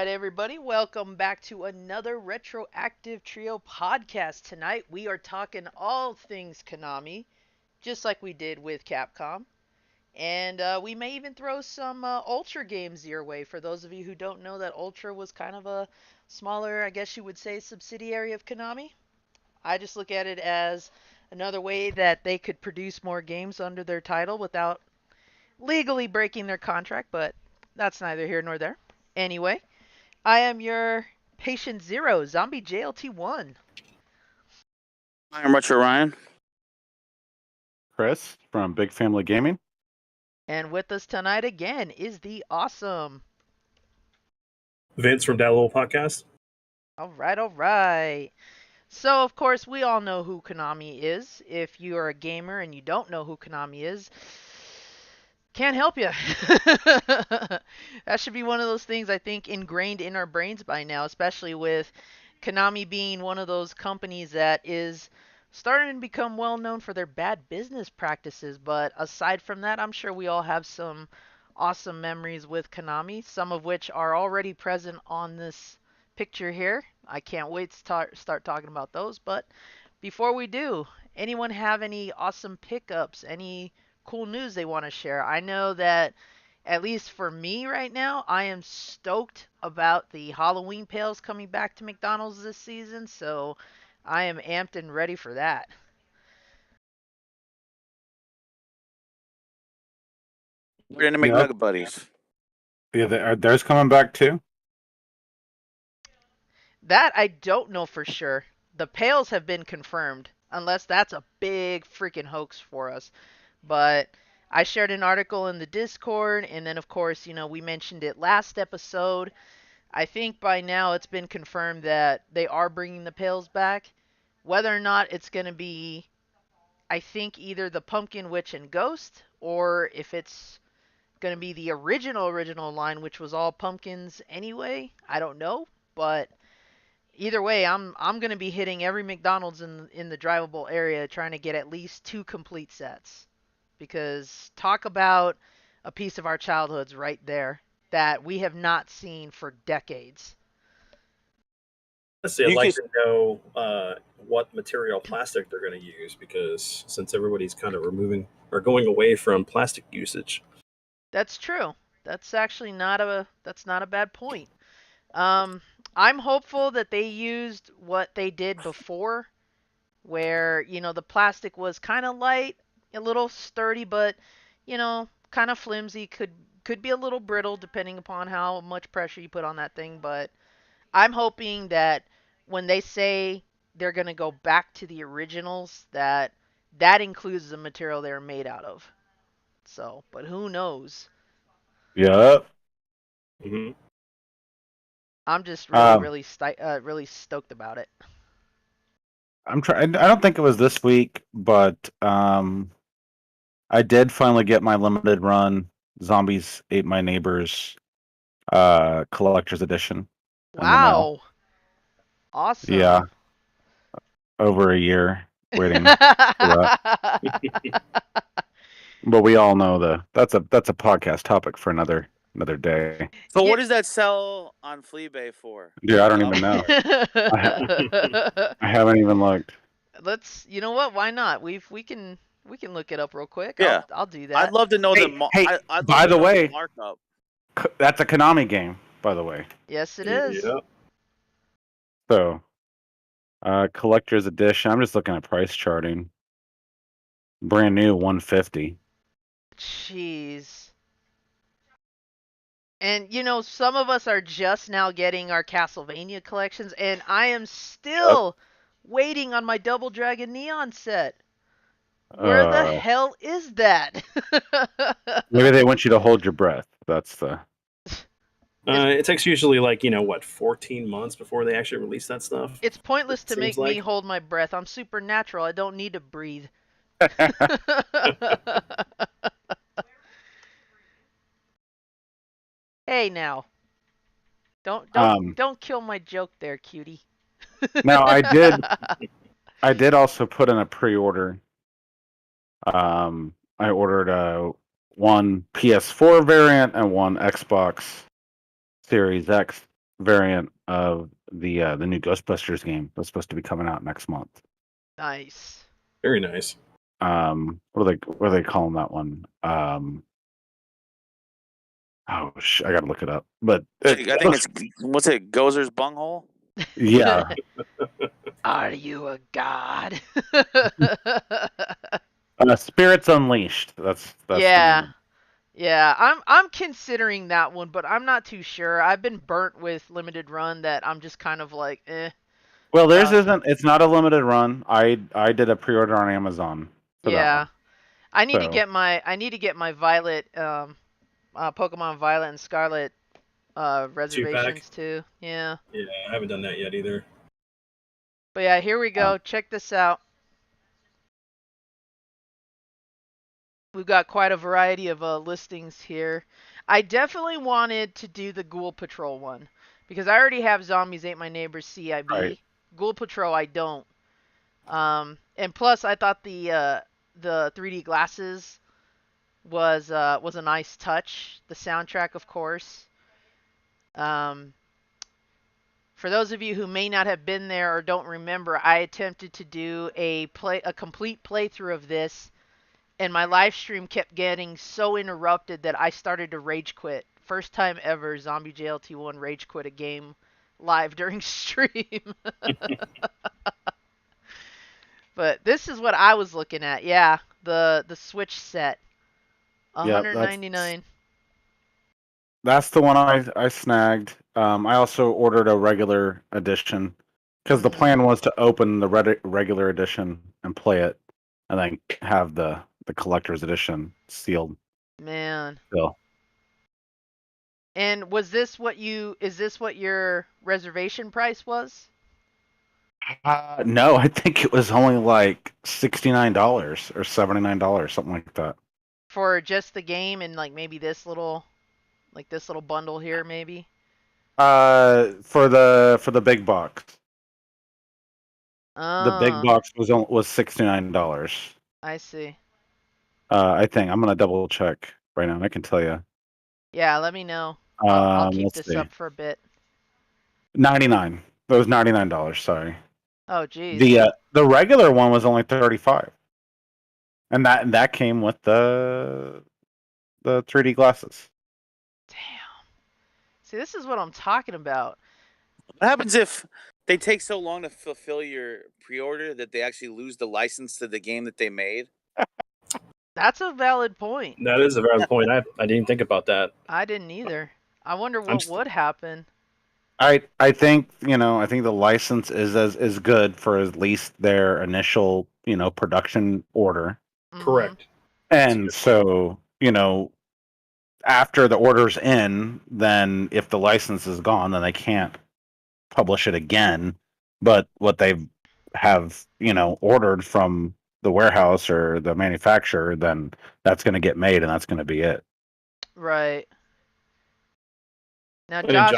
right, everybody, welcome back to another Retroactive Trio podcast. Tonight we are talking all things Konami, just like we did with Capcom. And we may even throw some Ultra games your way. For those of you who don't know, that Ultra was kind of a smaller, I guess you would say, subsidiary of Konami. I just look at it as another way that they could produce more games under their title without legally breaking their contract, but that's neither here nor there. Anyway, I am your patient zero, Zombie JLT1. Hi, I'm Retro Ryan. Chris from Big Family Gaming. And with us tonight again is the awesome Vince from That Little Podcast. All right. So, of course, we all know who Konami is. If you are a gamer and you don't know who Konami is, can't help you. That should be one of those things I think ingrained in our brains by now, especially with Konami being one of those companies that is starting to become well known for their bad business practices. But aside from that, I'm sure we all have some awesome memories with Konami, some of which are already present on this picture here. I can't wait to start talking about those. But before we do, anyone have any awesome pickups, any cool news they want to share? I know that at least for me right now, I am stoked about the Halloween pails coming back to McDonald's this season, so I am amped and ready for that. We're gonna make Nugget Buddies. Yeah, theirs coming back too. That I don't know for sure. The pails have been confirmed, unless that's a big freaking hoax for us. But I shared an article in the Discord, and then, of course, we mentioned it last episode. I think by now it's been confirmed that they are bringing the pails back. Whether or not it's going to be, I think, either the Pumpkin Witch and Ghost, or if it's going to be the original line, which was all pumpkins anyway, I don't know. But either way, I'm going to be hitting every McDonald's in the drivable area trying to get at least 2 complete sets. Because talk about a piece of our childhoods right there that we have not seen for decades. I'd like to know what material plastic they're going to use, because since everybody's kind of removing or going away from plastic usage. That's true. That's actually not a bad point. I'm hopeful that they used what they did before, where the plastic was kind of light, a little sturdy, but kind of flimsy. Could be a little brittle depending upon how much pressure you put on that thing. But I'm hoping that when they say they're gonna go back to the originals, that includes the material they're made out of. So, but who knows? Yep. Mm-hmm. I'm just really stoked about it. I'm trying. I don't think it was this week, but I did finally get my limited run Zombies Ate My Neighbors collector's edition. Wow. Awesome. Yeah. Over a year waiting for that. But we all know that's a podcast topic for another day. So what does that sell on Fleabay for? Dude, I don't even know. I haven't even looked. You know what? Why not? We can look it up real quick. Yeah. I'll do that. I'd love to know by the way, the markup. That's a Konami game, by the way. Yes, it is. Yeah. So, collector's edition. I'm just looking at price charting. Brand new, $150. Jeez. And some of us are just now getting our Castlevania collections, and I am still waiting on my Double Dragon Neon set. Where the hell is that? Maybe they want you to hold your breath. That's the. It takes usually 14 months before they actually release that stuff. It's pointless to make me hold my breath. I'm supernatural. I don't need to breathe. Hey now. Don't kill my joke there, cutie. Now I did also put in a pre-order. I ordered one PS4 variant and one Xbox Series X variant of the new Ghostbusters game that's supposed to be coming out next month. Nice. Very nice. What are they calling that one? I gotta look it up. But I think it's what's it? Gozer's bunghole. yeah, Are you a god? Spirits Unleashed. That's Yeah. the name. Yeah, I'm considering that one, but I'm not too sure. I've been burnt with limited run that I'm just kind of like, eh. Well, theirs isn't. It's not a limited run. I did a pre-order on Amazon for that Yeah. one. I need to So- get my Violet Pokemon Violet and Scarlet reservations too. Yeah. Yeah, I haven't done that yet either. But yeah, here we go. Check this out. We've got quite a variety of listings here. I definitely wanted to do the Ghoul Patrol one because I already have Zombies Ate My Neighbors CIB. Right. Ghoul Patrol I don't. And plus I thought the 3D glasses was a nice touch. The soundtrack, of course. For those of you who may not have been there or don't remember, I attempted to do a complete playthrough of this, and my live stream kept getting so interrupted that I started to rage quit. First time ever Zombie JLT1 rage quit a game live during stream. But this is what I was looking at. Yeah, the Switch set. Yeah, $199. That's the one I snagged. I also ordered a regular edition because the plan was to open the regular edition and play it, and then have the collector's edition sealed. Man. Still. And is this what your reservation price was? No, I think it was only like $69 or $79, something like that. For just the game and like maybe this little bundle here maybe? For the big box. The big Oh, box was $69. I see. I think I'm gonna double check right now. I can tell you. Yeah, let me know. I'll keep Let's this see. up for a bit. 99. That was $99. Sorry. Oh, geez. The regular one was only 35, and that came with the 3D glasses. Damn. See, this is what I'm talking about. What happens if they take so long to fulfill your pre-order that they actually lose the license to the game that they made? That's a valid point. That is a valid point. I didn't even think about that. I didn't either. I wonder what would happen. I think the license is good for at least their initial production order. Mhm. Correct. And so, after the order's in, then if the license is gone, then they can't publish it again. But what they have, ordered from the warehouse or the manufacturer, then that's going to get made and that's going to be it. Right. Now, I think I was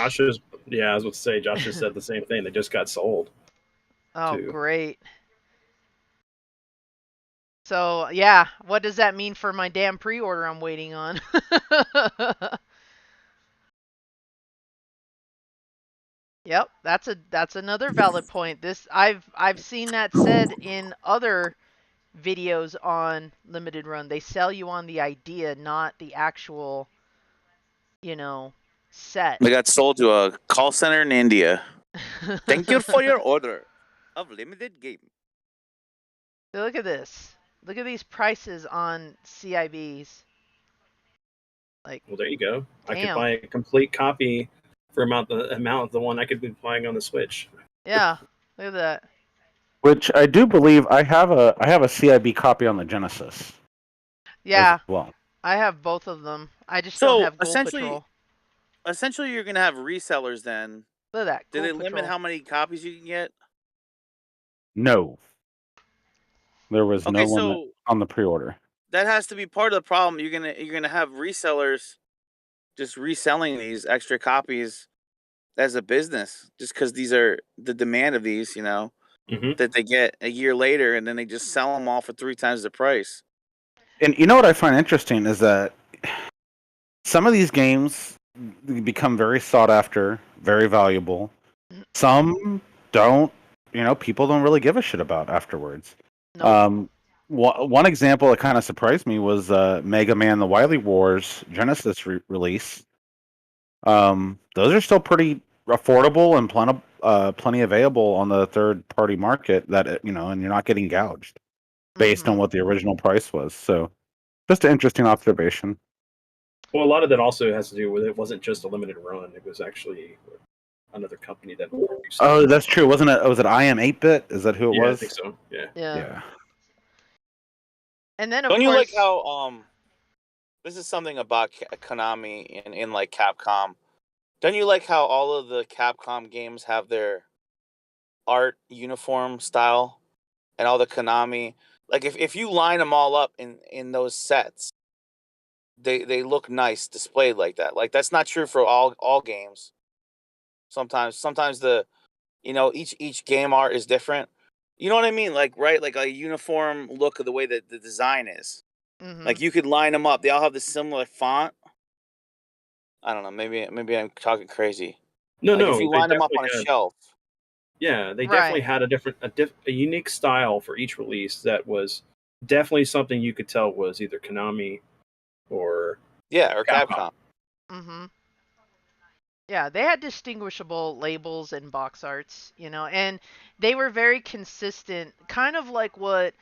about to say, Josh just said the same thing. They just got sold. Oh, too. great. So, yeah, what does that mean for my damn pre-order I'm waiting on? Yep, that's another valid point. This I've seen that said in other videos on limited run. They sell you on the idea, not the actual, set. They got sold to a call center in India. Thank you for your order of limited game. Look at this. Look at these prices on CIBs. Like, Well, there you go. I could damn. buy a complete copy for the amount of the one I could be playing on the Switch. Yeah, look at that. Which I do believe I have a CIB copy on the Genesis. Yeah, Well, I have both of them. I just So, don't have Ghoul essentially- Patrol. Essentially, you're gonna have resellers then. Look at that. Do they Ghoul limit Patrol. how many copies you can get? no. There was Okay, no limit so on the pre-order. that has to be part of the problem. You're gonna have resellers just reselling these extra copies as a business, just because these are the demand of these, Mhm. that they get a year later, and then they just sell them all for 3 times the price. And you know what I find interesting is that some of these games become very sought after, very valuable. Some don't, people don't really give a shit about afterwards. Nope. One example that kind of surprised me was Mega Man: The Wily Wars Genesis release. Those are still pretty affordable and plenty available on the third party market. And you're not getting gouged based on Mhm. what the original price was. So, just an interesting observation. Well, a lot of that also has to do with it wasn't just a limited run; it was actually another company that produced it. Oh, that's true. Wasn't it? Was it I Am 8-Bit? Is that who it Yeah, I was? think so. Yeah. Yeah. Yeah. And then of Don't you like course, how this is something about Konami in like Capcom. Don't you like how all of the Capcom games have their art uniform style and all the Konami, like if you line them all up in those sets, they look nice displayed like that. Like that's not true for all games. Sometimes the each game art is different. You know what I mean? Like right, like a uniform look of the way that the design is. mhm. Like you could line them up. They all have the similar font. I don't know. Maybe I'm talking crazy. No, Like if no, you they line them up definitely on a had. shelf. Yeah, they definitely Right. had a unique style for each release that was definitely something you could tell was either Konami or Yeah, or Capcom. Capcom. Mhm. Yeah, they had distinguishable labels and box arts, and they were very consistent, kind of like what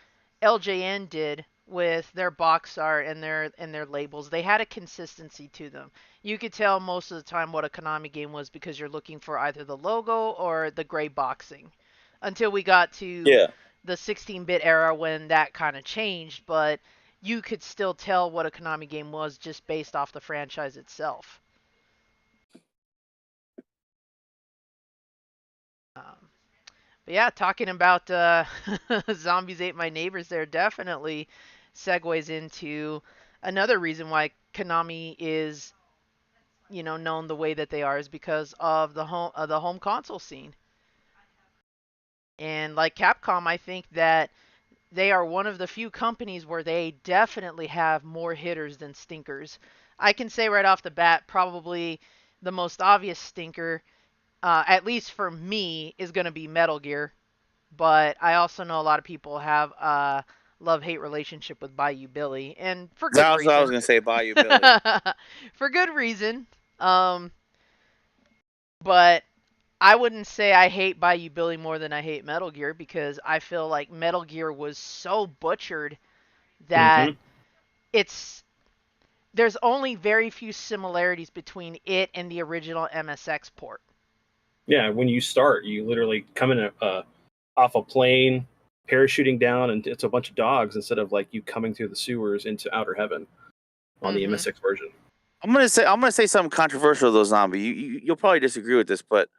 LJN did with their box art and their labels. They had a consistency to them. You could tell most of the time what a Konami game was because you're looking for either the logo or the gray boxing. Until we got to Yeah. the 16-bit era when that kind of changed, but you could still tell what a Konami game was just based off the franchise itself. Um, But yeah, talking about zombies ate my neighbors there definitely segues into another reason why Konami is, known the way that they are is because of the home console scene. And like Capcom, I think that they are one of the few companies where they definitely have more hitters than stinkers. I can say right off the bat, probably the most obvious stinker, at least for me, is going to be Metal Gear. But I also know a lot of people have a love-hate relationship with Bayou Billy, and for good That was what I was reason. gonna say. Bayou Billy. For good reason. Um, but I wouldn't say I hate Bayou Billy more than I hate Metal Gear because I feel like Metal Gear was so butchered that Hmm. it's there's only very few similarities between it and the original MSX port. Yeah, when you start, you literally come in off a plane, parachuting down, and it's a bunch of dogs instead of like you coming through the sewers into outer heaven on the Mhm. MSX version. I'm gonna say something controversial though, Zombie. You'll probably disagree with this, but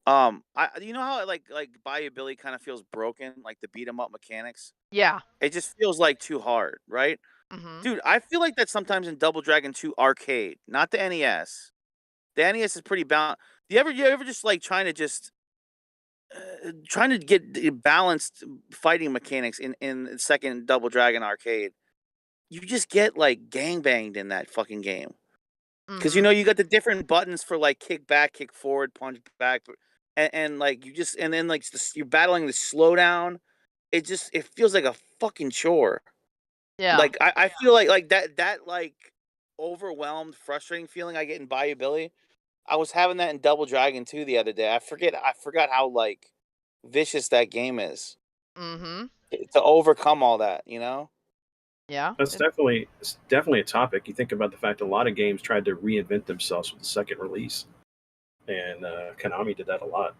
I you know how like Bayou Billy kind of feels broken, like the beat 'em up mechanics. Yeah. It just feels like too hard, right? Mhm. Dude, I feel like that sometimes in Double Dragon 2 arcade, not the NES. The NES is pretty balanced. You ever just like trying to get the balanced fighting mechanics in second Double Dragon arcade? You just get like gang banged in that fucking game because Mhm. you got the different buttons for like kick back, kick forward, punch back, and like and then like you're battling the slowdown. It feels like a fucking chore. Yeah. Like I feel like that like overwhelmed, frustrating feeling I get in Bayou Billy. I was having that in Double Dragon 2 the other day. I forgot how like vicious that game is Mhm. to overcome all that. Yeah. It's definitely a topic. You think about the fact a lot of games tried to reinvent themselves with the second release, and Konami did that a lot.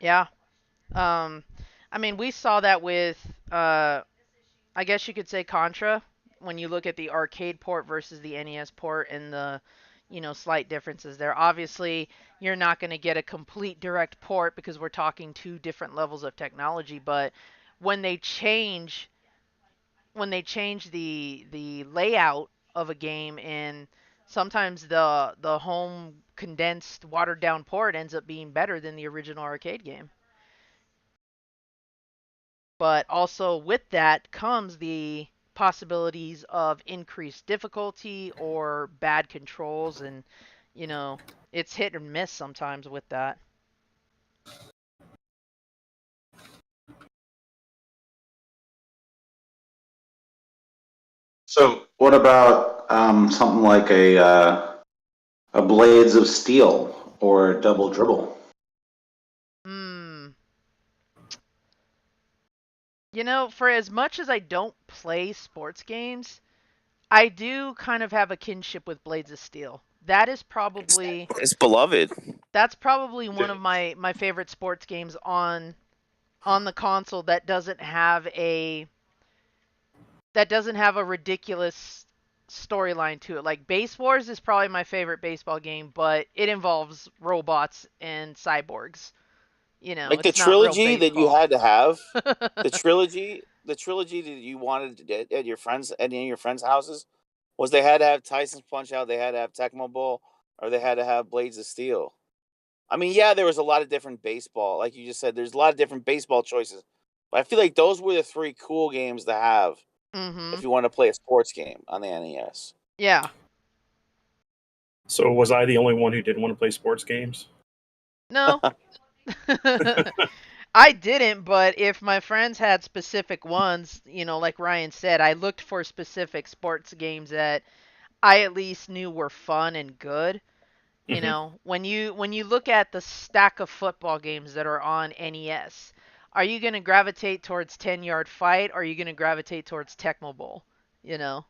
Yeah. Um, I mean, we saw that with, I guess you could say Contra, when you look at the arcade port versus the NES port and the, slight differences there. Obviously, you're not going to get a complete direct port because we're talking two different levels of technology, but when they change, the layout of a game and sometimes the home condensed watered down port ends up being better than the original arcade game. But also with that comes the possibilities of increased difficulty or bad controls and you know, it's hit and miss sometimes with that. So, what about something like a Blades of Steel or Double Dribble? Hmm. You know, for as much as I don't play sports games, I do kind of have a kinship with Blades of Steel. That is probably It's beloved. that's probably one of my favorite sports games on the console that doesn't have a ridiculous storyline to it. Like Base Wars is probably my favorite baseball game, but it involves robots and cyborgs. You know, Like the it's not real trilogy that you baseball. had to have, the trilogy that you wanted at your friends at any of your friends' houses was they had to have Tyson's Punch Out, they had to have Tecmo Bowl, or they had to have Blades of Steel. I mean, yeah, there was a lot of different baseball, like you just said. There's a lot of different baseball choices, but I feel like those were the three cool games to have if Mhm. you want to play a sports game on the NES. Yeah. So was I the only one who didn't want to play sports games? No. I didn't, but if my friends had specific ones, you know, like Ryan said, I looked for specific sports games that I at least knew were fun and good. You Hmm. know, when you look at the stack of football games that are on NES, are you going to gravitate towards 10-yard fight or are you going to gravitate towards Tecmo Bowl? You know,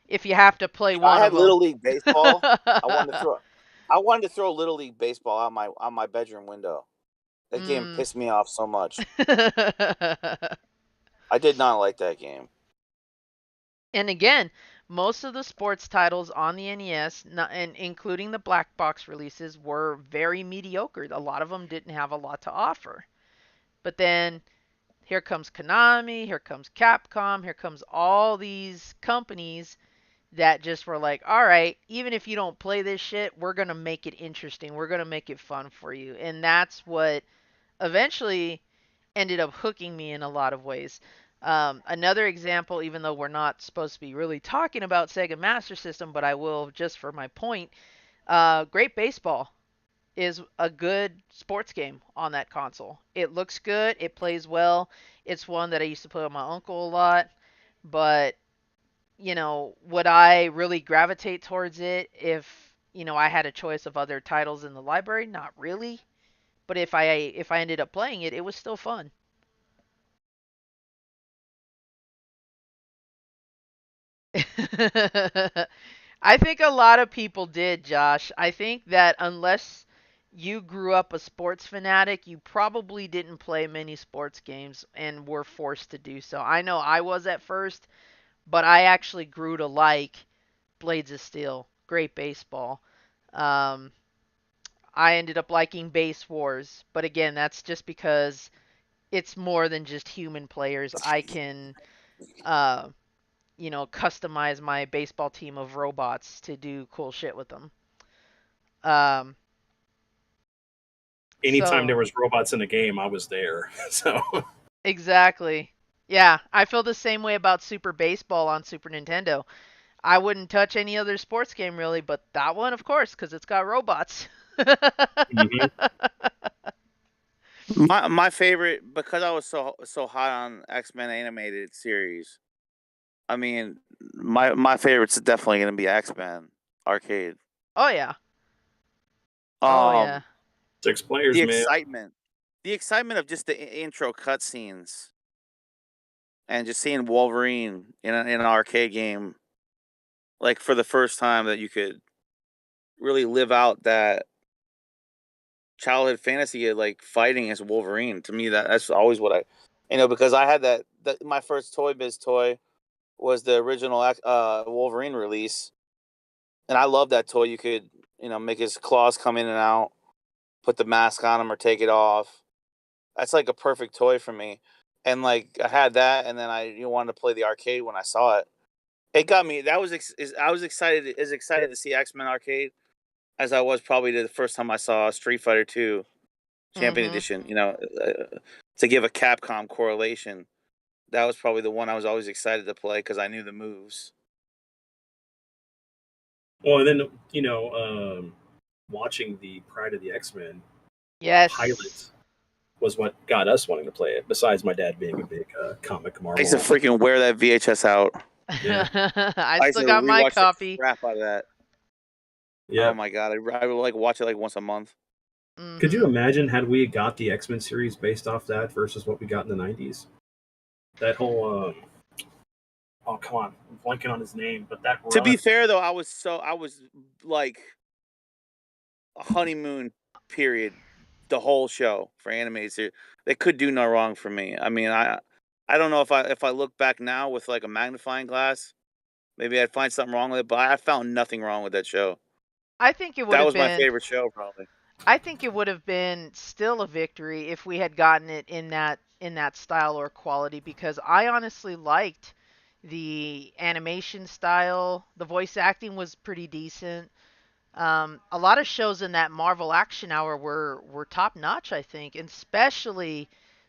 if you have to play I one had of them. Little League baseball. I wanted to throw, I wanted to throw Little League baseball out my bedroom window. That game mm. pissed me off so much. I did not like that game. And again, most of the sports titles on the NES, and including the black box releases, were very mediocre. A lot of them didn't have a lot to offer. But then here comes Konami, here comes Capcom, here comes all these companies that just were like, all right, even if you don't play this shit, we're going to make it interesting. We're going to make it fun for you. And that's what eventually ended up hooking me in a lot of ways. Another example, even though we're not supposed to be really talking about Sega Master System, but I will just for my point, Great Baseball is a good sports game on that console. It looks good, it plays well. It's one that I used to play with my uncle a lot, but you know, would I really gravitate towards it if, you know, I had a choice of other titles in the library? Not really. But if I ended up playing it, it was still fun. I think a lot of people did, Josh. I think that unless you grew up a sports fanatic, you probably didn't play many sports games and were forced to do so. I know I was at first, but I actually grew to like Blades of Steel, Great Baseball. Um, I ended up liking Base Wars, but again, that's just because it's more than just human players. I can, uh, you know, customize my baseball team of robots to do cool shit with them. Um, Anytime there so was robots in a game, I was there. So exactly. Yeah, I feel the same way about Super Baseball on Super Nintendo. I wouldn't touch any other sports game really, but that one, of course, because it's got robots. mhm. My favorite, because I was so hot on X-Men animated series. I mean, my favorite's definitely going to be X-Men arcade. Oh yeah. Oh yeah. Um, 6 players, the man. excitement, the excitement of just the intro cutscenes and just seeing Wolverine in an arcade game, like for the first time that you could really live out that childhood fantasy of like fighting as Wolverine. To me, that's always what because I had that my first Toy Biz toy was the original Wolverine release, and I love that toy. You could make his claws come in and out, put the mask on him or take it off. That's like a perfect toy for me. And like I had that, and then I wanted to play the arcade when I saw it. It got me. I was excited to see X-Men arcade as I was probably the first time I saw Street Fighter 2 Champion Mhm. Edition. To give a Capcom correlation, that was probably the one I was always excited to play because I knew the moves. Well, and then watching the Pride of the X-Men Yes. pilot was what got us wanting to play it. Besides my dad being a big comic Marvel. I used to freaking wear that VHS out. Yeah. I used still to got my rewatch copy. the crap out of that. Yeah. Oh my god, I would like watch it like once a month. Could you imagine had we got the X-Men series based off that versus what we got in the 90s? That whole oh come on, I'm blanking on his name, but that To run. be fair though, I was like a honeymoon period the whole show for animated series. They could do no wrong for me. I mean, I don't know if I look back now with like a magnifying glass, maybe I'd find something wrong with it, but I found nothing wrong with that show. I think it would That have was my been. favorite show, probably. I think it would have been still a victory if we had gotten it in that style or quality, because I honestly liked the animation style. The voice acting was pretty decent. A lot of shows in that Marvel Action Hour were top notch, I think, and especially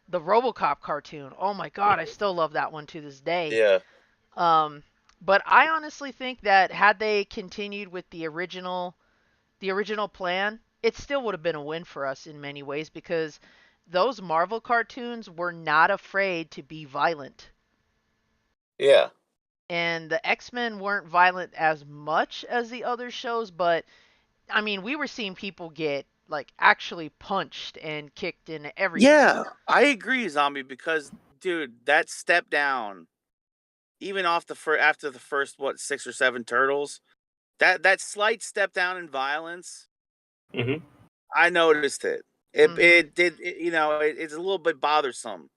the RoboCop cartoon. Oh my God, I still love that one to this day. Yeah. Um, but I honestly think that had they continued with the original plan, it still would have been a win for us in many ways, because those Marvel cartoons were not afraid to be violent. Yeah. And the X-Men weren't violent as much as the other shows, but I mean, we were seeing people get like actually punched and kicked and everything. Yeah, I agree, Zombie, because dude, that step down, even off after the first 6 or 7 turtles, that slight step down in violence, Mm-hmm. I noticed it. It did, it's a little bit bothersome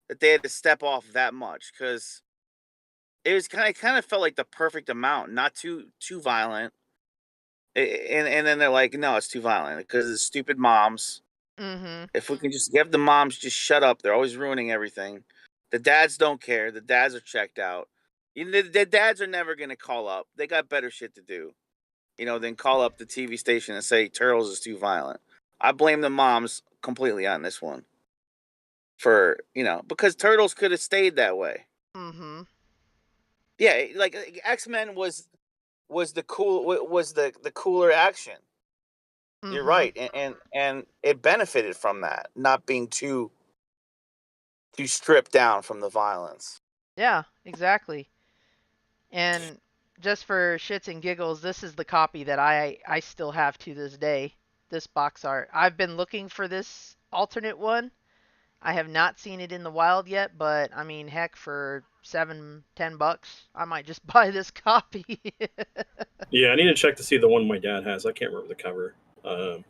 that they had to step off that much, because it was kind of felt like the perfect amount, not too violent. And then they're like, no, it's too violent because of the stupid moms. Mm-hmm. If we can just have the moms just shut up, they're always ruining everything. The dads don't care. The dads are checked out. The dads are never going to call up. They got better shit to do, than call up the TV station and say Turtles is too violent. I blame the moms completely on this one. Because Turtles could have stayed that way. Mm-hmm. Yeah, like X-Men was the cooler action. You're right, and it benefited from that, not being too stripped down from the violence. Yeah, exactly. And just for shits and giggles, this is the copy that I still have to this day. This box art. I've been looking for this alternate one. I have not seen it in the wild yet, but I mean, heck, for $7-10, I might just buy this copy. Yeah, I need to check to see the one my dad has. I can't remember the cover. And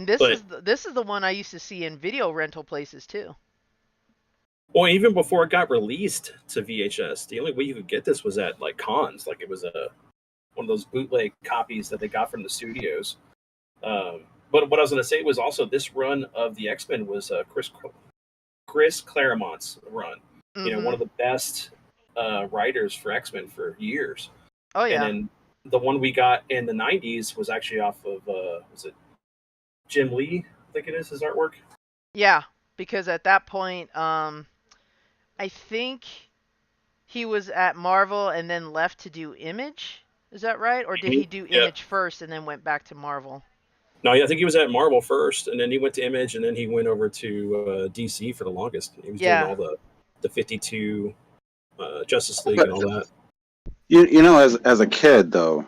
But- this is the one I used to see in video rental places too. Well, even before it got released to VHS, the only way you could get this was at like cons. Like it was one of those bootleg copies that they got from the studios. But what I was going to say was also this run of the X-Men was Chris Claremont's run. Mm-hmm. One of the best writers for X-Men for years. Oh yeah. And then the one we got in the 90s was actually off of was it Jim Lee? I think it is his artwork. Yeah, because at that point, I think he was at Marvel and then left to do Image. Is that right? Or did he do Image first and then went back to Marvel? No, I think he was at Marvel first, and then he went to Image, and then he went over to DC for the longest. He was doing all the 52 Justice League and all that. As a kid though,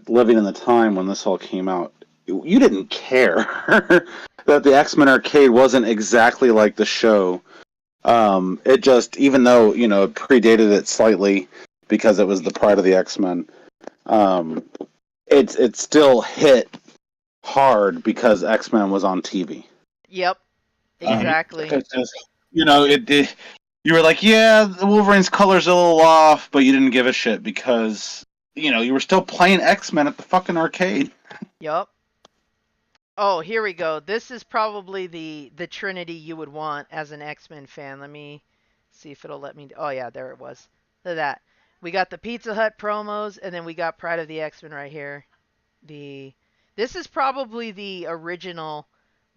living in the time when this all came out, you didn't care that the X-Men arcade wasn't exactly like the show. It just, even though it predated it slightly because it was the Pride of the X-Men, it still hit hard because X-Men was on TV. Yep, exactly. You were like, yeah, the Wolverine's color's a little off, but you didn't give a shit because you were still playing X-Men at the fucking arcade. Yep. Oh, here we go. This is probably the Trinity you would want as an X-Men fan. Let me see if it'll let me. Oh yeah, there it was. Look at that. We got the Pizza Hut promos, and then we got Pride of the X-Men right here. This is probably the original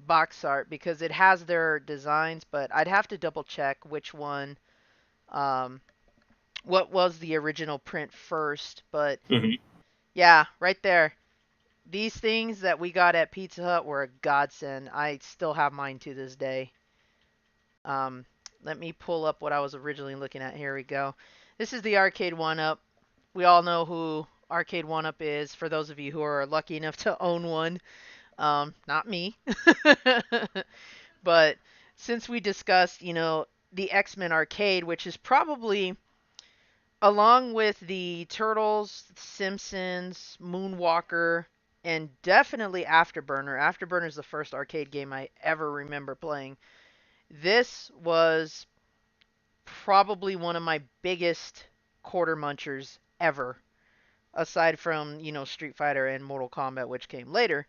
box art because it has their designs, but I'd have to double check which one. What was the original print first? But yeah, right there. these things that we got at Pizza Hut were a godsend. I still have mine to this day. Um, Let me pull up what I was originally looking at. Here we go. This is the Arcade 1-Up. We all know who Arcade 1-Up is, for those of you who are lucky enough to own one. Not me. But since we discussed, the X-Men arcade, which is probably, along with the Turtles, Simpsons, Moonwalker, and definitely Afterburner. Afterburner is the first arcade game I ever remember playing. This was probably one of my biggest quarter munchers ever, aside from, Street Fighter and Mortal Kombat, which came later,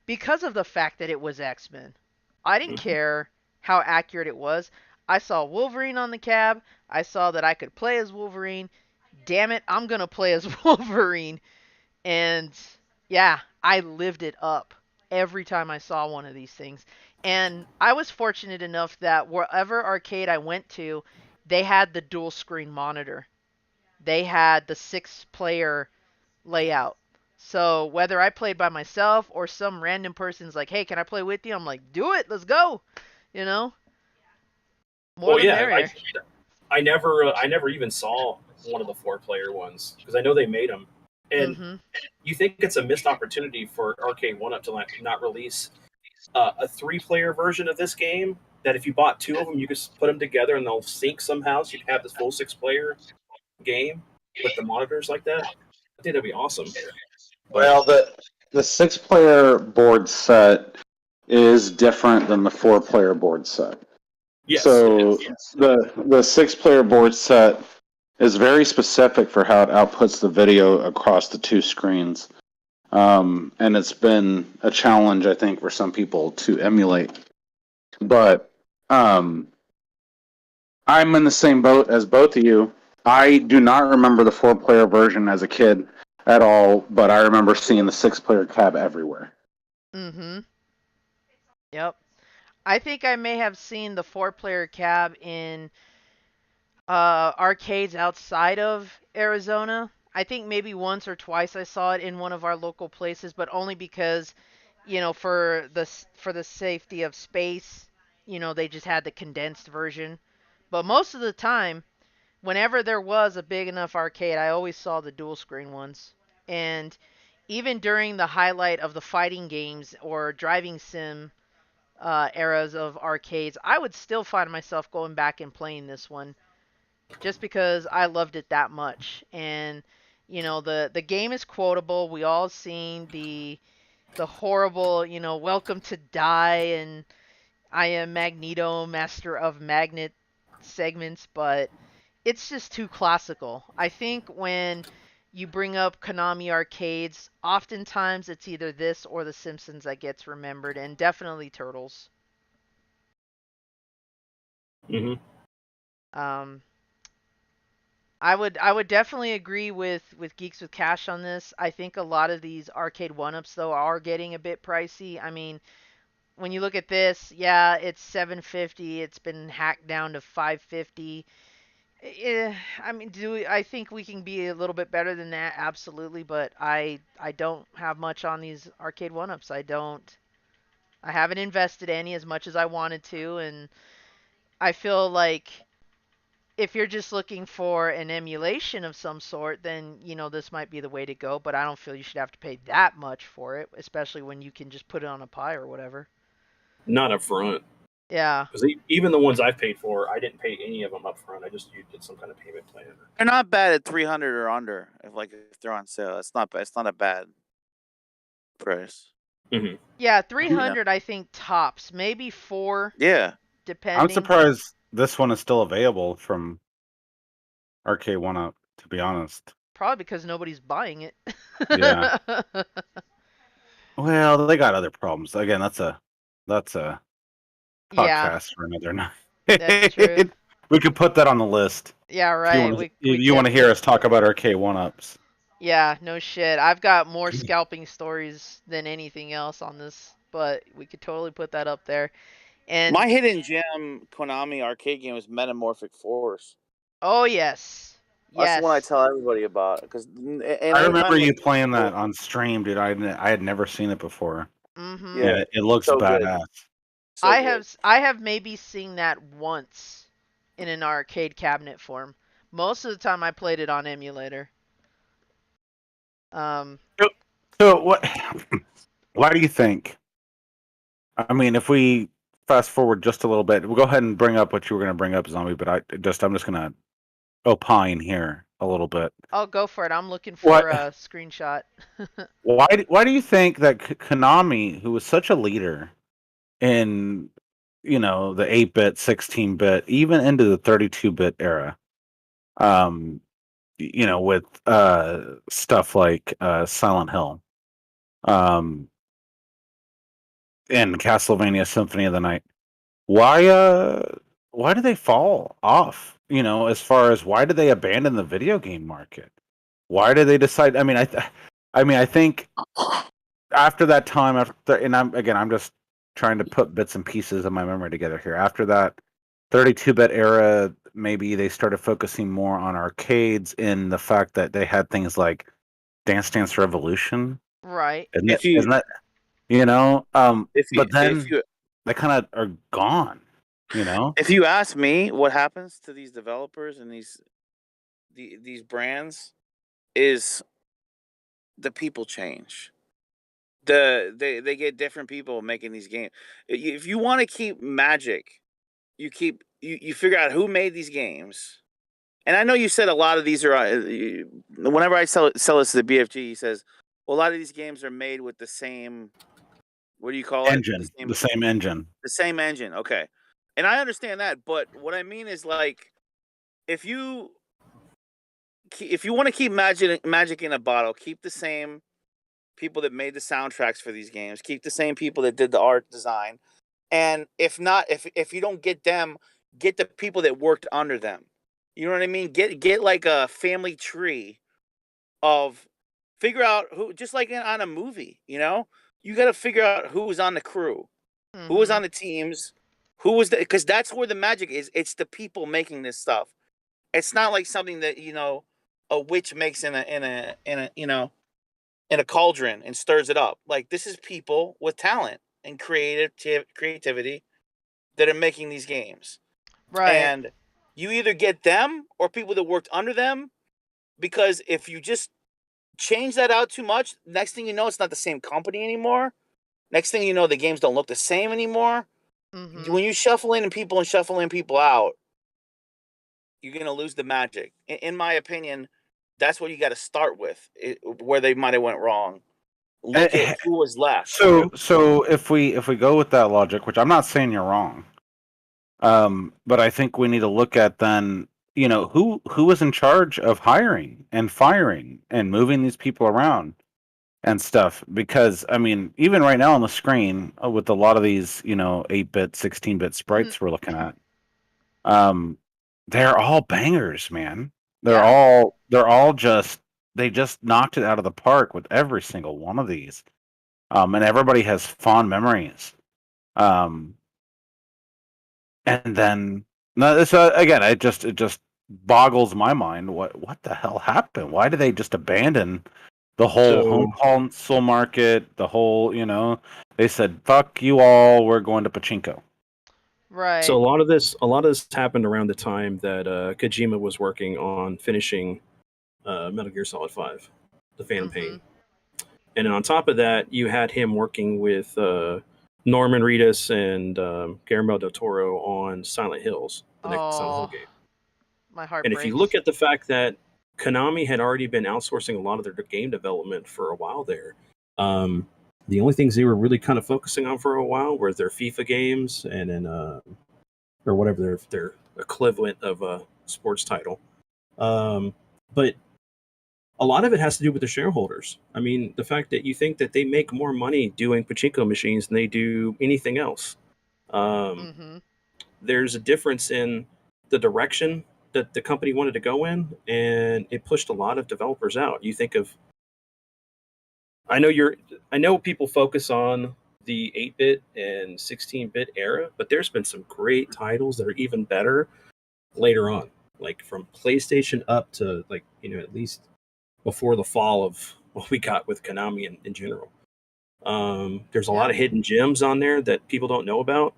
because of the fact that it was X-Men. I didn't care how accurate it was. I saw Wolverine on the cab. I saw that I could play as Wolverine. Damn it, I'm going to play as Wolverine. And yeah, I lived it up every time I saw one of these things. And I was fortunate enough that wherever arcade I went to, they had the dual screen monitor. They had the 6-player layout. So whether I played by myself or some random person's like, "Hey, can I play with you?" I'm like, "Do it, let's go." You know, more Well, the yeah, merrier. I never even saw one of the 4-player ones because I know they made them, and Mhm. you think it's a missed opportunity for Arcade 1-Up to not release a 3-player version of this game. That if you bought 2 of them, you could put them together and they'll sync somehow, so you can have this full 6-player game with the monitors like that. I think that'd be awesome. Well, the 6-player board set is different than the 4-player board set. Yes, So the 6-player board set is very specific for how it outputs the video across the 2 screens. And it's been a challenge, I think, for some people to emulate. But I'm in the same boat as both of you. I do not remember the 4-player version as a kid at all, but I remember seeing the 6-player cab everywhere. Mhm. Yep. I think I may have seen the 4-player cab in arcades outside of Arizona. I think maybe once or twice I saw it in one of our local places, but only because, for the safety of space, they just had the condensed version. But most of the time, whenever there was a big enough arcade, I always saw the dual screen ones. And even during the highlight of the fighting games or driving sim eras of arcades, I would still find myself going back and playing this one just because I loved it that much. And the game is quotable. We all seen the horrible, welcome to die and I am Magneto, master of magnet segments, but it's just too classical. I think when you bring up Konami arcades, oftentimes it's either this or The Simpsons that gets remembered, and definitely Turtles. hmm Um, I would definitely agree with Geeks with Cash on this. I think a lot of these arcade one-ups though are getting a bit pricey. I mean, when you look at this, yeah, it's 750. It's been hacked down to 550. I mean, I think we can be a little bit better than that? Absolutely, but I don't have much on these arcade one-ups. I haven't invested any as much as I wanted to, and I feel like if you're just looking for an emulation of some sort, then this might be the way to go. But I don't feel you should have to pay that much for it, especially when you can just put it on a Pi or whatever. not up front. Yeah. Because even the ones I've paid for, I didn't pay any of them up front. I just did some kind of payment plan. They're not bad at 300 or under. If they're on sale, it's not bad. It's not a bad price. Mm-hmm. Yeah, 300 I think tops, maybe 4 Yeah. depending. I'm surprised this one is still available from Arcade 1-Up, to be honest. Probably because nobody's buying it. Yeah. Well, they got other problems. Again, that's a Yeah, podcast for another night. that's true. We could put that on the list. Yeah, If you right. want to, We you want to hear definitely. us talk about Arcade 1-Ups. Yeah, no shit. I've got more scalping stories than anything else on this, but we could totally put that up there. And My hidden gem Konami arcade game was Metamorphic Force. oh yes. That's the one I Yes. tell everybody about. I remember you playing that on stream, dude. I had never seen it before. Mm-hmm. Yeah, And it looks so good. badass. So good. I have maybe seen that once in an arcade cabinet form. Most of the time I played it on emulator. Um, So what? Why do you think? I mean, if we fast forward just a little bit, we'll go ahead and bring up what you were going to bring up, Zombie. But I'm just going to opine here a little bit. I'll go for it. I'm looking What? for a screenshot. Why do you think that Konami, who was such a leader in the 8-bit, 16-bit, even into the 32-bit era, with stuff like Silent Hill, um, and Castlevania Symphony of the Night, why do they fall off? As far as why did they abandon the video game market? Why did they decide? I mean, I think after that time, and I'm just trying to put bits and pieces of my memory together here. After that 32-bit era, maybe they started focusing more on arcades in the fact that they had things like Dance Dance Revolution. Right. Isn't that but then they kind of are gone. If you ask me, what happens to these developers and these brands is the people change. They get different people making these games. If you want to keep magic, you figure out who made these games. And I know you said a lot of these are. Whenever I sell this to the BFG, he says, "Well, a lot of these games are made with the same. What do you call engine? it? The same engine. The same engine. Okay, and I understand that, but what I mean is like, if you want to keep magic in a bottle, keep the same people that made the soundtracks for these games, keep the same people that did the art design, and if not, if you don't get them, get the people that worked under them. You know what I mean? Get like a family tree of figure out who, just like on a movie. You got to figure out who was on the crew, who was on the teams, who was because that's where the magic is. It's the people making this stuff. It's not like something that a witch makes in a cauldron and stirs it up. Like, this is people with talent and creativity that are making these games. Right. And you either get them or people that worked under them, because if you just change that out too much, next thing you know, it's not the same company anymore. Next thing you know, the games don't look the same anymore. Mm-hmm. When you shuffle in people and shuffle in people out, you're going to lose the magic. In my opinion, that's what you got to start with, where they might have went wrong. Look at who was left. So if we go with that logic, which I'm not saying you're wrong, but I think we need to look at then, who was in charge of hiring and firing and moving these people around and stuff. Because I mean, even right now on the screen with a lot of these 8-bit, 16-bit sprites we're looking at, they're all bangers, man. They're all just, they just knocked it out of the park with every single one of these. And everybody has fond memories. And then again, it just boggles my mind. What the hell happened? Why did they just abandon the whole home console market? The whole, they said, "Fuck you all. We're going to pachinko." Right. So a lot of this happened around the time that Kojima was working on finishing Metal Gear Solid 5, The Phantom Pain. And then on top of that, you had him working with Norman Reedus and Guillermo del Toro on Silent Hills, the next Silent Hill game. My heart And breaks. if you look at the fact that Konami had already been outsourcing a lot of their game development for a while there, the only things they were really kind of focusing on for a while were their FIFA games and then or whatever their equivalent of a sports title. But a lot of it has to do with the shareholders. I mean, the fact that you think that they make more money doing pachinko machines than they do anything else. There's a difference in the direction that the company wanted to go in, and it pushed a lot of developers out. You think of, I know people focus on the 8-bit and 16-bit era, but there's been some great titles that are even better later on. like from PlayStation up to like at least before the fall of what we got with Konami in general. There's a lot Yeah. of hidden gems on there that people don't know about.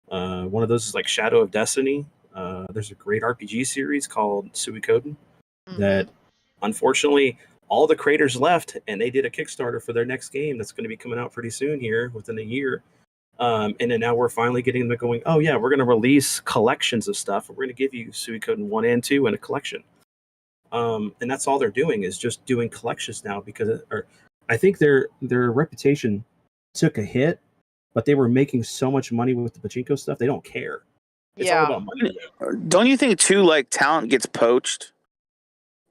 One of those is like Shadow of Destiny. There's a great RPG series called Suikoden that, Mhm. unfortunately, all the creators left, and they did a Kickstarter for their next game that's going to be coming out pretty soon here within a year. And then now we're finally getting them going, oh, yeah, we're going to release collections of stuff. We're going to give you Suikoden 1 and 2 in a collection. And that's all they're doing is just doing collections now because I think their reputation took a hit, but they were making so much money with the pachinko stuff, they don't care. It's all Yeah. about money. Don't you think too? Like talent gets poached.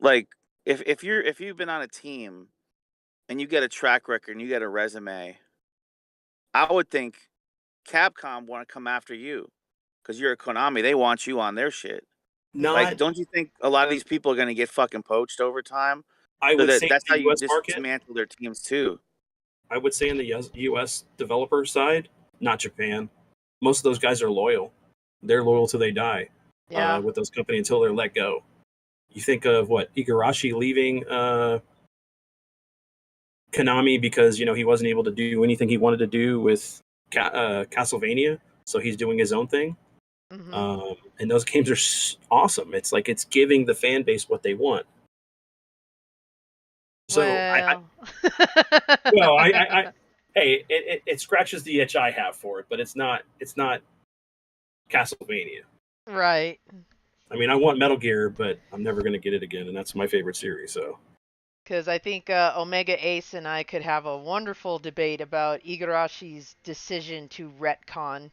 Like if you've been on a team and you get a track record and you get a resume, I would think Capcom want to come after you because you're a Konami. They want you on their shit. Like, Not, don't you think a lot of these people are going to get fucking poached over time? I So would say in that's how the you US market, dismantle their teams too. I would say in the US developer side, not Japan. Most of those guys are loyal. They're loyal till they die Yeah. with those companies until they're let go. You think of what Igarashi leaving Konami because he wasn't able to do anything he wanted to do with Castlevania, so he's doing his own thing. Mhm. And those games are awesome. It's like it's giving the fan base what they want. So Well. hey, it scratches the itch I have for it, but it's not Castlevania. Right. I mean, I want Metal Gear, but I'm never going to get it again, and that's my favorite series. So Because I think Omega Ace and I could have a wonderful debate about Igarashi's decision to retcon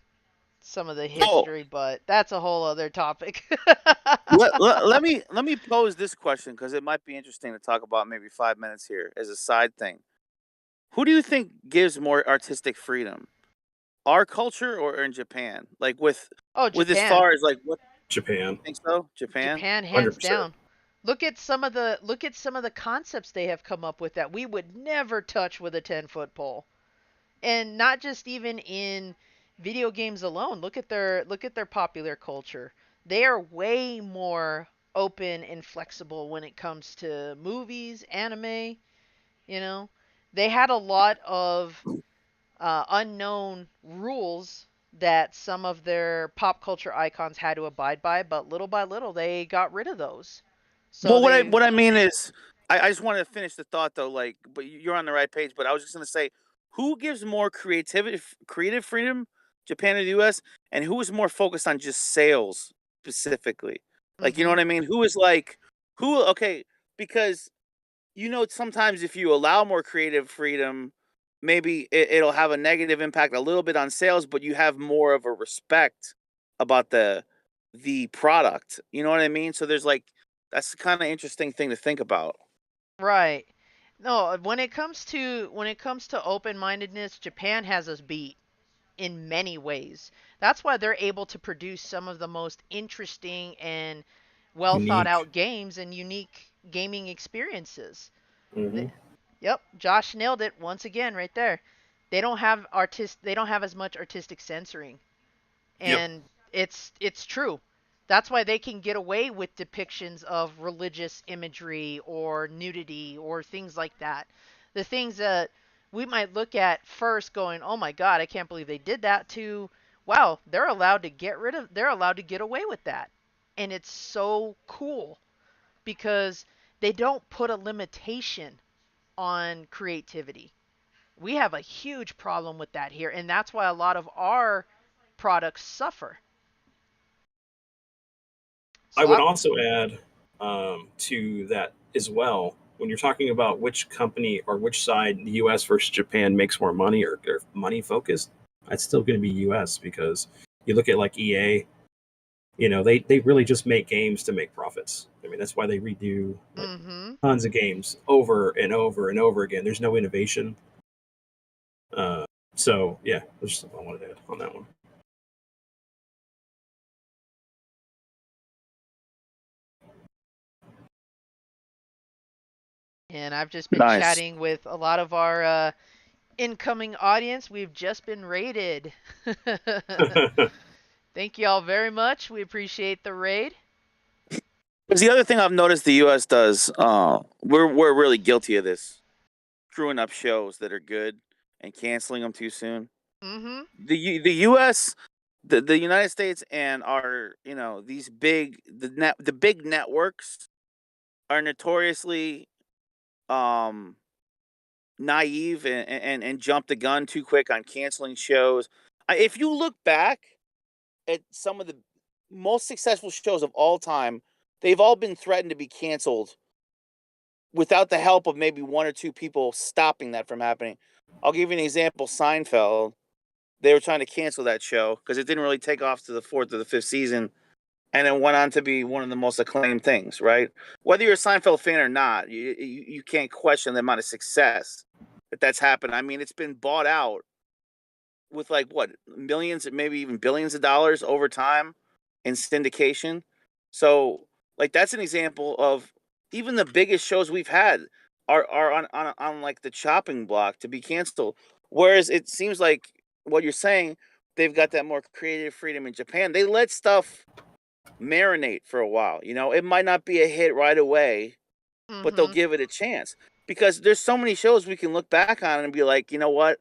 some of the Oh, history, but that's a whole other topic. let me pose this question because it might be interesting to talk about maybe 5 minutes here as a side thing. Who do you think gives more artistic freedom, our culture or in Japan? Like Oh, with as Japan. far as like what Japan, you think so? Japan? Japan, hands 100%. down. Look at some of the concepts they have come up with that we would never touch with a 10-foot pole. And not just even in video games alone. Look at their popular culture. They are way more open and flexible when it comes to movies, anime, you know. They had a lot of unknown rules that some of their pop culture icons had to abide by, but little by little they got rid of those. So Well, they what I mean is, I just wanted to finish the thought though. Like, but you're on the right page. But I was just gonna say, who gives more creative freedom, Japan or the U.S., and who is more focused on just sales specifically? Like, you know mhm. what I mean? Who is like who? Okay, because sometimes if you allow more creative freedom, maybe it'll have a negative impact a little bit on sales, but you have more of a respect about the product. You know what I mean? So there's like that's the kind of interesting thing to think about. Right. No, when it comes to open-mindedness, Japan has us beat in many ways. That's why they're able to produce some of the most interesting and well thought Unique. out games and unique gaming experiences. Hmm. Yep, Josh nailed it once again right there. They don't have as much artistic censoring. Yep. And it's true. That's why they can get away with depictions of religious imagery or nudity or things like that. The things that we might look at first going, "Oh my god, I can't believe they did that," to, "Wow, they're allowed to get away with that." And it's so cool because they don't put a limitation on creativity. We have a huge problem with that here, and that's why a lot of our products suffer. I So would also add to that as well. When you're talking about which company or which side, the U.S. versus Japan, makes more money or they're money focused, it's still going to be U.S. because you look at like EA, they really just make games to make profits. I mean, that's why they redo like mm-hmm. tons of games over and over and over again. There's no innovation. Uh, so yeah, that's just something I wanted to add on that one. And I've just been Nice. chatting with a lot of our incoming audience. We've just been raided. Thank you all very much. We appreciate the raid. Because the other thing I've noticed the U.S. does, we're really guilty of this, screwing up shows that are good and canceling them too soon. Mm-hmm. The U.S. The United States and our these the big networks are notoriously naive and jump the gun too quick on canceling shows. If you look back at some of the most successful shows of all time, they've all been threatened to be canceled without the help of maybe one or two people stopping that from happening. I'll give you an example. Seinfeld, they were trying to cancel that show because it didn't really take off to the 4th or the 5th season, and it went on to be one of the most acclaimed things, right? Whether you're a Seinfeld fan or not, you can't question the amount of success that's happened. I mean, it's been bought out with like what, millions, maybe even billions of dollars over time in syndication. So like that's an example of even the biggest shows we've had are on like the chopping block to be canceled. Whereas it seems like what you're saying, they've got that more creative freedom in Japan. They let stuff marinate for a while. It might not be a hit right away, but they'll Mm-hmm. give it a chance because there's so many shows we can look back on and be like, you know what?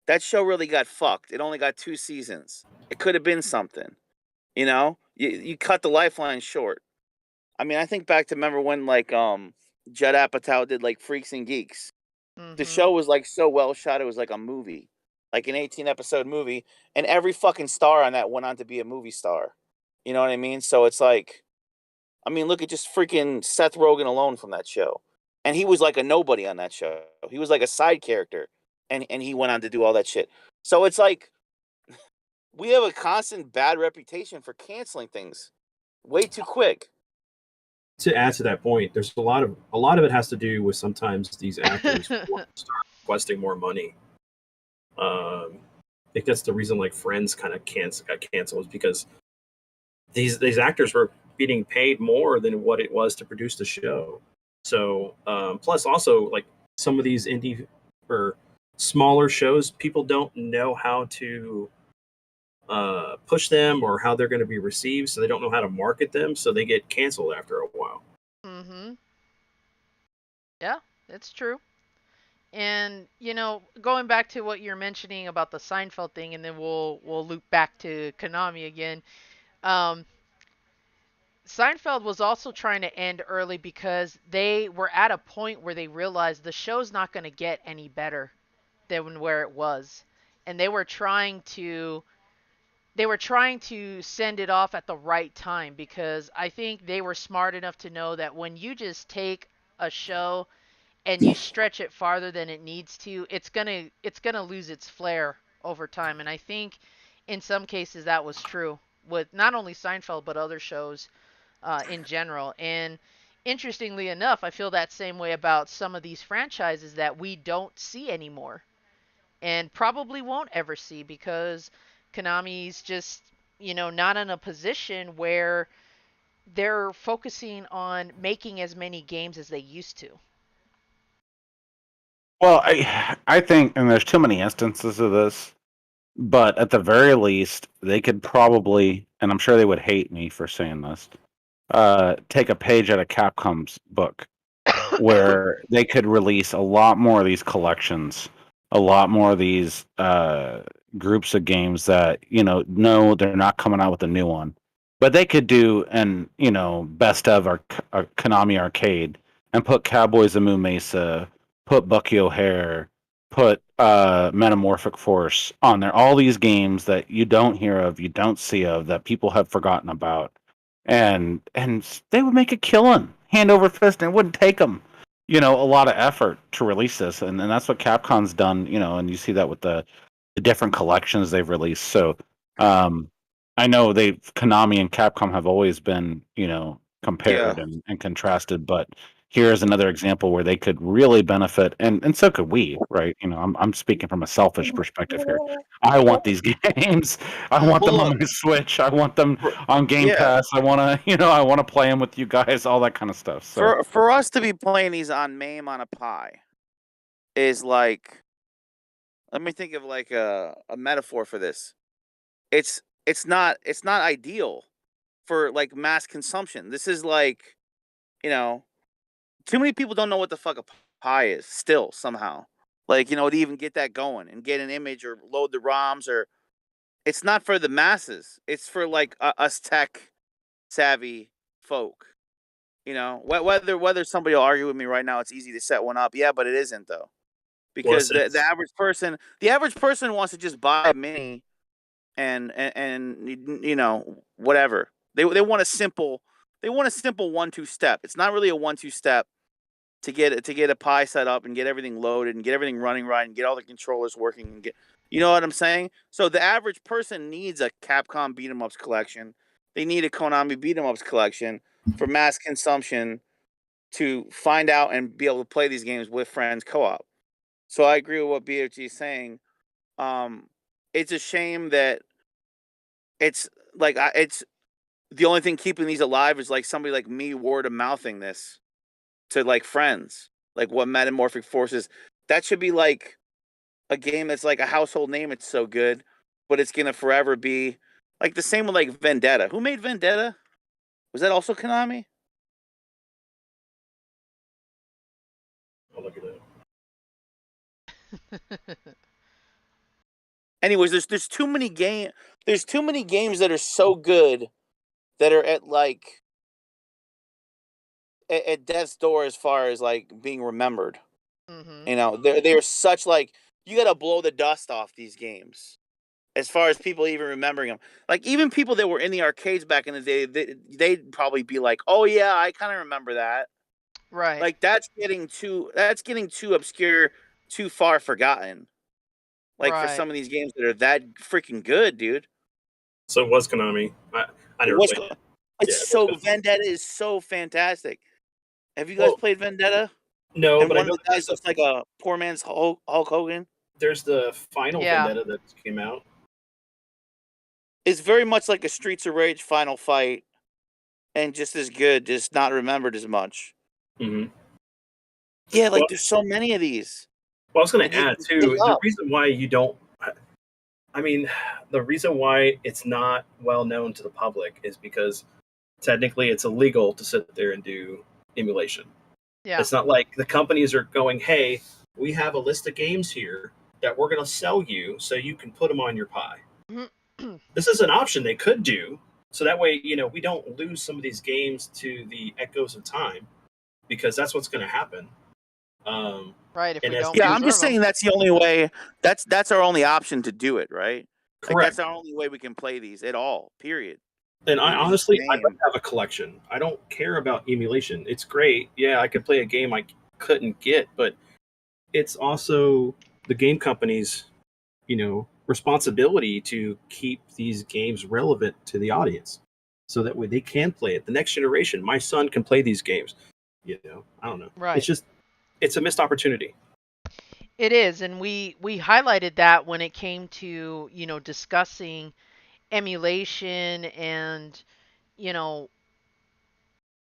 That show really got fucked. It only got 2 seasons. It could have been something. You cut the lifeline short. I mean, I think back to remember when like Judd Apatow did like Freaks and Geeks. The Mm-hmm. show was like so well shot it was like a movie. Like an 18 episode movie, and every fucking star on that went on to be a movie star. You know what I mean? So it's like, I mean, look at just freaking Seth Rogen alone from that show. And he was like a nobody on that show. He was like a side character. And he went on to do all that shit. So it's like we have a constant bad reputation for canceling things way too quick. To add to that point, there's a lot of it has to do with sometimes these actors want to start requesting more money. I think that's the reason like Friends kind of got canceled, is because these actors were getting paid more than what it was to produce the show. So plus also like some of these indie or smaller shows, people don't know how to push them or how they're going to be received, so they don't know how to market them, so they get canceled after a while. Mm-hmm. Yeah, it's true. And going back to what you're mentioning about the Seinfeld thing, and then we'll loop back to Konami again. Um, Seinfeld was also trying to end early because they were at a point where they realized the show's not going to get any better than where it was, and they were trying to send it off at the right time, because I think they were smart enough to know that when you just take a show and you stretch it farther than it needs to, it's gonna lose its flair over time. And I think in some cases that was true with not only Seinfeld but other shows in general. And interestingly enough, I feel that same way about some of these franchises that we don't see anymore and probably won't ever see, because Konami's just not in a position where they're focusing on making as many games as they used to. Well, I think, and there's too many instances of this, but at the very least, they could probably, and I'm sure they would hate me for saying this, take a page out of Capcom's book, where they could release a lot more of these collections, a lot more of these groups of games that no, they're not coming out with a new one, but they could do an best of our Konami arcade and put Cowboys of Moo Mesa, put Bucky O'Hare, put Metamorphic Force on there. All these games that you don't hear of, you don't see of, that people have forgotten about, and they would make a killing hand over fist, and it wouldn't take them a lot of effort to release this, and that's what Capcom's done, and you see that with the different collections they've released. So I know Konami and Capcom have always been Yeah. compared and contrasted, but here's another example where they could really benefit, and so could we, right? I'm speaking from a selfish perspective here. I want these games. I want Well, them on look. my Switch. I want them on Game Yeah. Pass. I want to, I want to play them with you guys, all that kind of stuff. So For us to be playing these on MAME on a Pi is like, let me think of like a metaphor for this. It's not ideal for like mass consumption. This is like you know, too many people don't know what the fuck a pie is still somehow. Like, to even get that going and get an image or load the ROMs, or it's not for the masses. It's for like us tech savvy folk. Whether somebody will argue with me right now, it's easy to set one up. Yeah, but it isn't though, because the average person wants to just buy a mini and whatever. They want a simple 1-2 step. It's not really a 1-2 step to get a pie set up and get everything loaded and get everything running right and get all the controllers working and get, you know what I'm saying? So the average person needs a Capcom beat 'em ups collection. They need a Konami beat 'em ups collection for mass consumption to find out and be able to play these games with friends co-op. So I agree with what BFG is saying. It's a shame that it's it's the only thing keeping these alive is like somebody like me word of mouthing this to like friends, like what Metamorphic Force is. That should be like a game that's like a household name. It's so good, but it's gonna forever be like the same with like Vendetta. Who made Vendetta? Was that also Konami? I'll look at it. Anyways, there's too many games that are so good that are at like at death's door as far as like being remembered. Mm-hmm. They're such like you got to blow the dust off these games as far as people even remembering them. Like even people that were in the arcades back in the day, they'd probably be like, "Oh yeah, I kind of remember that." Right. Like that's getting too obscure, too far forgotten. Like for Right. some of these games that are that freaking good, dude. So it was Konami. I never What's played it. It's Yeah, it was so Konami. Vendetta is so fantastic. Have you guys Well, played Vendetta? no, And but I one know of that the guys looks like a poor man's Hulk Hogan. there's the final Yeah. Vendetta that came out. It's very much like a Streets of Rage final fight, and just as good, just not remembered as much. Mm-hmm. Yeah, Well, like there's so many of these. well, I was going Like to you add can pick too. The up. reason why you don't, I mean, the reason why it's not well known to the public is because technically it's illegal to sit there and do emulation. Yeah. It's not like the companies are going, "Hey, we have a list of games here that we're going to sell you, so you can put them on your pie." This is an option they could do, so that way, we don't lose some of these games to the echoes of time, because that's what's going to happen. Right. If And we as don't Yeah, I'm preserve just them. saying that's the only way. That's our only option to do it, right? Like correct, that's our only way we can play these at all. Period. and I Is this honestly, I'd like game? to have a collection. I don't care about emulation. It's great. Yeah, I could play a game I couldn't get, but it's also the game companies, responsibility to keep these games relevant to the audience, so that way they can play it. The next generation, my son can play these games. I don't know. Right. It's a missed opportunity. It is, and we highlighted that when it came to discussing emulation and you know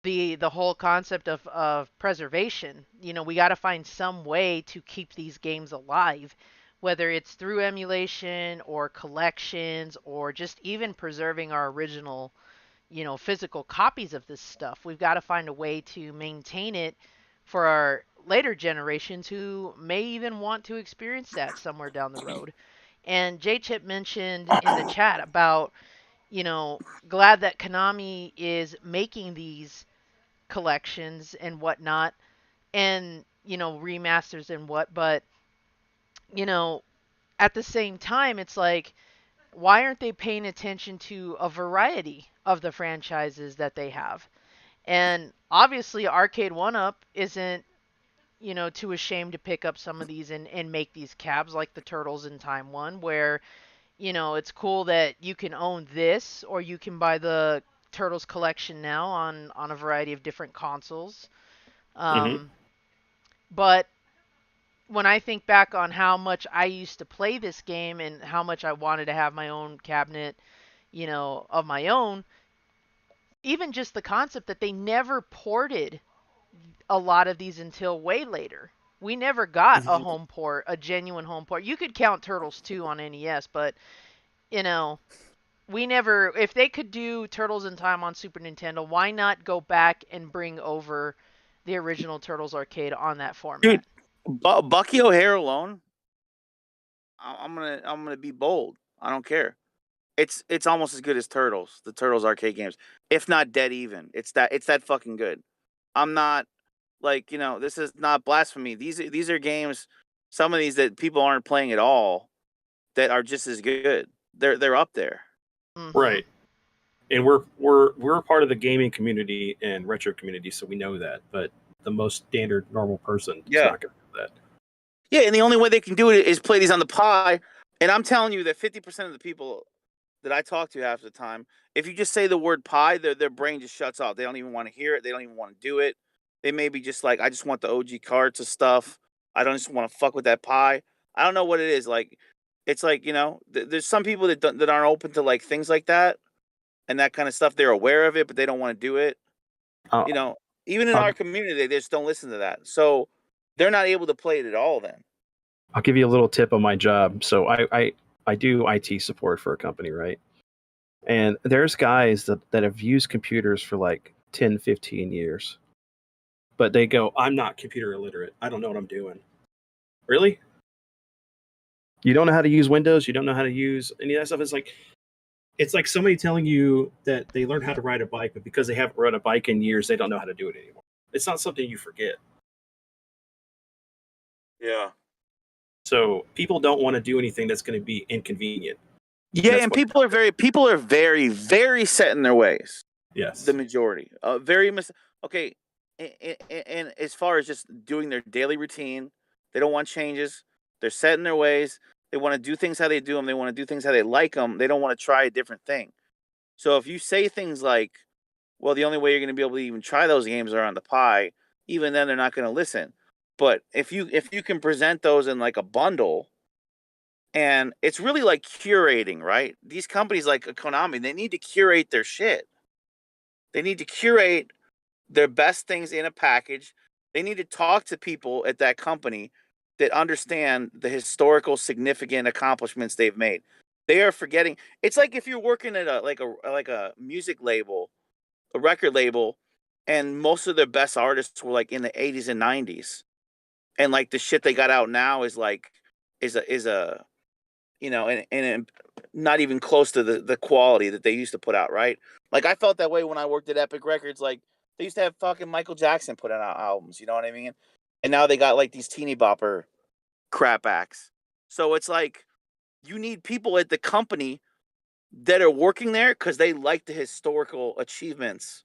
the whole concept of preservation. We got to find some way to keep these games alive, whether it's through emulation or collections or just even preserving our original physical copies of this stuff. We've got to find a way to maintain it for our later generations who may even want to experience that somewhere down the road. And J Chip mentioned in the chat about, you know, glad that Konami is making these collections and whatnot and, remasters and what, but, you know, at the same time, it's like, why aren't they paying attention to a variety of the franchises that they have? And obviously, Arcade One Up isn't, too ashamed to pick up some of these and make these cabs like the Turtles in Time one, where, it's cool that you can own this or you can buy the Turtles collection now on a variety of different consoles. Hmm. Um, but when I think back on how much I used to play this game and how much I wanted to have my own cabinet, of my own, even just the concept that they never ported a lot of these until way later. We never got a Mhm. home port, a genuine home port. You could count Turtles 2 on NES, but, you know, we never, if they could do Turtles in Time on Super Nintendo, why not go back and bring over the original Turtles arcade on that Dude, format? Bucky O'Hare alone. I'm gonna be bold. I don't care. It's almost as good as Turtles, the Turtles arcade games, if not dead even. It's that fucking good. I'm not like this is not blasphemy. These are games. Some of these that people aren't playing at all that are just as good. They're up there. Mm-hmm. Right. And we're part of the gaming community and retro community, so we know that. But the most standard normal person is not going to do that. Yeah, and the only way they can do it is play these on the Pi. And I'm telling you that 50% of the people that I talk to half the time, if you just say the word Pi, their brain just shuts off. They don't even want to hear it. They don't even want to do it. They may be just like, I just want the OG cards of stuff. I don't just want to fuck with that Pi. I don't know what it is. Like, it's like there's some people that aren't open to like things like that and that kind of stuff. They're aware of it, but they don't want to do it. Uh, Even in I'll, our community, they just don't listen to that. So they're not able to play it at all. Then. I'll give you a little tip on my job. So I do IT support for a company, right? And there's guys that have used computers for like 10, 15 years. But they go, I'm not computer illiterate. I don't know what I'm doing. Really? You don't know how to use Windows? You don't know how to use any of that stuff? It's like somebody telling you that they learned how to ride a bike, but because they haven't rode a bike in years, they don't know how to do it anymore. It's not something you forget. Yeah. So people don't want to do anything that's going to be inconvenient. Yeah, and people are very, very set in their ways. Yes. The majority. Okay, and as far as just doing their daily routine, they don't want changes. They're set in their ways. They want to do things how they do them. They want to do things how they like them. They don't want to try a different thing. So if you say things like, well, the only way you're going to be able to even try those games are on the Pi, even then they're not going to listen. But if you can present those in like a bundle, and it's really like curating, right? These companies like Konami, they need to curate their shit. They need to curate their best things in a package. They need to talk to people at that company that understand the historical significant accomplishments they've made. They are forgetting. It's like if you're working at a music label, a record label, and most of their best artists were like in the 80s and 90s. And like the shit they got out now is like is a and not even close to the quality that they used to put out, right? Like I felt that way when I worked at Epic Records. Like they used to have fucking Michael Jackson put out albums, you know what I mean? And now they got like these teeny bopper crap acts. So it's like you need people at the company that are working there because they like the historical achievements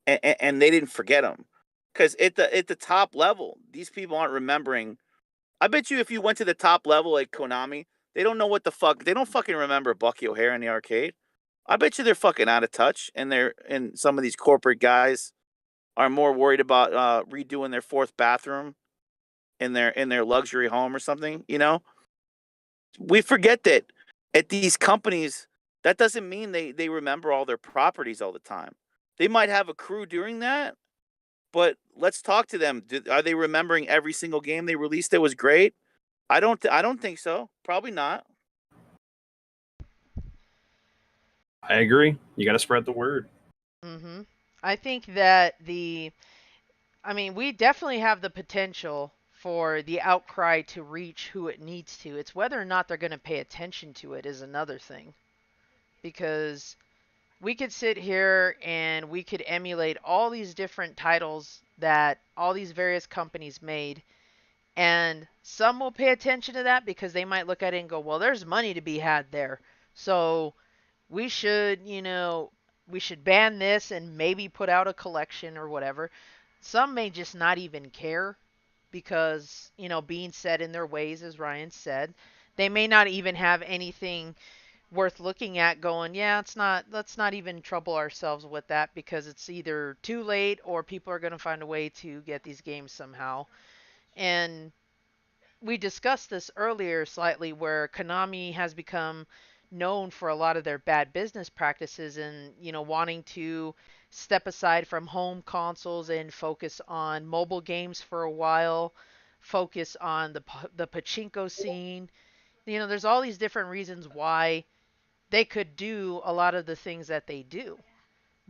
and they didn't forget them. Because at the top level, these people aren't remembering. I bet you if you went to the top level like Konami, they don't know what the fuck. They don't fucking remember Bucky O'Hare in the arcade. I bet you they're fucking out of touch, and some of these corporate guys are more worried about redoing their fourth bathroom in their luxury home or something. We forget that at these companies, that doesn't mean they remember all their properties all the time. They might have a crew doing that, but let's talk to them. Are they remembering every single game they released that was great? I don't think so. Probably not. I agree. You got to spread the word. Mm-hmm. I think that we definitely have the potential for the outcry to reach who it needs to. It's whether or not they're going to pay attention to it is another thing. Because we could sit here and we could emulate all these different titles that all these various companies made, and some will pay attention to that because they might look at it and go, well, there's money to be had there. So we should, we should ban this and maybe put out a collection or whatever. Some may just not even care because, being set in their ways, as Ryan said, they may not even have anything worth looking at going, yeah, let's not even trouble ourselves with that because it's either too late or people are going to find a way to get these games somehow. And we discussed this earlier slightly where Konami has become known for a lot of their bad business practices and, wanting to step aside from home consoles and focus on mobile games for a while, focus on the pachinko scene. There's all these different reasons why they could do a lot of the things that they do.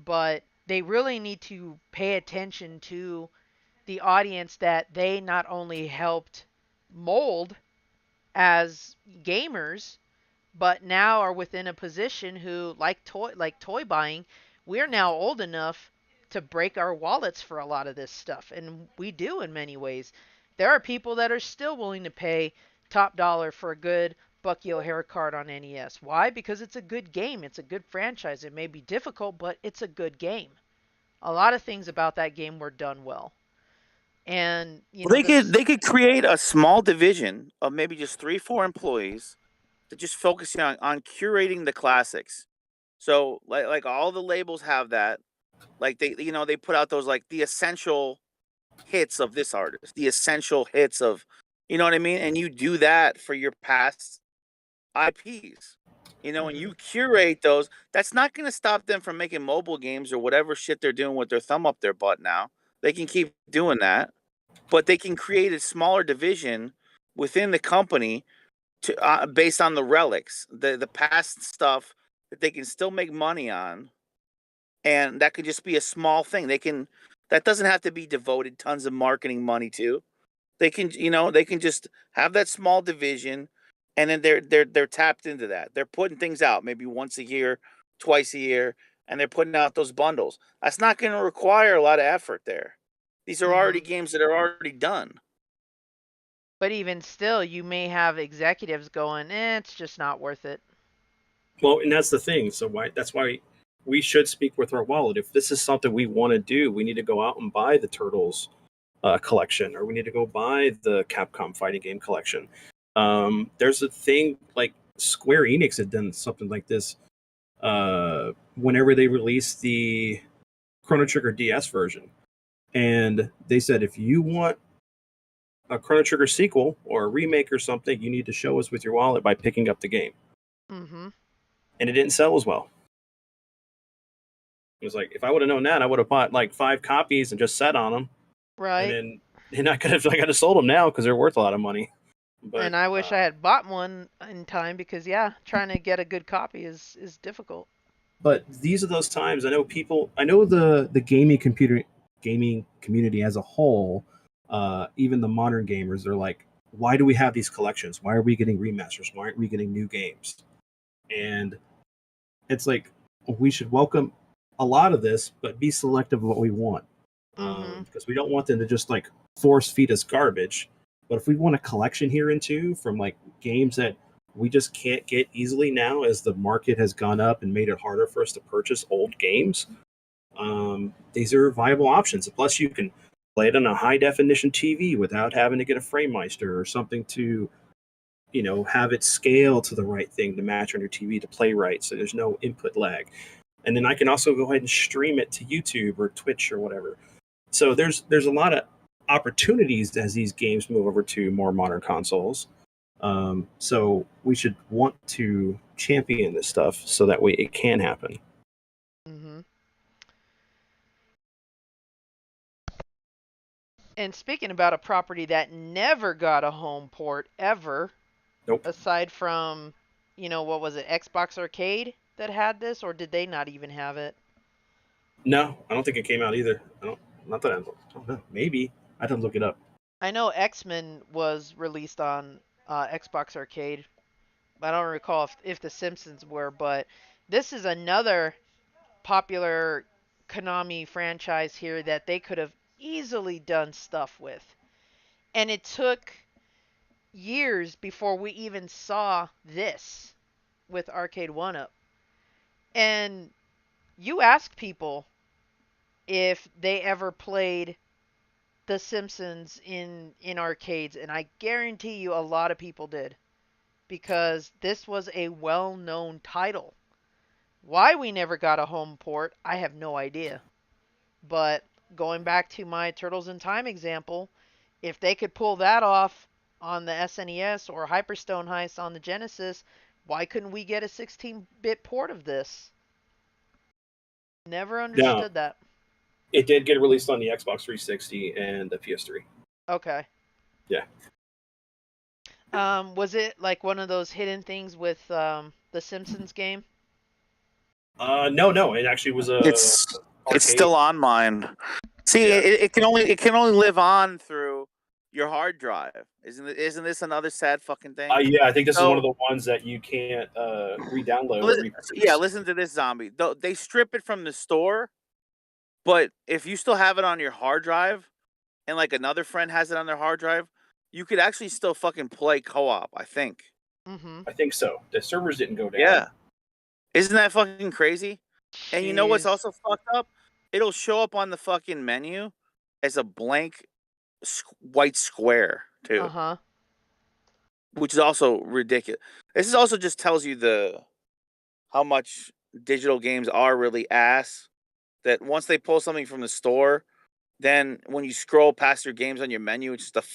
But they really need to pay attention to the audience that they not only helped mold as gamers, but now are within a position who like toy buying, we're now old enough to break our wallets for a lot of this stuff, and we do in many ways. There are people that are still willing to pay top dollar for a good Bucky O'Hare card on NES. Why? Because it's a good game. It's a good franchise. It may be difficult, but it's a good game. A lot of things about that game were done well. And, you Well, know, this. they could create a small division of maybe just 3-4 employees that just focus on curating the classics. So like all the labels have that. Like they put out those like the essential hits of this artist, the essential hits of, you know what I mean? And you do that for your past IPs. And you curate those. That's not going to stop them from making mobile games or whatever shit they're doing with their thumb up their butt now. They can keep doing that, but they can create a smaller division within the company to based on the relics, the past stuff that they can still make money on, and that could just be a small thing. That doesn't have to be devoted tons of marketing money to. They can just have that small division, and then they're tapped into that. They're putting things out maybe once a year, twice a year, and they're putting out those bundles. That's not going to require a lot of effort there. These are already games that are already done. But even still, you may have executives going, it's just not worth it. Well, and that's the thing. So that's why we should speak with our wallet. If this is something we want to do, we need to go out and buy the Turtles collection, or we need to go buy the Capcom fighting game collection. There's a thing like Square Enix had done something like this whenever they released the Chrono Trigger DS version. And they said, if you want a Chrono Trigger sequel or a remake or something, you need to show us with your wallet by picking up the game. Mm-hmm. And it didn't sell as well. It was like, if I would have known that, I would have bought like 5 copies and just sat on them. Right. And I could have sold them now because they're worth a lot of money. But, and I wish I had bought one in time because, trying to get a good copy is difficult. But these are those times. I know the gaming community as a whole, even the modern gamers, they're like, why do we have these collections? Why are we getting remasters? Why aren't we getting new games? And it's like, we should welcome a lot of this, but be selective of what we want. Because we don't want them to just like force feed us garbage. But if we want a collection here and too from like games that we just can't get easily now, as the market has gone up and made it harder for us to purchase old games, these are viable options. Plus, you can play it on a high definition TV without having to get a FrameMeister or something to, have it scale to the right thing to match on your TV to play right, so there's no input lag. And then I can also go ahead and stream it to YouTube or Twitch or whatever. So there's a lot of opportunities as these games move over to more modern consoles. So we should want to champion this stuff so that way it can happen. Mm-hmm. And speaking about a property that never got a home port ever, Nope. aside from, what was it, Xbox Arcade that had this, or did they not even have it? No, I don't think it came out either. Not that I don't know. Maybe I didn't look it up. I know X-Men was released on Xbox Arcade. I don't recall if the Simpsons were, but this is another popular Konami franchise here that they could have easily done stuff with. And it took years before we even saw this with Arcade 1-Up. And you ask people if they ever played The Simpsons in arcades, and I guarantee you a lot of people did, because this was a well-known title. Why we never got a home port, I have no idea. But going back to my Turtles in Time example, if they could pull that off on the SNES or Hyperstone Heist on the Genesis, why couldn't we get a 16-bit port of this? Never understood that. It did get released on the Xbox 360 and the PS3. Okay. Yeah. Was it like one of those hidden things with the Simpsons game? No, it actually was a. It's arcade. still on mine. See, Yeah. it can only live on through your hard drive. Isn't this another sad fucking thing? Yeah, I think this is one So of the ones that you can't re-download or li- yeah, reproduce. listen to this, zombie. They strip it from the store, but if you still have it on your hard drive, and like another friend has it on their hard drive, you could actually still fucking play co-op. I think. Mm-hmm. I think so. The servers didn't go down. Yeah, isn't that fucking crazy? And you know what's Jeez. also fucked up? It'll show up on the fucking menu as a blank white square too, Uh-huh. which is also ridiculous. This is also just tells you how much digital games are really ass. That once they pull something from the store, then when you scroll past your games on your menu, it's just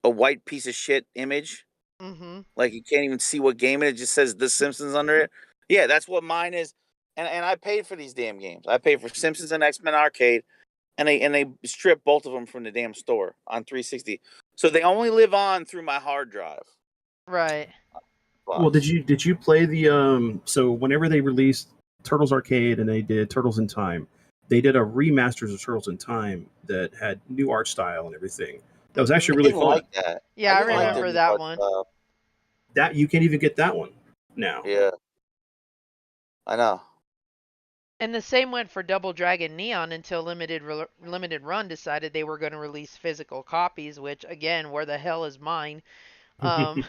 a white piece of shit image. Mm-hmm. Like you can't even see what game it just says The Simpsons under it. Yeah, that's what mine is. And I paid for these damn games. I paid for Simpsons and X-Men Arcade, and they stripped both of them from the damn store on 360. So they only live on through my hard drive. Right. Well, did you play the so whenever they released Turtles Arcade and they did Turtles in Time, they did a remasters of Turtles in Time that had new art style and everything. That was Mhm. actually I really didn't fun. like that. Yeah, I didn't like remember the that art one. style. That you can't even get that one now. Yeah, I know. And the same went for Double Dragon Neon until Limited Run decided they were going to release physical copies, which again, where the hell is mine? Um,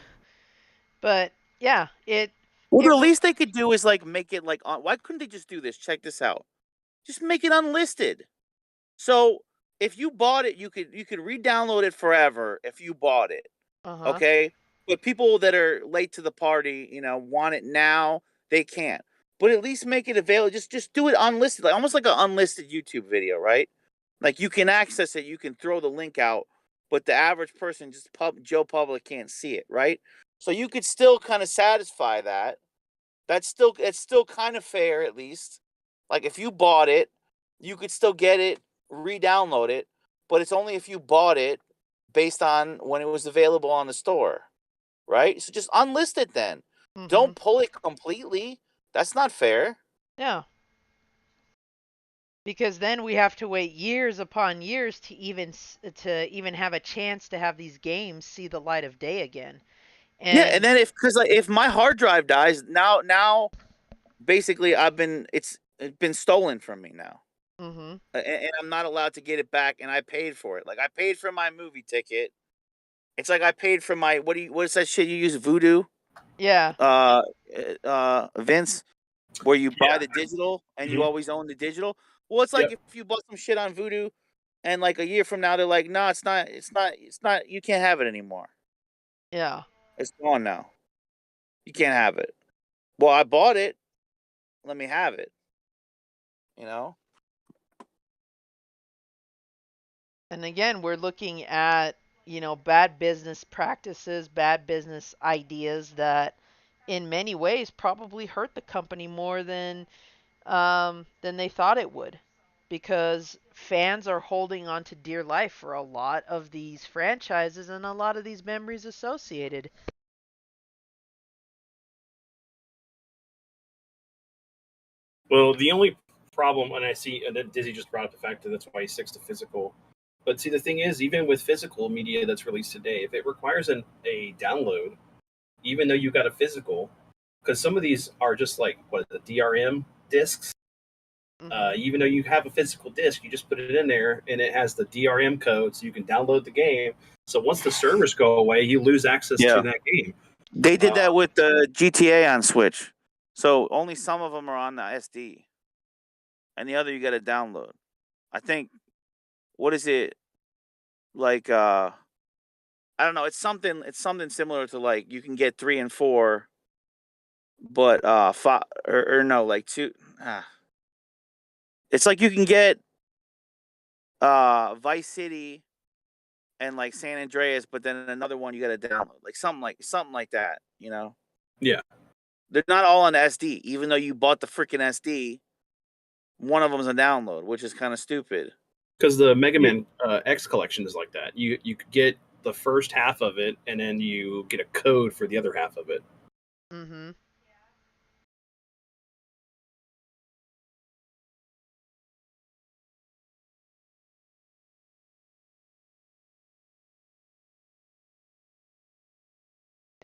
but yeah, Well, it the was least they could do is like make it like why couldn't they just do this? Check this out. Just make it unlisted. So if you bought it, you could re-download it forever if you bought it. uh-huh. Okay, but people that are late to the party, want it now, they can't. But at least make it available. Just do it unlisted, like almost like an unlisted YouTube video, right? Like you can access it, you can throw the link out, but the average person, just Joe Public, can't see it, right? So you could still kind of satisfy that. It's still kind of fair, at least. Like if you bought it, you could still get it, re-download it, but it's only if you bought it based on when it was available on the store, right? So just unlist it then. Mhm. Don't pull it completely. That's not fair. Yeah. Because then we have to wait years upon years to even have a chance to have these games see the light of day again. Yeah, and And then because like, if my hard drive dies, now basically it's been stolen from me now. mhm. And I'm not allowed to get it back, and I paid for it. Like I paid for my movie ticket. It's like I paid for my what's that shit you use, Voodoo? Yeah. Uh, Vince, where you buy Yeah. the digital and you Mhm. always own the digital. Well, it's like Yep. if you bought some shit on Voodoo, and like a year from now they're like, no, it's not. You can't have it anymore. Yeah. It's gone now. You can't have it. Well, I bought it. Let me have it. You know. And again, we're looking at, bad business practices, bad business ideas that in many ways probably hurt the company more than they thought it would, because fans are holding on to dear life for a lot of these franchises and a lot of these memories associated. Well, the only problem, and I see, and then Dizzy just brought up the fact that that's why he sticks to physical. But see, the thing is, even with physical media that's released today, if it requires a download, even though you got a physical, because some of these are just like what the DRM discs. Mm-hmm. Even though you have a physical disc, you just put it in there, and it has the DRM code, so you can download the game. So once the servers go away, you lose access Yeah. to that game. They did that with the GTA on Switch. So only some of them are on the SD, and the other you got to download. I think what is it like? I don't know. It's something similar to like you can get 3 and 4, but five or no, like two. It's like you can get Vice City and like San Andreas, but then another one you got to download, like something like that. Yeah. They're not all on SD, even though you bought the freaking SD. One of them's a download, which is kind of stupid. Because the Mega Man X collection is like that. You could get the first half of it, and then you get a code for the other half of it. Mm-hmm.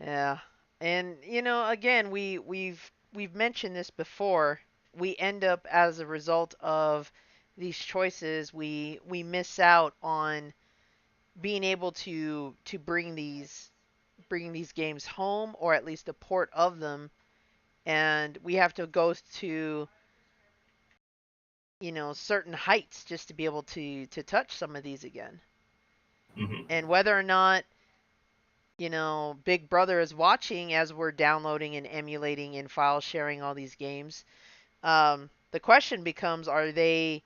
Yeah. And again, we've mentioned this before. We end up as a result of these choices, we miss out on being able to bring these games home, or at least a port of them, and we have to go to certain heights just to be able to touch some of these again. Hmm. And whether or not Big Brother is watching as we're downloading and emulating and file sharing all these games, the question becomes: are they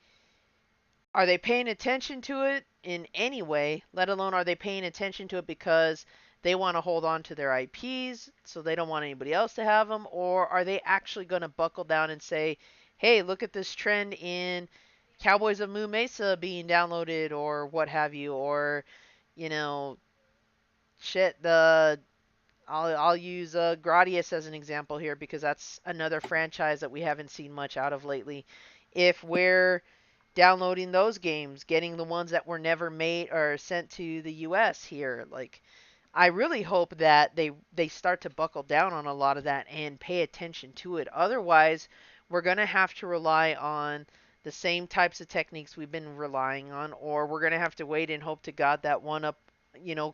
paying attention to it in any way? Let alone, are they paying attention to it because they want to hold on to their IPs, so they don't want anybody else to have them, or are they actually going to buckle down and say, "Hey, look at this trend in Cowboys of Moo Mesa being downloaded," or what have you, or you know, shit, the I'll use Gradius as an example here because that's another franchise that we haven't seen much out of lately. If we're downloading those games, getting the ones that were never made or sent to the US here, like, I really hope that they start to buckle down on a lot of that and pay attention to it. Otherwise, we're going to have to rely on the same types of techniques we've been relying on, or we're going to have to wait and hope to God that one up, you know,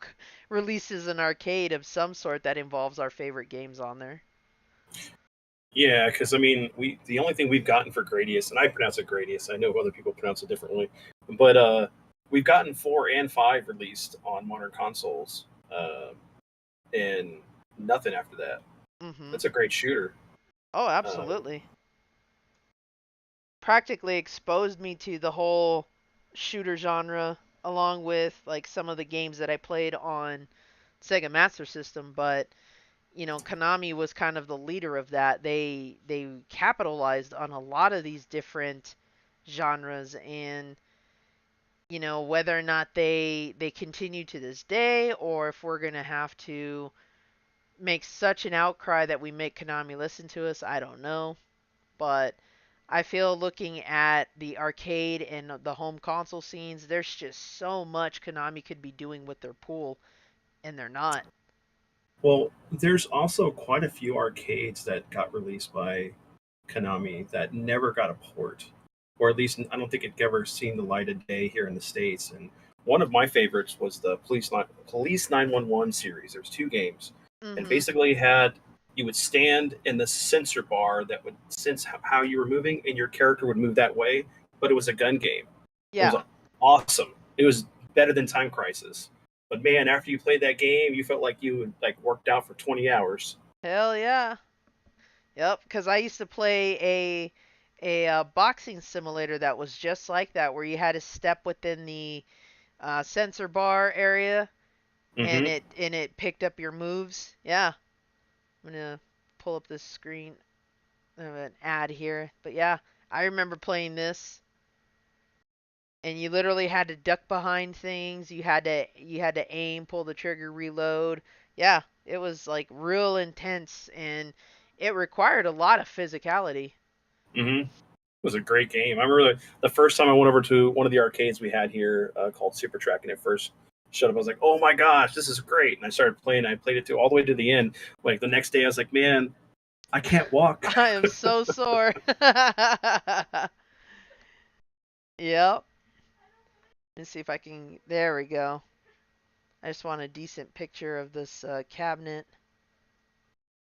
releases an arcade of some sort that involves our favorite games on there. Yeah, because I mean, we the only thing we've gotten for Gradius, and I pronounce it Gradius. I know other people pronounce it differently, but we've gotten 4 and 5 released on modern consoles, and nothing after that. Mhm. That's a great shooter. Oh, Um, absolutely. Practically exposed me to the whole shooter genre, along with like some of the games that I played on Sega Master System. But Konami was kind of the leader of that. They capitalized on a lot of these different genres, and whether or not they continue to this day, or if we're gonna have to make such an outcry that we make Konami listen to us, I don't know. But I feel, looking at the arcade and the home console scenes, there's just so much Konami could be doing with their pool, and they're not. well, there's also quite a few arcades that got released by Konami that never got a port, or at least I don't think it ever seen the light of day here in the states. And one of my favorites was the Police 911 series. There's 2 games, and Mhm. basically had you would stand in the sensor bar that would sense how you were moving, and your character would move that way. But it was a gun game. It was Yeah. awesome. It was better than Time Crisis. But man, after you played that game, you felt like you like worked out for 20 hours. Hell yeah. Yep. Because I used to play a boxing simulator that was just like that, where you had to step within the sensor bar area, and Hmm. it picked up your moves. Yeah. I'm gonna pull up this screen of an ad here, but yeah, I remember playing this, and you literally had to duck behind things. You had to aim, pull the trigger, reload. Yeah, it was like real intense, and it required a lot of physicality. Hmm. Was a great game. I remember the first time I went over to one of the arcades we had here called Super Track, and it first showed up. I was like, "Oh my gosh, this is great!" And I started playing. I played it to all the way to the end. Like the next day, I was like, "Man, I can't walk." I am so sore. Yep. Let's see if I can. There we go. I just want a decent picture of this cabinet.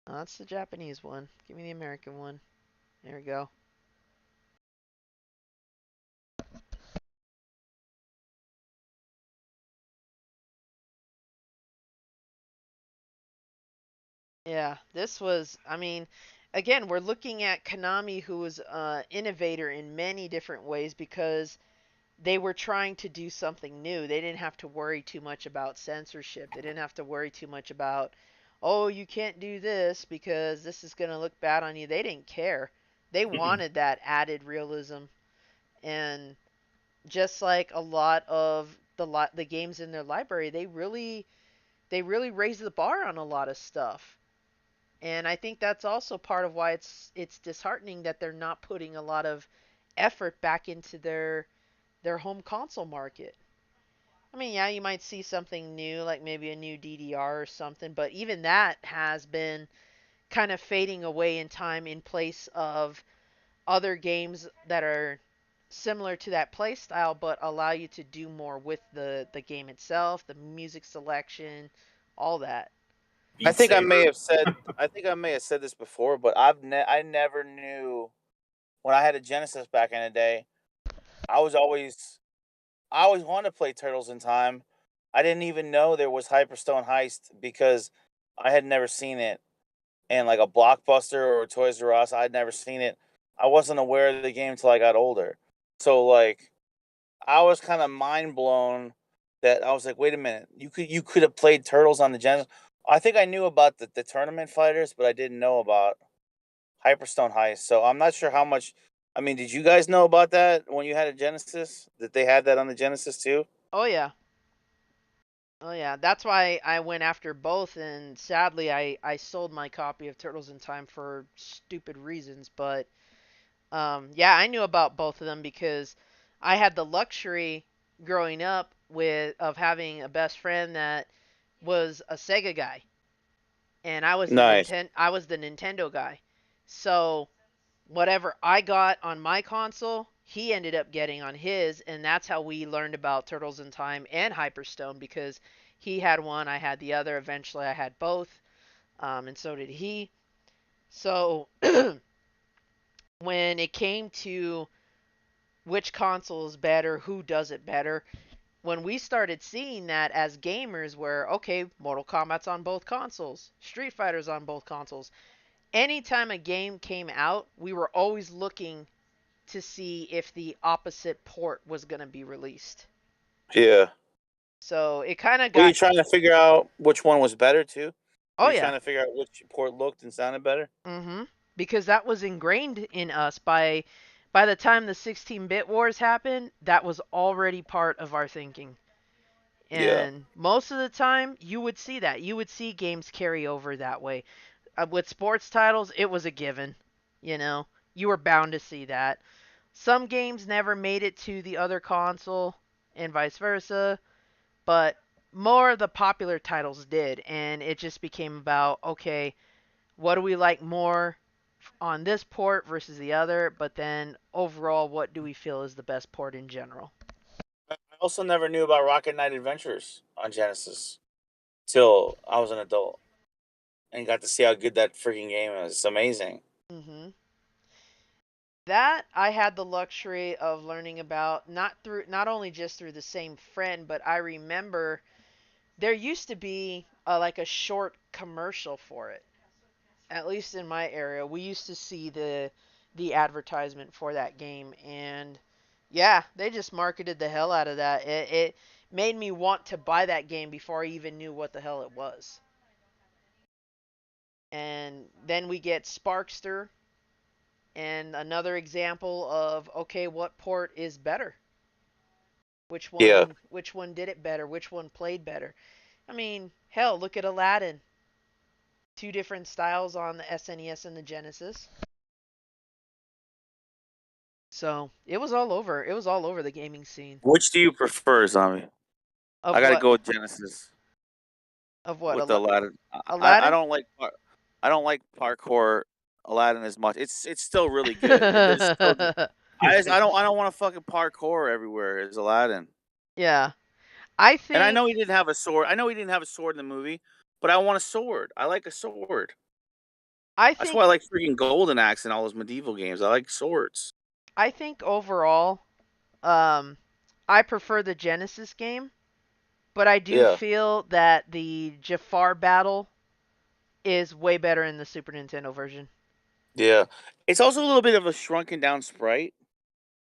Oh, that's the Japanese one. Give me the American one. There we go. Yeah, this was, I mean, again, we're looking at Konami, who was an innovator in many different ways because they were trying to do something new. They didn't have to worry too much about censorship. They didn't have to worry too much about, oh, you can't do this because this is going to look bad on you. They didn't care. They Mm-mm. wanted that added realism. And just like a lot of the games in their library, they really raised the bar on a lot of stuff. And I think that's also part of why it's disheartening that they're not putting a lot of effort back into their home console market. I mean, yeah, you might see something new, like maybe a new DDR or something, but even that has been kind of fading away in time in place of other games that are similar to that play style but allow you to do more with the game itself, the music selection, all that. I Beat think I may Saber. have said this before, but I never knew when I had a Genesis back in the day. I was always I always wanted to play Turtles in Time. I didn't even know there was Hyperstone Heist because I had never seen it in like a Blockbuster or Toys R Us. I'd never seen it. I wasn't aware of the game until I got older. So like I was kind of mind blown that I was like, wait a minute, you could have played Turtles on the Genesis. I think I knew about the tournament fighters, but I didn't know about Hyperstone Heist. So I'm not sure how much. I mean, did you guys know about that when you had a Genesis? That they had that on the Genesis too? Oh yeah. Oh yeah, that's why I went after both, and sadly I sold my copy of Turtles in Time for stupid reasons, but yeah, I knew about both of them because I had the luxury growing up with of having a best friend that was a Sega guy, and Nice. I was the Nintendo guy. So whatever I got on my console, he ended up getting on his, and that's how we learned about Turtles in Time and Hyperstone because he had one, I had the other. Eventually, I had both, and so did he. So when it came to which console is better, who does it better, when we started seeing that as gamers, where okay, Mortal Kombat's on both consoles, Street Fighter's on both consoles. Anytime a game came out, we were always looking to see if the opposite port was going to be released. Yeah. So it kind of Were you got. trying to figure out which one was better too? Were Oh you yeah. trying to figure out which port looked and sounded better? Because that was ingrained in us by the time the 16-bit wars happened, that was already part of our thinking. Yeah. And most of the time, you would see that. You would see games carry over that way. With sports titles, it was a given. You know, you were bound to see that. Some games never made it to the other console, and vice versa. But more of the popular titles did, and it just became about okay, what do we like more on this port versus the other, but then overall, what do we feel is the best port in general? I also never knew about Rocket Knight Adventures on Genesis till I was an adult and got to see how good that freaking game is. It's amazing. hmm That I had the luxury of learning about not only just through the same friend, but I remember there used to be like a short commercial for it. At least in my area, we used to see the advertisement for that game, and yeah, they just marketed the hell out of that. It made me want to buy that game before I even knew what the hell it was. And then we get Sparkster, and another example of okay, what port is better? Yeah. Which one did it better? Which one played better? I mean, hell, look at Aladdin. Two different styles on the SNES and the Genesis. So it was all over. It was all over the gaming scene. Which do you prefer, Zombie? Of I got to what? go with Genesis Of what? with the Aladdin. I Aladdin? don't like I don't like parkour Aladdin as much. It's still really good. There's still I don't want to fucking parkour everywhere as Aladdin. Yeah. I And I know think he didn't have a sword. I know he didn't have a sword in the movie, but I want a sword. I like a sword. I That's why think I like freaking Golden Axe in all those medieval games. I like swords. I think overall, um, I prefer the Genesis game, but I do Yeah. feel that the Jafar battle is way better in the Super Nintendo version. Yeah. It's also a little bit of a shrunken down sprite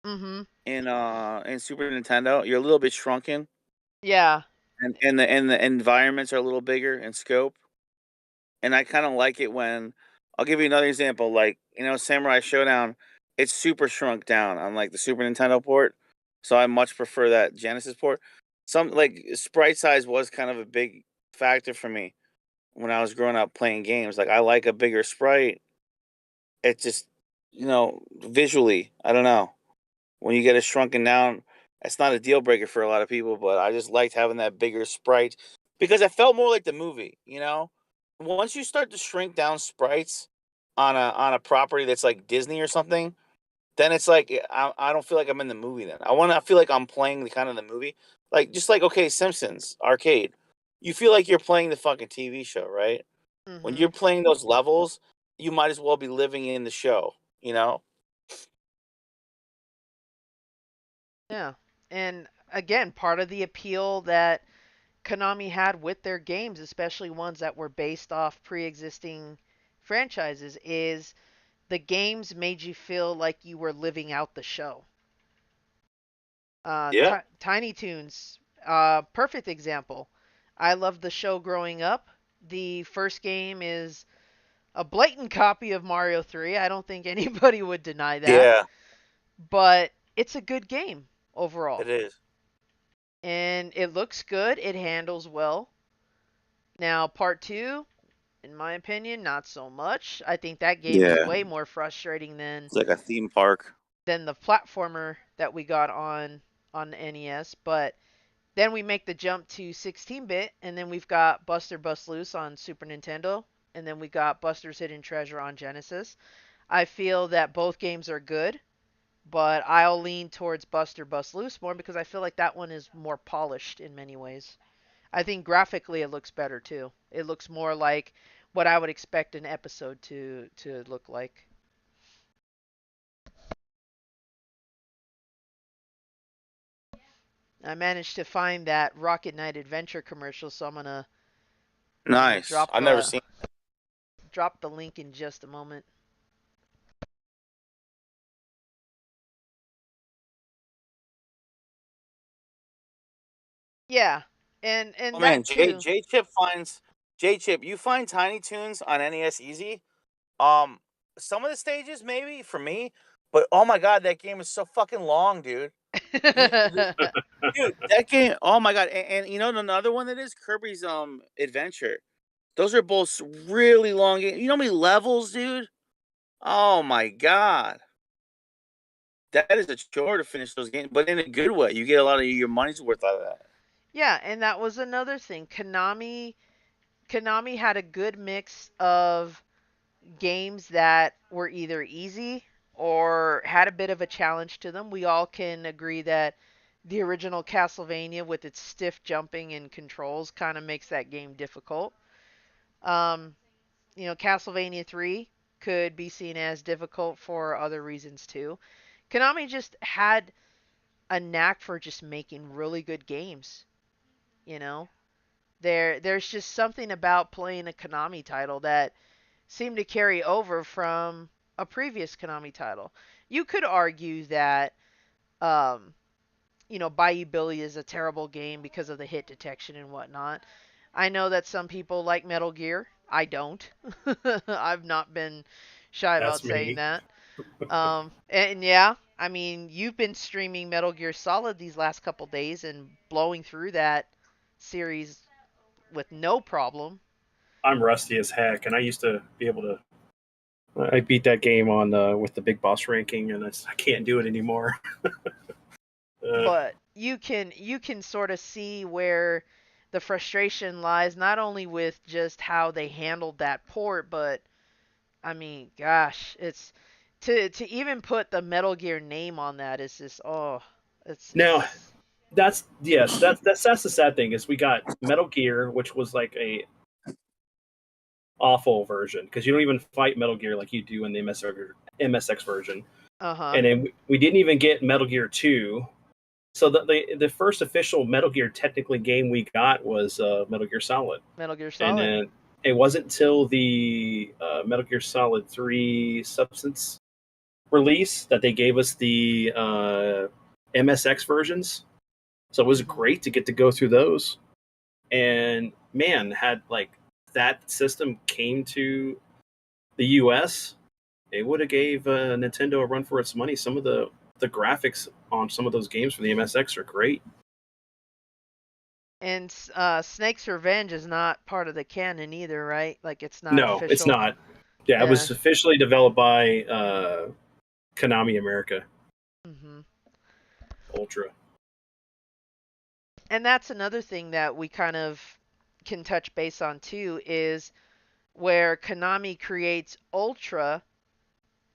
Mhm. in Super Nintendo. You're a little bit shrunken Yeah. and the environments are a little bigger in scope. And I kind of like it when I'll give you another example like, Samurai Showdown, it's super shrunk down on like the Super Nintendo port. So I much prefer that Genesis port. Some like sprite size was kind of a big factor for me when I was growing up playing games. Like I like a bigger sprite. It just, visually, I don't know. When you get it shrunken down, It's not a deal breaker for a lot of people, but I just liked having that bigger sprite because it felt more like the movie. You know, once you start to shrink down sprites on a property that's like Disney or something, then it's like I don't feel like I'm in the movie. Then I feel like I'm playing the kind of the movie, like just like okay, Simpsons arcade. You feel like you're playing the fucking TV show, right? When Mm-hmm. you're playing those levels, you might as well be living in the show. You know? Yeah. And again, part of the appeal that Konami had with their games, especially ones that were based off pre-existing franchises, is the games made you feel like you were living out the show. Yeah. Tiny Toons, perfect example. I loved the show growing up. The first game is a blatant copy of Mario 3. I don't think anybody would deny that. Yeah, But it's a good game overall. it is. And it looks good. It handles well. Now, part 2, in my opinion, not so much. I think that game is Yeah, way more frustrating it's like a theme park. than the platformer that we got on the NES. But then we make the jump to 16-bit, and then we've got Buster Bust Loose on Super Nintendo, and then we got Buster's Hidden Treasure on Genesis. I feel that both games are good, but I'll lean towards Buster Bust Loose more because I feel like that one is more polished in many ways. I think graphically it looks better too. It looks more like what I would expect an episode to look like. I managed to find that Rocket Knight Adventure commercial, so I'm gonna Nice. I've never seen. drop the link in just a moment. Yeah, Oh and man, that too. J Chip. You find Tiny Toons on NES easy. Um, some of the stages maybe for me, but oh my god, that game is so fucking long, dude. You, dude, that game. Oh my god, and you know another one that is Kirby's Adventure. Those are both really long games. You know how many levels, dude? Oh my god. That is a chore to finish those games, but in a good way. You get a lot of your money's worth out of that. Yeah, and that was another thing. Konami had a good mix of games that were either easy or had a bit of a challenge to them. We all can agree that the original Castlevania with its stiff jumping and controls kind of makes that game difficult. Um, Castlevania 3 could be seen as difficult for other reasons too. Konami just had a knack for just making really good games, you know. There's just something about playing a Konami title that seemed to carry over from a previous Konami title. You could argue that um, Bayou Billy is a terrible game because of the hit detection and whatnot. I know that some people like Metal Gear. I don't. I've not been shy about That's saying me. that. And yeah, I mean, you've been streaming Metal Gear Solid these last couple days and blowing through that series with no problem. I'm rusty as heck, and I used to be able to. I beat that game on with the big boss ranking, and I can't do it anymore. uh, But you can sort of see where the frustration lies, not only with just how they handled that port, but I mean, gosh, it's to even put the Metal Gear name on that is just now, it's that's yes, that's the sad thing is we got Metal Gear, which was like a awful version because you don't even fight Metal Gear like you do in the MSX version, uh-huh. and then we didn't even get Metal Gear 2. So the first official Metal Gear technically game we got was Metal Gear Solid, Metal Gear and Solid. then it wasn't until the Metal Gear Solid 3 Substance release that they gave us the MSX versions. So it was Mhm. great to get to go through those. And man, had like that system came to the US, it would have gave Nintendo a run for its money. Some of the graphics on some of those games for the MSX are great. And Snake's Revenge is not part of the canon either, right? Like it's not No, it's official. not. Yeah, it Yeah. was officially developed by Konami America Mhm. Ultra. And that's another thing that we kind of can touch base on too, is where Konami creates Ultra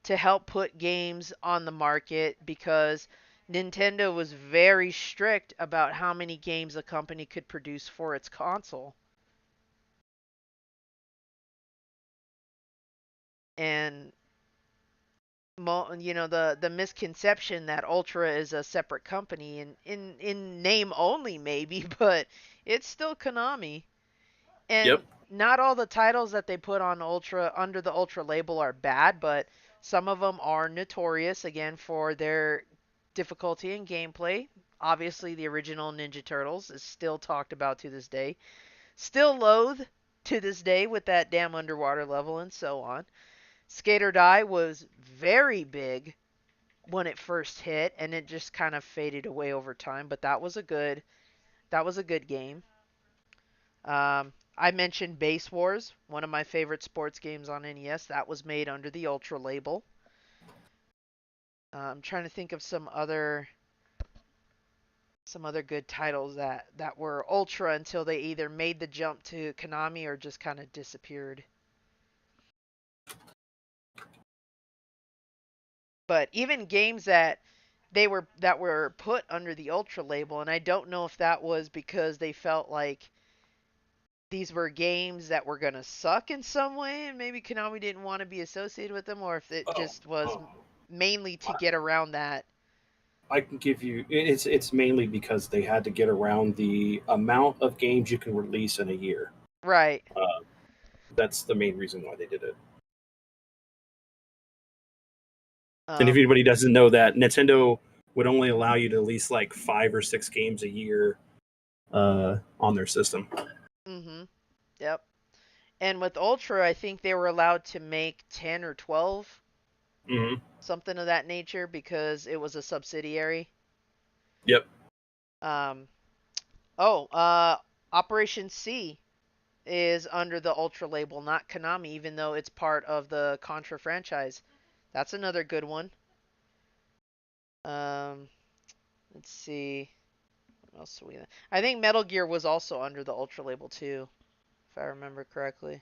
to help put games on the market, because Nintendo was very strict about how many games a company could produce for its console. And the misconception that Ultra is a separate company, and in name only maybe, but it's still Konami. Yep. And not all the titles that they put on Ultra under the Ultra label are bad, but some of them are notorious again for their difficulty in gameplay. Obviously, the original Ninja Turtles is still talked about to this day. Still loathed to this day with that damn underwater level and so on. Skate or Die was very big when it first hit, and it just kind of faded away over time, but that was a good game. I mentioned Base Wars, one of my favorite sports games on NES. That was made under the Ultra label. I'm trying to think of some other good titles that were Ultra until they either made the jump to Konami or just kind of disappeared. But even games that were put under the Ultra label, and I don't know if that was because they felt like these were games that were going to suck in some way, and maybe Konami didn't want to be associated with them, or if it Oh, just was oh. mainly to get around that. I can give you. It's mainly because they had to get around the amount of games you can release in a year. Right. That's the main reason why they did it. And if Um, anybody doesn't know that, Nintendo would only allow you to release like 5 or 6 games a year on their system. mhm. Yep. And with Ultra, I think they were allowed to make 10 or 12, Mm-hmm. something of that nature, because it was a subsidiary. Yep. Um, oh, Operation C is under the Ultra label, not Konami, even though it's part of the Contra franchise. That's another good one. Um, let's see. What else do we have? I think Metal Gear was also under the Ultra label too, if I remember correctly.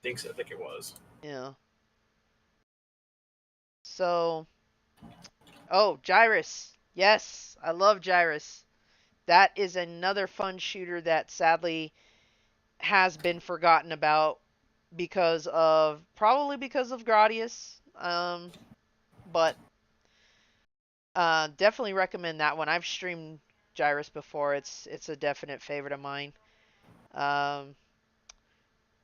I think it was. Yeah. So, oh, Gyrus. Yes, I love Gyrus. That is another fun shooter that sadly has been forgotten about probably because of Gradius. But definitely recommend that one. I've streamed Gyrus before. It's a definite favorite of mine. Um,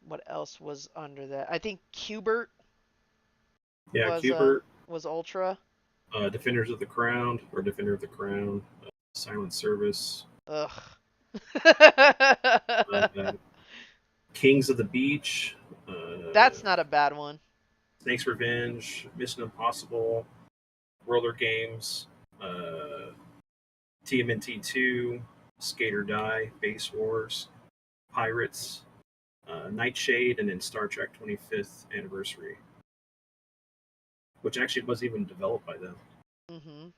what else was under that? I think Qbert Yeah, was Cubert, was Ultra. Defenders of the Crown or Defender of the Crown, Silent Service, Ugh. uh, Kings of the Beach, That's not a bad one. Snake's Revenge, Mission Impossible, Roller Games, TMNT 2, Skate or Die, Base Wars, Pirates, Nightshade, and then Star Trek 25th Anniversary, which actually wasn't even developed by them. Mhm.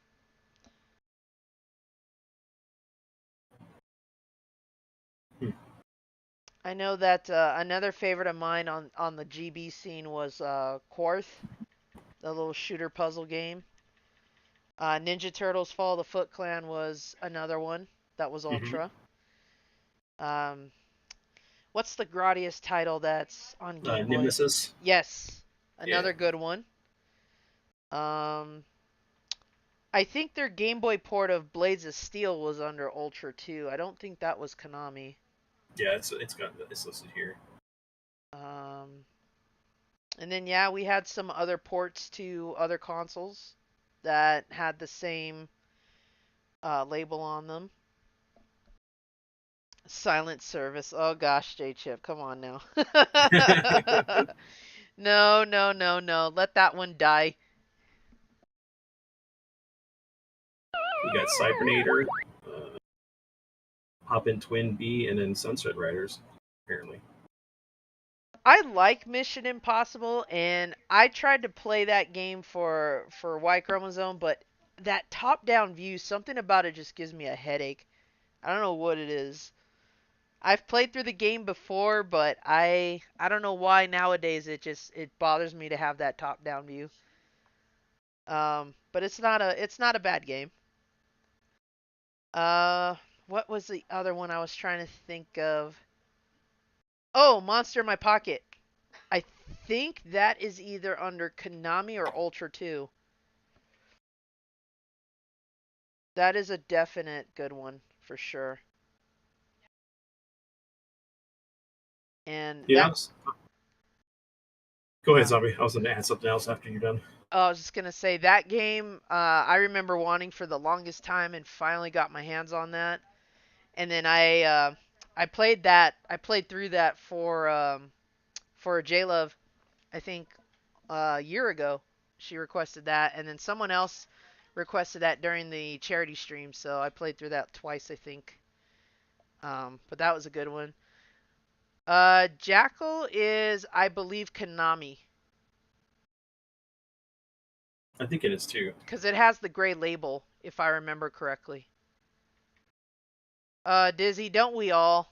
Hmm. I know that another favorite of mine on the GB scene was Quarth, the little shooter puzzle game. Ninja Turtles Fall of the Foot Clan was another one that was Mm-hmm. Ultra. Um, what's the Gradius title that's on Game Boy? Nemesis. Yes, Yeah. another good one. Um, I think their Game Boy port of Blades of Steel was under Ultra too. I don't think that was Konami. Yeah, it's listed here. Um, and then yeah, we had some other ports to other consoles that had the same label on them. Silent Service. Oh gosh, J Chip, come on now. No, no, no, no. Let that one die. We got Cybernator, Hop in Twin B, and then Sunset Riders, apparently. I like Mission Impossible, and I tried to play that game for Y Chromosome, but that top-down view, something about it just gives me a headache. I don't know what it is. I've played through the game before, but I don't know why nowadays it bothers me to have that top down view. But it's not a bad game. Uh, what was the other one I was trying to think of? Oh, Monster in My Pocket. I think that is either under Konami or Ultra 2. That is a definite good one for sure. And Yeah. that Go ahead, Zombie. I was going to add something else after you're done. I was just gonna say that game. I remember wanting for the longest time, and finally got my hands on that. And then I played that. I played through that for J Love. I think a year ago. She requested that, and then someone else requested that during the charity stream. So I played through that twice, I think. But that was a good one. Jackal is, I believe, Konami. I think it is too. Because it has the gray label, if I remember correctly. Dizzy, don't we all?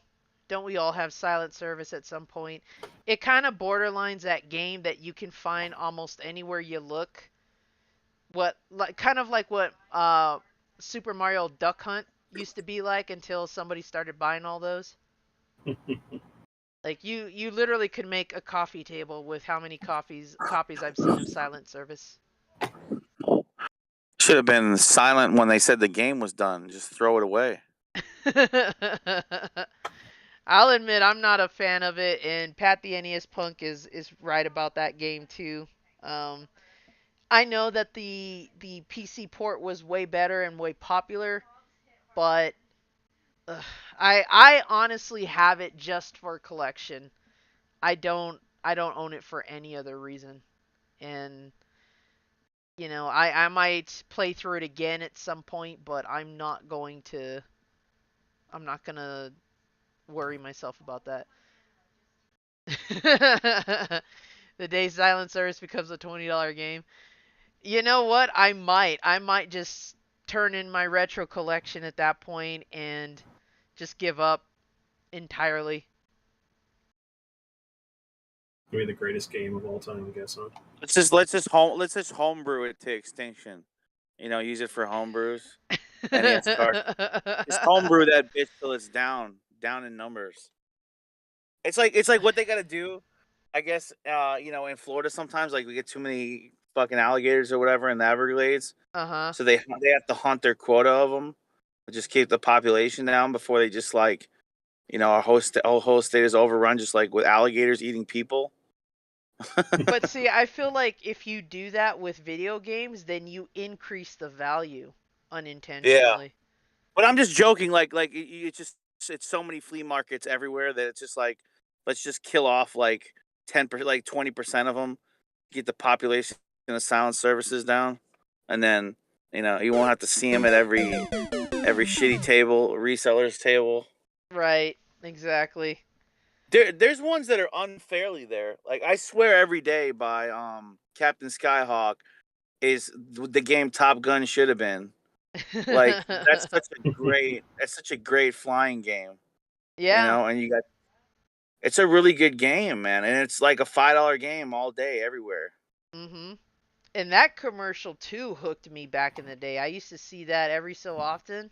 Don't we all have silent service at some point? It kind of borderlines that game that you can find almost anywhere you look. Kind of like what Super Mario Duck Hunt used to be like until somebody started buying all those. Like you literally could make a coffee table with how many copies I've seen of silent service. Should have been silent when they said the game was done. Just throw it away. I'll admit I'm not a fan of it, and Pat the NES Punk is right about that game too. I know that the PC port was way better and way popular, but I honestly have it just for collection. I don't own it for any other reason, and I might play through it again at some point, but I'm not gonna worry myself about that. The day silent service becomes a $20 game. You know what? I might just turn in my retro collection at that point and just give up entirely. Maybe the greatest game of all time, I guess, huh? Let's just homebrew it to extinction. Use it for homebrews. NES card. Just homebrew that bitch till it's down in numbers. It's like what they gotta do. I guess in Florida sometimes like we get too many fucking alligators or whatever in the Everglades, Uh-huh. so they have to hunt their quota of them, just keep the population down before they just like our whole state is overrun just like with alligators eating people. But see, I feel like if you do that with video games, then you increase the value Yeah, unintentionally. but I'm just joking. It's so many flea markets everywhere that it's just like let's just kill off like 10%, like 20% of them, get the population of silent services down, and then you won't have to see them at every shitty table, reseller's table. Right, exactly. There's ones that are unfairly there. Like I swear every day by Captain Skyhawk is the game Top Gun should have been. Like that's such a great flying game. Yeah. And it's a really good game, man, and it's like a $5 game all day everywhere. Mhm. And that commercial too hooked me back in the day. I used to see that every so often.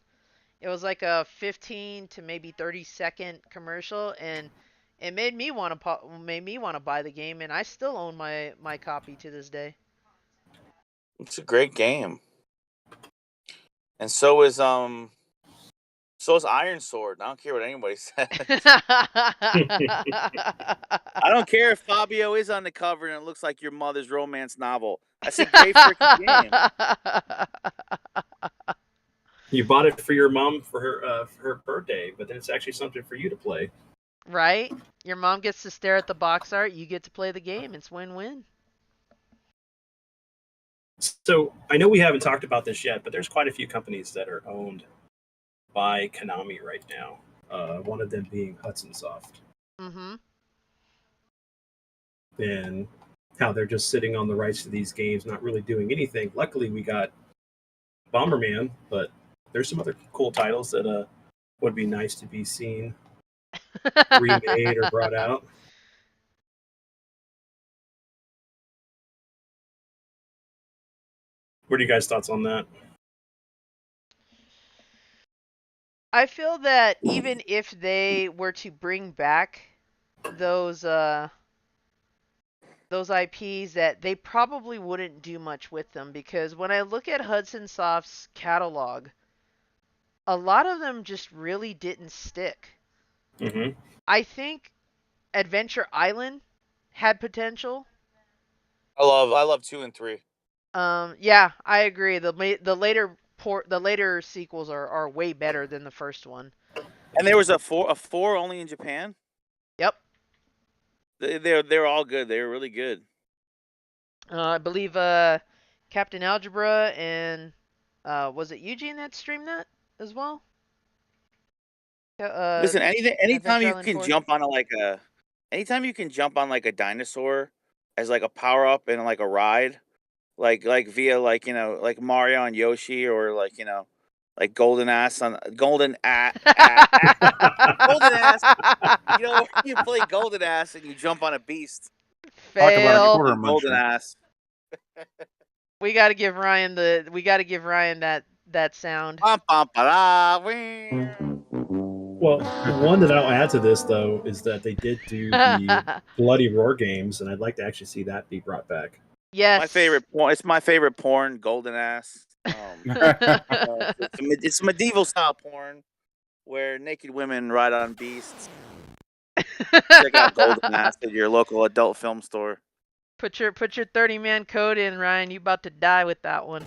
It was like a 15 to maybe 30-second commercial, and it made me want to buy the game, and I still own my copy to this day. It's a great game, and so is Iron Sword. I don't care what anybody says. I don't care if Fabio is on the cover and it looks like your mother's romance novel. That's a great freaking game. You bought it for your mom for her birthday, but then it's actually something for you to play. Right? Your mom gets to stare at the box art, you get to play the game. It's win-win. So I know we haven't talked about this yet, but there's quite a few companies that are owned by Konami right now. One of them being Hudson Soft. Mhm. And how they're just sitting on the rights to these games, not really doing anything. Luckily, we got Bomberman, but there's some other cool titles that would be nice to be seen remade or brought out. What are you guys' thoughts on that? I feel that even if they were to bring back those IPs, that they probably wouldn't do much with them, because when I look at Hudson Soft's catalog, a lot of them just really didn't stick. Mm-hmm. I think Adventure Island had potential. I love 2 and 3. Yeah, I agree. The later sequels are way better than the first one. And there was a 4 only in Japan. Yep. They're all good. They're really good. I believe Captain Algebra and was it Eugene that streamed that as well? Listen, anytime Adventure you Island can 4. jump on anytime you can jump on like a dinosaur as like a power up in like a ride, like via like Mario and Yoshi, or like Golden Ass on Golden Golden Ass. You play Golden Ass and you jump on a beast. Talk about a Fail. quarter Golden muncher. Ass. We got to give Ryan that sound. Bum, bum, ba-da, Well, the one that I'll add to this, though, is that they did do the Bloody Roar games, and I'd like to actually see that be brought back. Yes. My favorite porn. It's my favorite porn. Golden Ass. It's medieval style porn where naked women ride on beasts. Check out Golden Ass at your local adult film store. Put your 30-man code in, Ryan. You about to die with that one.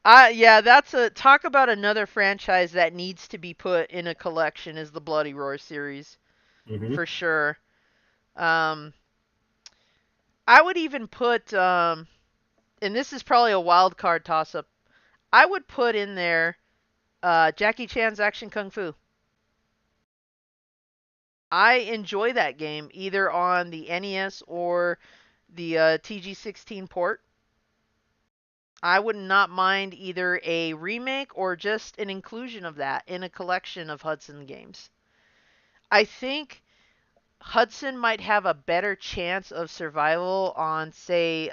Yeah, talk about another franchise that needs to be put in a collection, is the Bloody Roar series. Mm-hmm. For sure. I would even put and this is probably a wild card toss up. I would put in there Jackie Chan's Action Kung Fu. I enjoy that game either on the NES or the TG16 port. I would not mind either a remake or just an inclusion of that in a collection of Hudson games. I think Hudson might have a better chance of survival on, say,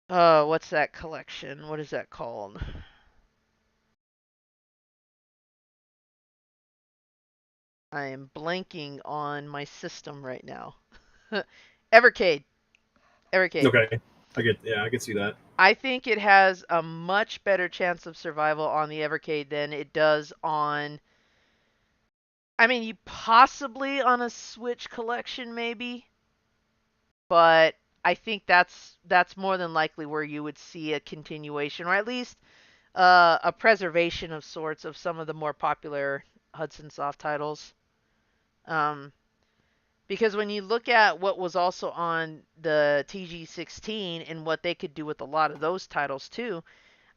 what's that collection? What is that called? I am blanking on my system right now. Evercade. Okay, I can see that. I think it has a much better chance of survival on the Evercade than it does on. I mean, you possibly on a Switch collection maybe, but I think that's more than likely where you would see a continuation, or at least a preservation of sorts of some of the more popular Hudson Soft titles. Um, because when you look at what was also on the TG16 and what they could do with a lot of those titles too,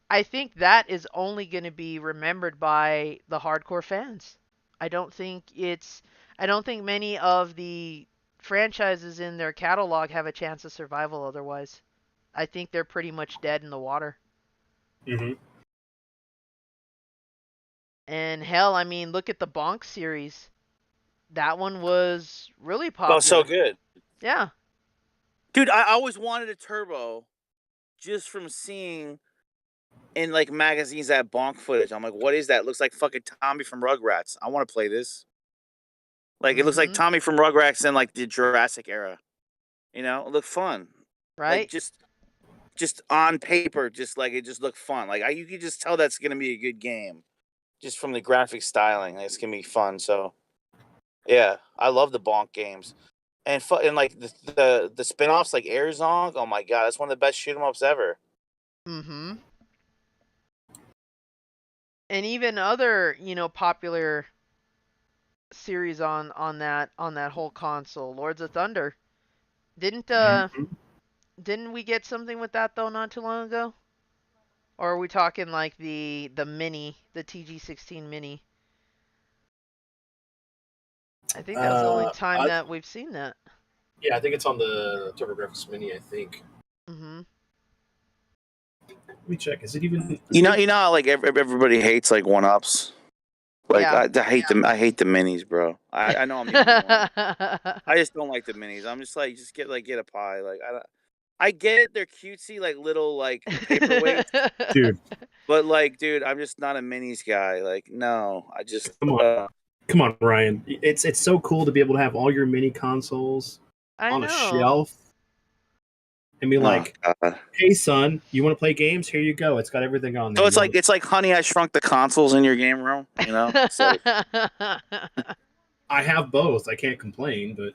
I think that is only going to be remembered by the hardcore fans. I don't think many of the franchises in their catalog have a chance of survival otherwise. I think they're pretty much dead in the water. Mm-hmm. And hell, I mean, look at the Bonk series. That one was really popular. Oh, so good. Yeah. Dude, I always wanted a turbo just from seeing in like magazines that bonk footage. I'm like, what is that? It looks like fucking Tommy from Rugrats. I want to play this. Like, it looks like Tommy from Rugrats in like the Jurassic era. It looked fun. Right? Like just on paper, just like it just looked fun. Like you can just tell that's gonna be a good game, just from the graphic styling. It's gonna be fun. So, yeah, I love the bonk games, and like the spinoffs like Airzong. Oh my god, that's one of the best shoot 'em ups ever. Mm-hmm. And even other, popular series on that whole console, Lords of Thunder. Didn't Mm-hmm. didn't we get something with that though not too long ago? Or are we talking like the mini, the TG16 mini? I think that was the only time that we've seen that. Yeah, I think it's on the TurboGrafx Mini, I think. Mm-hmm. Let me check. Is it even? You know how like everybody hates like one ups. Like Yeah. I hate them. I hate the minis, bro. I know I'm the only one. I just don't like the minis. I'm just like, just get a pie. Like I get it. They're cutesy, like little like paperweights. Dude, But like, dude, I'm just not a minis guy. Like, no, I just come on, Ryan. It's so cool to be able to have all your mini consoles I on a know. shelf and be like, God. "Hey, son, you want to play games? Here you go. It's got everything on there." So it's like Honey, I Shrunk the consoles in your game room. You know. So I have both. I can't complain, but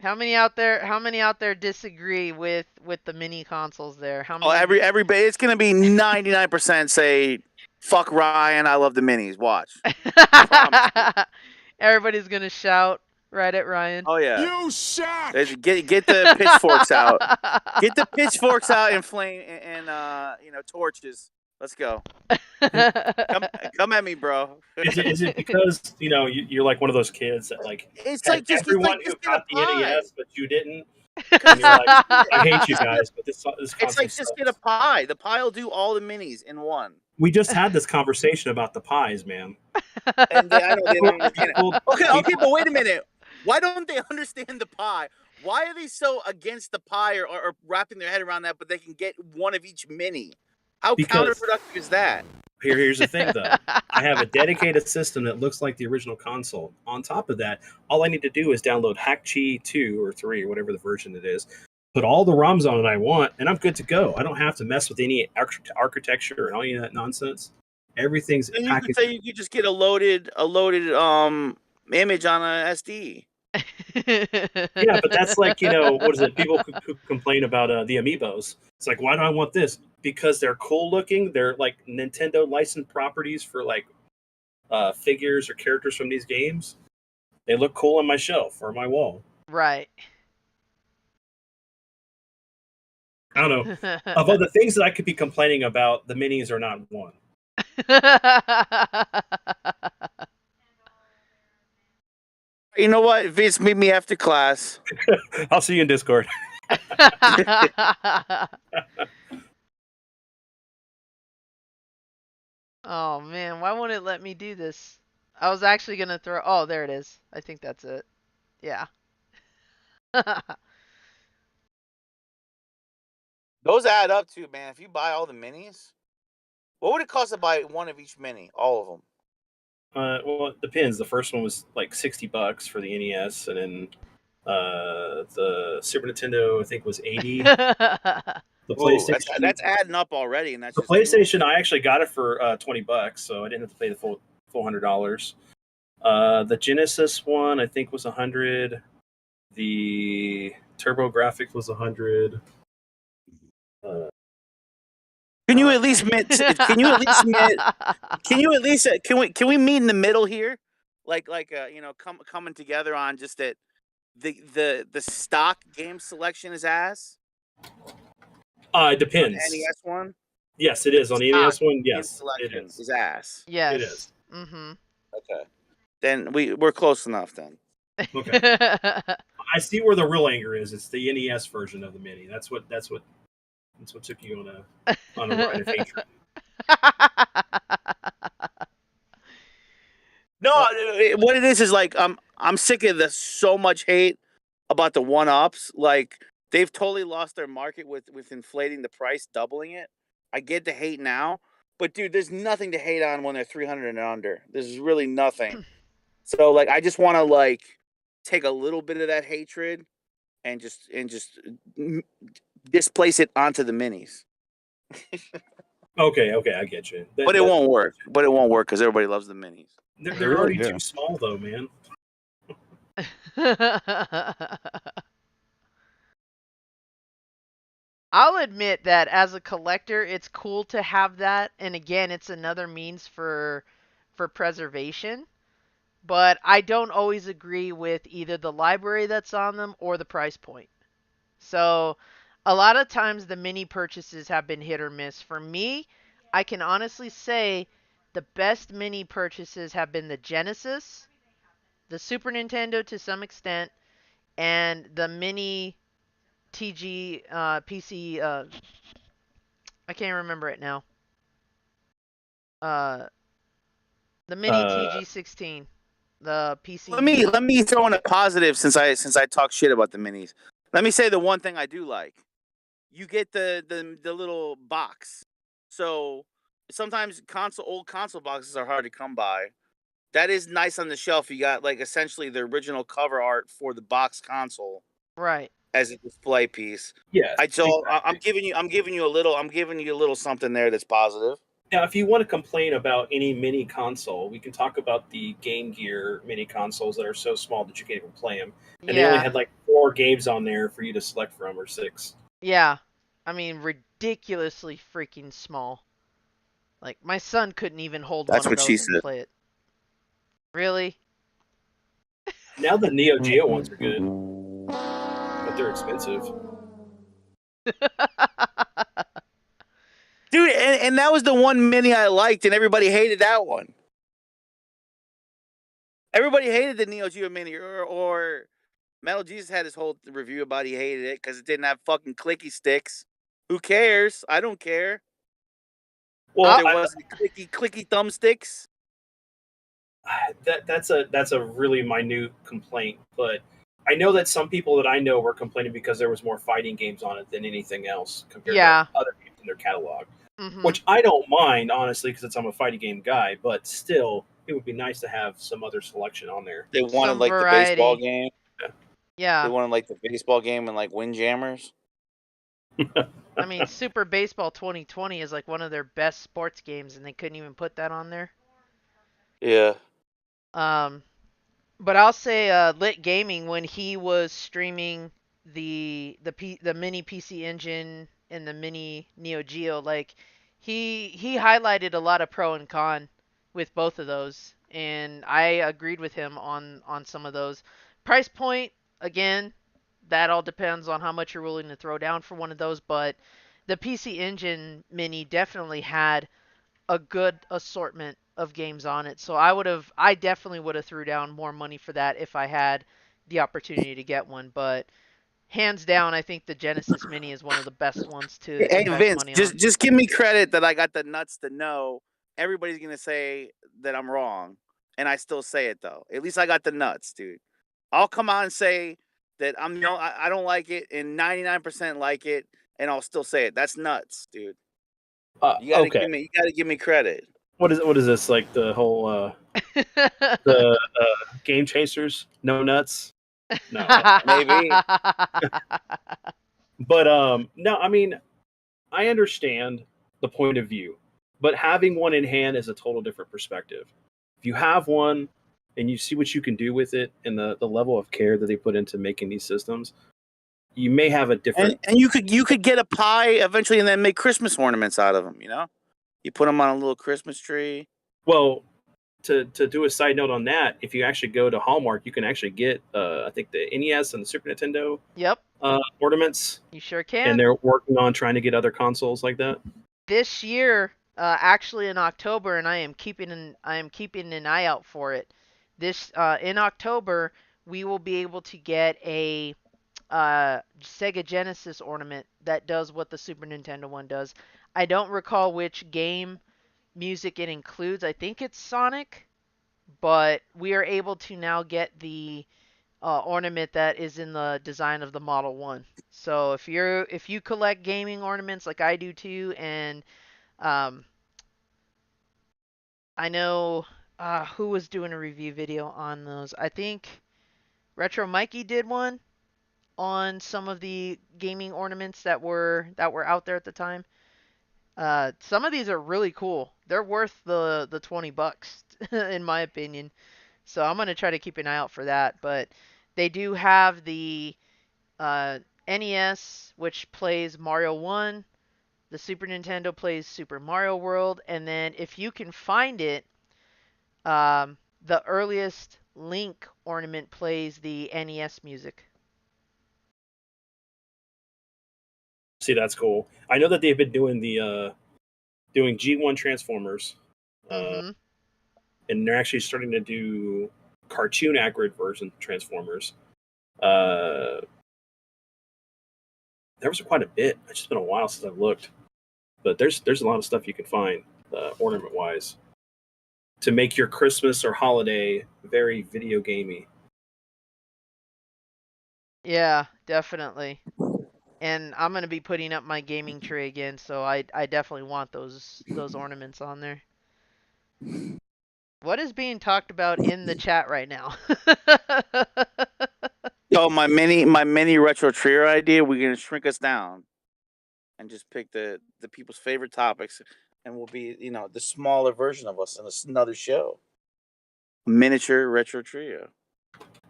How many out there disagree with the mini consoles there? How many? everybody, it's gonna be 99% say, "Fuck Ryan, I love the minis." Watch. Everybody's gonna shout right at Ryan. Oh yeah. You suck. Get the pitchforks out. Get the pitchforks out and flame and torches. Let's go. Come at me, bro. is it because you're like one of those kids that like It's had like just everyone just who get a got the pie. NES but you didn't? And you're like, I hate you guys, but this It's console like just sucks. get a pie. The pie will do all the minis in one. We just had this conversation about the pies, man. And I know they don't understand it. Okay, People- but wait a minute. Why don't they understand the pie? Why are they so against the pie or wrapping their head around that, but they can get one of each mini? How Because- counterproductive is that? Here's the thing, though. I have a dedicated system that looks like the original console. On top of that, all I need to do is download Hackchi 2 or 3 or whatever the version it is, put all the ROMs on it I want, and I'm good to go. I don't have to mess with any architecture and all any of that nonsense. Everything's And you could packaged. say you could just get a loaded image on a SD. Yeah, but that's like, what is it? People who complain about the amiibos. It's like, why do I want this? Because they're cool looking. They're like Nintendo licensed properties for like figures or characters from these games. They look cool on my shelf or my wall. Right. I don't know. Of all the things that I could be complaining about, the minis are not one. You know what? Vince, meet me after class. I'll see you in Discord. Oh man, why won't it let me do this? I was actually gonna throw. Oh, there it is. I think that's it. Yeah. Those add up too, man. If you buy all the minis, what would it cost to buy one of each mini? All of them. Well, it depends. The first one was like $60 for the NES, and then the Super Nintendo I think was $80. The PlayStation That's adding up already, and that's the just PlayStation. I actually got it for $20, so I didn't have to pay the full $100. The Genesis one I think was $100. The TurboGrafx was $100. Can you at least admit? Can you at least admit? Can we meet in the middle here? Like coming together on just that the stock game selection is ass. It depends. The NES one. Yes, it is on the NES one. Game Yes, it selection is. is ass. Yes. It is. Mm-hmm. Okay, then we're close enough then. Okay. I see where the real anger is. It's the NES version of the mini. That's what took you on a ride of hatred. No, what it is like I'm sick of this so much hate about the one ups. Like they've totally lost their market with inflating the price, doubling it. I get the hate now, but dude, there's nothing to hate on when they're 300 and under. There's really nothing. So like, I just want to like take a little bit of that hatred and just displace it onto the minis. Okay, I get you. But it won't work. But it won't work because everybody loves the minis. They're already too small, though, man. I'll admit that as a collector, it's cool to have that, and again, it's another means for preservation. But I don't always agree with either the library that's on them or the price point. So, a lot of times the mini purchases have been hit or miss. For me, I can honestly say the best mini purchases have been the Genesis, the Super Nintendo to some extent, and the mini TG PC. I can't remember it now. Uh, the mini TG16, the PC. Let me throw in a positive since I talk shit about the minis. Let me say the one thing I do like. You get the little box. So sometimes old console boxes are hard to come by. That is nice on the shelf. You got like essentially the original cover art for the box console Right. as a display piece. Yes, So exactly. I'm giving you a little something there that's positive. Now, if you want to complain about any mini console, we can talk about the Game Gear mini consoles that are so small that you can't even play them. And they only Yeah. had like 4 games on there for you to select from, or 6. Yeah. I mean, ridiculously freaking small. Like, my son couldn't even hold one That's of what she those and said. play it. Really? Now the Neo Geo ones are good, but they're expensive. Dude, and that was the one mini I liked, and everybody hated that one. Everybody hated the Neo Geo mini, or Metal Jesus had his whole review about he hated it because it didn't have fucking clicky sticks. Who cares? I don't care. Well, There wasn't clicky thumbsticks. that's a really minute complaint, but I know that some people that I know were complaining because there was more fighting games on it than anything else compared to Yeah. other games in their catalog. Mm-hmm. Which I don't mind, honestly, because I'm a fighting game guy. But still, it would be nice to have some other selection on there. They wanted Some like the baseball variety. game. They Yeah. wanted like the baseball game and like Windjammers. I mean, Super Baseball 2020 is like one of their best sports games, and they couldn't even put that on there. Yeah. Um, but I'll say, Lit Gaming, when he was streaming the mini PC Engine and the mini Neo Geo, like he highlighted a lot of pro and con with both of those, and I agreed with him on some of those. Price point, again, that all depends on how much you're willing to throw down for one of those, but the PC Engine mini definitely had a good assortment of games on it. So I definitely would have threw down more money for that if I had the opportunity to get one. But hands down, I think the Genesis Mini is one of the best ones to Hey invest Vince, money on. just give me credit that I got the nuts to know. Everybody's gonna say that I'm wrong, and I still say it though. At least I got the nuts, dude. I'll come out and say that I don't like it, and 99% like it, and I'll still say it. That's nuts, dude. Okay, You gotta give me credit. what is this like the whole the game chasers? No nuts. No, Maybe. but no. I mean, I understand the point of view, but having one in hand is a total different perspective. If you have one and you see what you can do with it and the level of care that they put into making these systems, you may have a different. And you could get a pie eventually, and then make Christmas ornaments out of them. You know, you put them on a little Christmas tree. Well, to do a side note on that, if you actually go to Hallmark, you can actually get I think the NES and the Super Nintendo Yep, ornaments, you sure and can. they're working on trying to get other consoles like that. This year, actually in October, and I am keeping an eye out for it. This in October, we will be able to get a Sega Genesis ornament that does what the Super Nintendo one does. I don't recall which game music it includes. I think it's Sonic, but we are able to now get the ornament that is in the design of the Model 1. So if you collect gaming ornaments like I do too, and um, I know who was doing a review video on those. I think Retro Mikey did one on some of the gaming ornaments that were out there at the time. Some of these are really cool. They're worth the $20 in my opinion. So I'm gonna try to keep an eye out for that. But they do have the uh, NES, which plays Mario 1. The Super Nintendo plays Super Mario World, and then if you can find it, the earliest Link ornament plays the NES music. See, that's cool. I know that they've been doing the doing G1 Transformers, Mm-hmm. and they're actually starting to do cartoon accurate version Transformers. Uh, there was quite a bit. It's just been a while since I've looked, but there's a lot of stuff you can find ornament wise to make your Christmas or holiday very video gamey. Yeah, definitely. And I'm gonna be putting up my gaming tray again, so I definitely want those ornaments on there. What is being talked about in the chat right now? So my mini retro trio idea, we're gonna shrink us down and just pick the people's favorite topics, and we'll be the smaller version of us in another show. Miniature retro trio.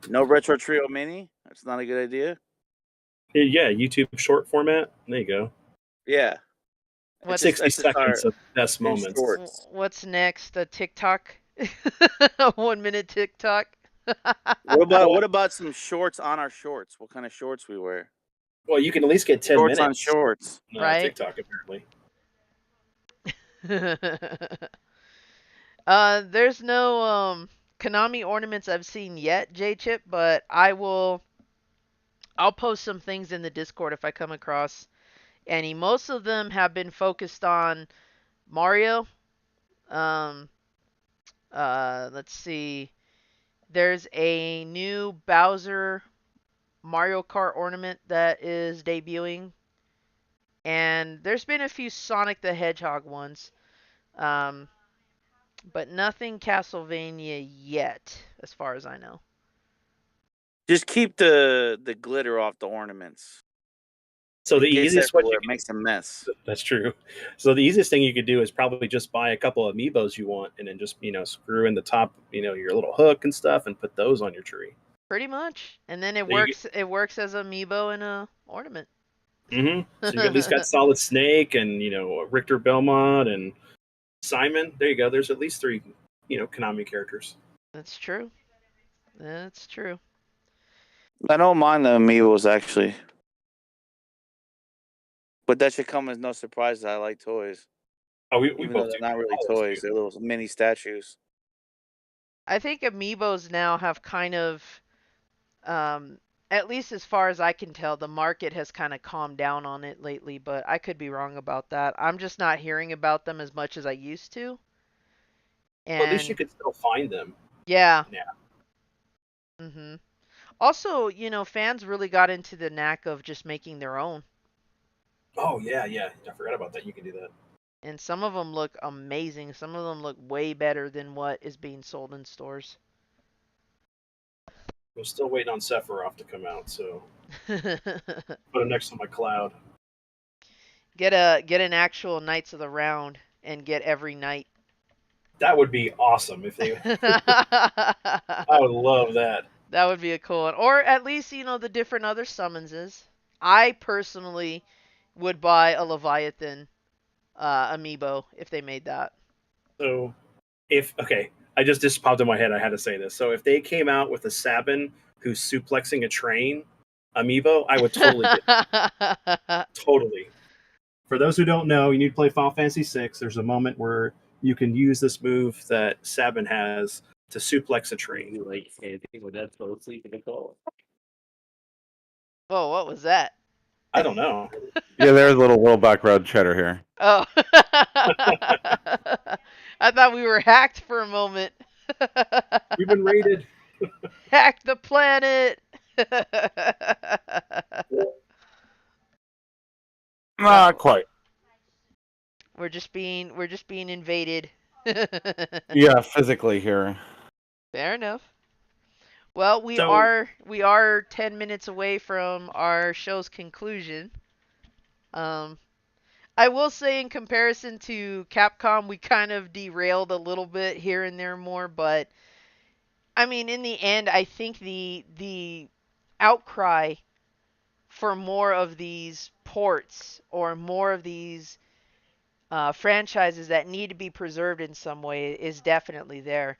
No retro trio mini. That's not a good idea. Yeah, YouTube short format. There you go. Yeah. What's 60 that's just seconds of best in moments. shorts. what's next? A TikTok? A 1 minute TikTok? What about some shorts on our shorts? What kind of shorts we wear? Well, you can at least get 10 Shorts on minutes shorts. on Right. TikTok, apparently. There's no Konami ornaments I've seen yet, J-Chip, but I'll post some things in the Discord if I come across any. Most of them have been focused on Mario. Let's see. There's a new Bowser Mario Kart ornament that is debuting. And there's been a few Sonic the Hedgehog ones. But nothing Castlevania yet, as far as I know. Just keep the glitter off the ornaments. So It the gets easiest way everywhere. It makes a mess. That's true. So the easiest thing you could do is probably just buy a couple of amiibos you want, and then just screw in the top, your little hook and stuff, and put those on your tree. Pretty much, and then it There you works. It works as a amiibo and a ornament. Mm-hmm. So you at least got Solid Snake and Richter Belmont and Simon. There you go. There's at least 3 Konami characters. That's true. That's true. I don't mind the amiibos actually, but that should come as no surprise that I like toys. Oh, we Even both though they're do. not really Always toys, do. they're little mini statues. I think amiibos now have kind of, at least as far as I can tell, the market has kind of calmed down on it lately. But I could be wrong about that. I'm just not hearing about them as much as I used to. Well, at least you And could still find them. yeah. Yeah. Mhm. Also, fans really got into the knack of just making their own. Oh yeah. I forgot about that. You can do that. And some of them look amazing. Some of them look way better than what is being sold in stores. I'm still waiting on Sephiroth to come out, so Get put him next to my cloud. an actual Knights of the Round and get every knight. That would be awesome if they. I would love that. That would be a cool one. Or at least, the different other summonses. I personally would buy a Leviathan amiibo if they made that. So, I just popped in my head. I had to say this. So, if they came out with a Sabin who's suplexing a train amiibo, I would totally get it. Totally. For those who don't know, you need to play Final Fantasy VI. There's a moment where you can use this move that Sabin has to suplex a train. Like anything with that closely to call. Whoa, what was that? I don't know. Yeah, there's a little background chatter here. Oh. I thought we were hacked for a moment. We've been raided. Hack the planet. Not quite. We're just being invaded. Yeah, physically here. Fair enough. Well, we So- are 10 minutes away from our show's conclusion. I will say in comparison to Capcom, we kind of derailed a little bit here and there more, but I mean, in the end, I think the outcry for more of these ports or more of these franchises that need to be preserved in some way is definitely there.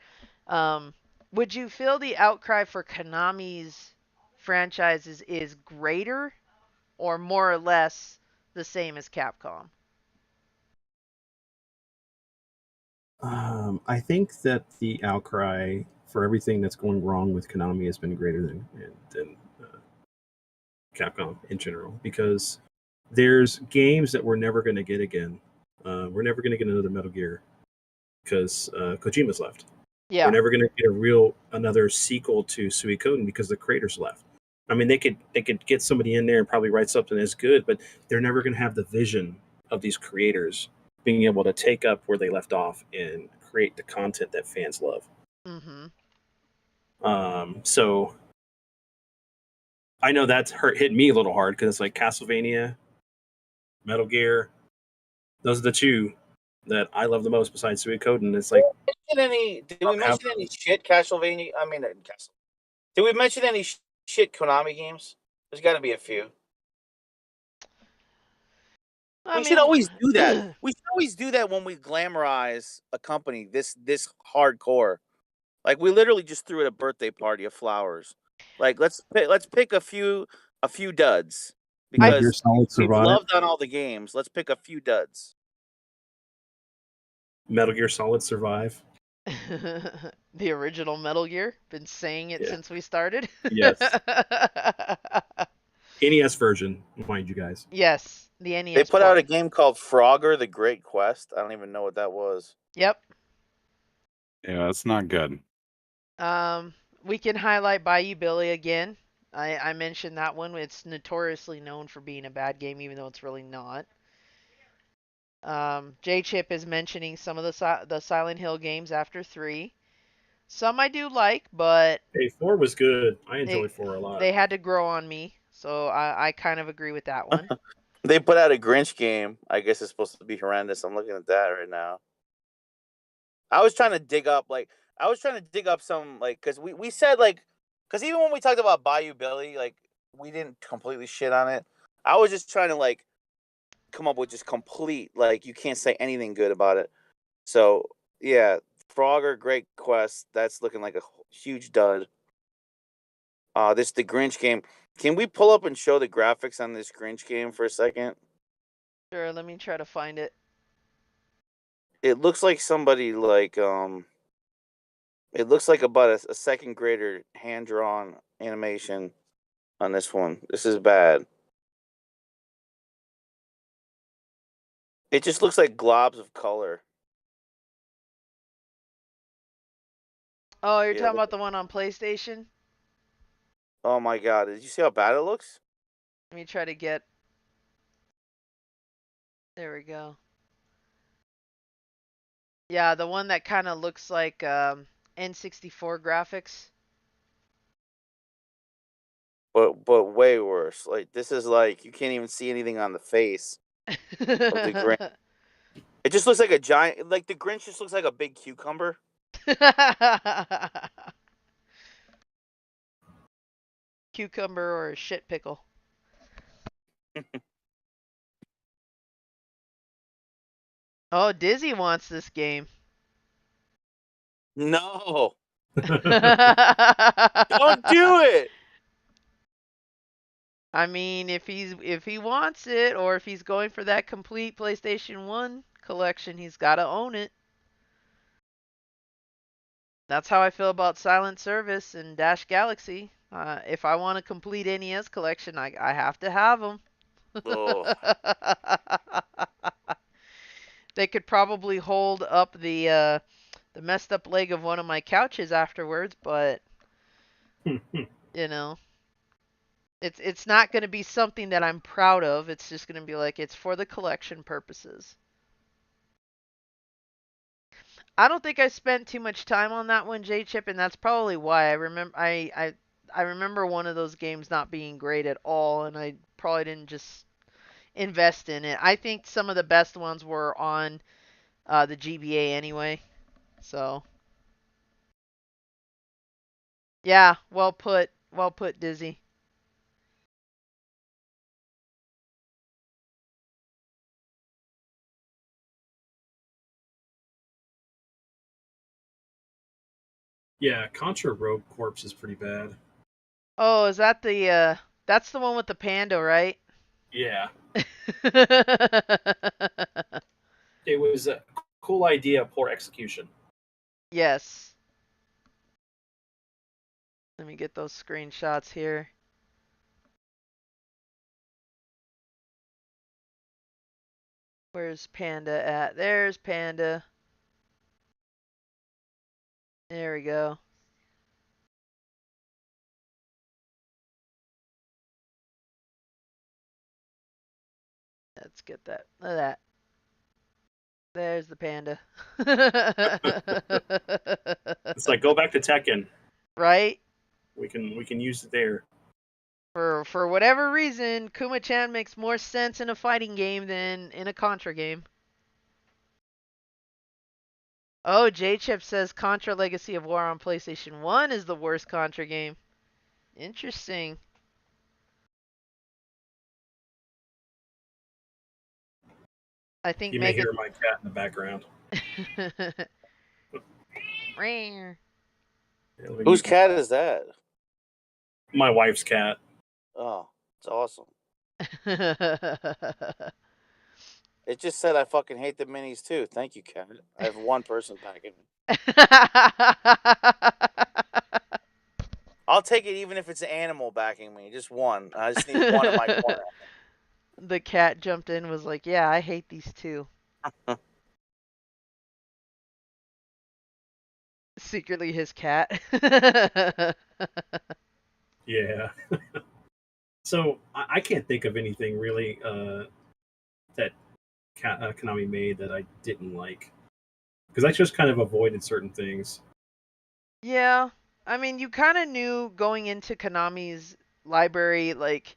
Would you feel the outcry for Konami's franchises is greater or more or less the same as Capcom? I think that the outcry for everything that's going wrong with Konami has been greater than Capcom in general, because there's games that we're never going to get again. We're never going to get another Metal Gear because Kojima's left. Yeah. We're never going to get another sequel to Suikoden because the creators left. I mean, they could get somebody in there and probably write something as good, but they're never going to have the vision of these creators being able to take up where they left off and create the content that fans love. Mm-hmm. So I know that's hit me a little hard because it's like Castlevania, Metal Gear. Those are the two that I love the most besides Suikoden. It's like, Did we mention any shit Castlevania? I mean, did we mention any shit Konami games? There's got to be a few. We should always do that. We should always do that when we glamorize a company this hardcore. Like we literally just threw at a birthday party of flowers. Like let's pick a few duds because we've loved on all the games. Let's pick a few duds. Metal Gear Solid Survive. The original Metal Gear. Been saying it since we started. Yes. NES version, mind you guys. Yes, the NES. They put out a game called Frogger: The Great Quest. I don't even know what that was. Yep. Yeah, that's not good. We can highlight Bayou Billy again. I mentioned that one. It's notoriously known for being a bad game, even though it's really not. J-Chip is mentioning some of the Silent Hill games after 3. Some I do like, but... Hey, 4 was good. I enjoyed 4 a lot. They had to grow on me, so I kind of agree with that one. They put out a Grinch game. I guess it's supposed to be horrendous. I'm looking at that right now. I was trying to dig up some, like, because we said, like, because even when we talked about Bayou Billy, like, we didn't completely shit on it. I was just trying to, like, come up with just complete, like, you can't say anything good about it. So, yeah, Frogger, Great Quest, that's looking like a huge dud. This the Grinch game. Can we pull up and show the graphics on this Grinch game for a second? Sure, let me try to find it. It looks like somebody, like, it looks like about a second grader hand-drawn animation on this one. This is bad. It just looks like globs of color. Oh, you're talking about the one on PlayStation? Oh my god, did you see how bad it looks? Let me try to get... There we go. Yeah, the one that kind of looks like N64 graphics. But way worse. Like, this is like, you can't even see anything on the face of the Grinch. It just looks like a giant, like, the Grinch just looks like a big cucumber. Cucumber or a shit pickle. Oh, Dizzy wants this game. No. Don't do it. I mean, if he wants it, or if he's going for that complete PlayStation 1 collection, he's got to own it. That's how I feel about Silent Service and Dash Galaxy. If I want a complete NES collection, I have to have them. Oh. They could probably hold up the messed up leg of one of my couches afterwards, but you know, it's not going to be something that I'm proud of. It's just going to be like, it's for the collection purposes. I don't think I spent too much time on that one, J-Chip, and that's probably why. I remember one of those games not being great at all, and I probably didn't just invest in it. I think some of the best ones were on the GBA anyway. So, yeah, well put, Dizzy. Yeah, Contra Rogue Corps is pretty bad. Oh, is that that's the one with the panda, right? Yeah. It was a cool idea, poor execution. Yes. Let me get those screenshots here. Where's Panda at? There's Panda. There we go. Let's get that. Look at that. There's the panda. It's like go back to Tekken. Right? We can use it there. For whatever reason, Kuma-chan makes more sense in a fighting game than in a Contra game. Oh, J-Chip says Contra Legacy of War on PlayStation 1 is the worst Contra game. Interesting. I think You may hear my cat in the background. Rare. Whose cat is that? My wife's cat. Oh, it's awesome. It just said I fucking hate the minis too. Thank you, cat. I have one person backing me. I'll take it even if it's an animal backing me. Just one. I just need one in my corner. The cat jumped in and was like, yeah, I hate these too. Secretly his cat. Yeah. So I can't think of anything really that Konami made that I didn't like, because I just kind of avoided certain things. Yeah. I mean, you kind of knew going into Konami's library, like,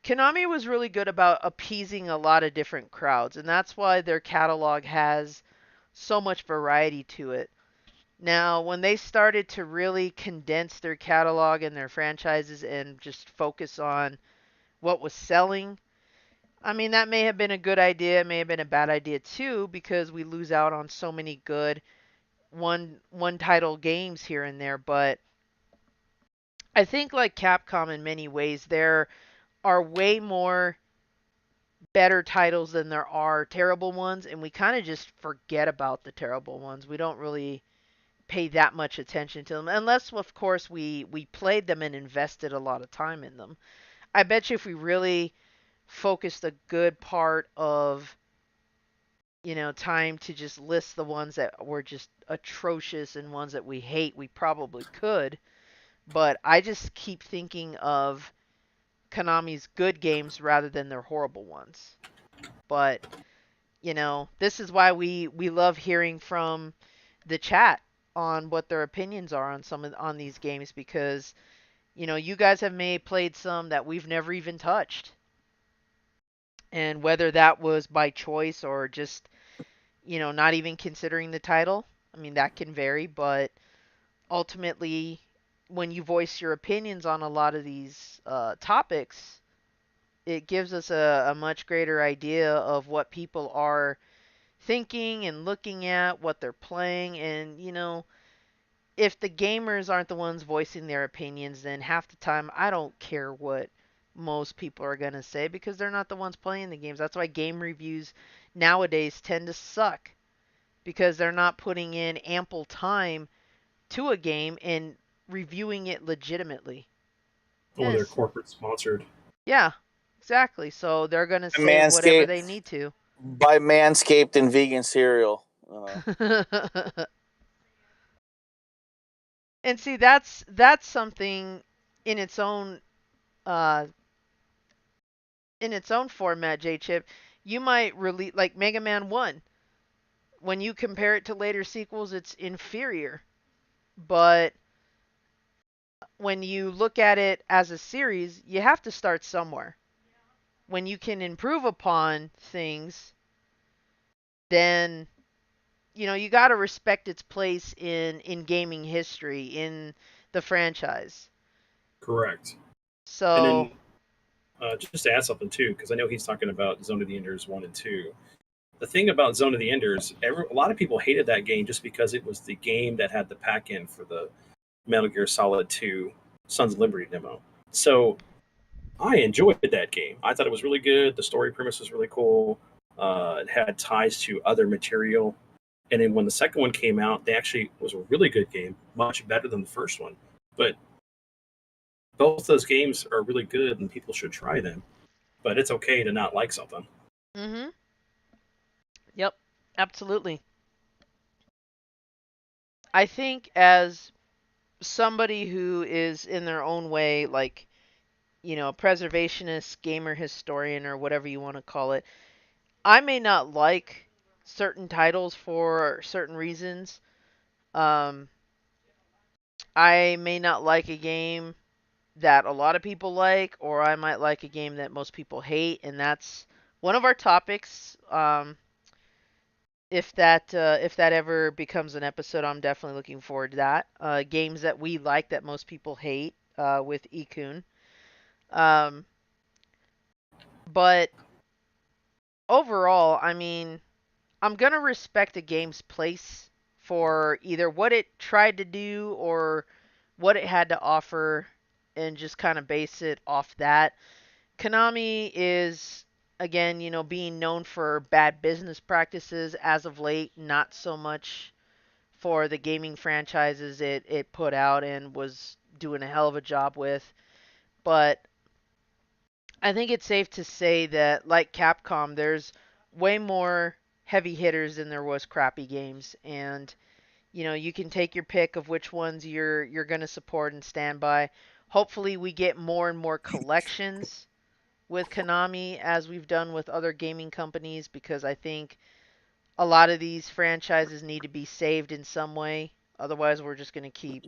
Konami was really good about appeasing a lot of different crowds, and that's why their catalog has so much variety to it. Now, when they started to really condense their catalog and their franchises and just focus on what was selling, I mean, that may have been a good idea, it may have been a bad idea too, because we lose out on so many good one title games here and there, but I think like Capcom in many ways there are way more better titles than there are terrible ones, and we kind of just forget about the terrible ones. We don't really pay that much attention to them unless of course we played them and invested a lot of time in them. I bet you if we really focused a good part of time to just list the ones that were just atrocious and ones that we hate, we probably could. But I just keep thinking of Konami's good games rather than their horrible ones. But this is why we love hearing from the chat on what their opinions are on on these games, because you guys have played some that we've never even touched. And whether that was by choice or just not even considering the title, I mean, that can vary, but ultimately, when you voice your opinions on a lot of these topics, it gives us a much greater idea of what people are thinking and looking at, what they're playing, and if the gamers aren't the ones voicing their opinions, then half the time I don't care what most people are going to say, because they're not the ones playing the games. That's why game reviews nowadays tend to suck, because they're not putting in ample time to a game and reviewing it legitimately. Or they're corporate sponsored. Yeah, exactly. So they're going to say whatever they need to. Buy Manscaped and vegan cereal. And see, that's something in its own format, J Chip. You might release like Mega Man 1. When you compare it to later sequels, it's inferior. But when you look at it as a series, you have to start somewhere. When you can improve upon things, then you got to respect its place in gaming history, in the franchise. Correct. So, and then just to add something too, because I know he's talking about Zone of the Enders 1 and 2. The thing about Zone of the Enders, a lot of people hated that game just because it was the game that had the pack-in for the Metal Gear Solid 2 Sons of Liberty demo. So I enjoyed that game. I thought it was really good. The story premise was really cool. It had ties to other material. And then when the second one came out, they actually was a really good game, much better than the first one. But both those games are really good and people should try them. But it's okay to not like something. mhm. Yep, absolutely. I think as somebody who is in their own way, like, a preservationist, gamer historian, or whatever you want to call it, I may not like certain titles for certain reasons. Um, I may not like a game that a lot of people like, or I might like a game that most people hate, and that's one of our topics. If that ever becomes an episode, I'm definitely looking forward to that. Games that we like that most people hate, with Ikun. Um, but overall, I mean, I'm gonna respect a game's place for either what it tried to do or what it had to offer, and just kind of base it off that. Konami is, again, being known for bad business practices as of late, not so much for the gaming franchises it put out and was doing a hell of a job with. But I think it's safe to say that, like Capcom, there's way more heavy hitters than there was crappy games, and you can take your pick of which ones you're going to support and stand by. Hopefully, we get more and more collections with Konami as we've done with other gaming companies, because I think a lot of these franchises need to be saved in some way. Otherwise, we're just going to keep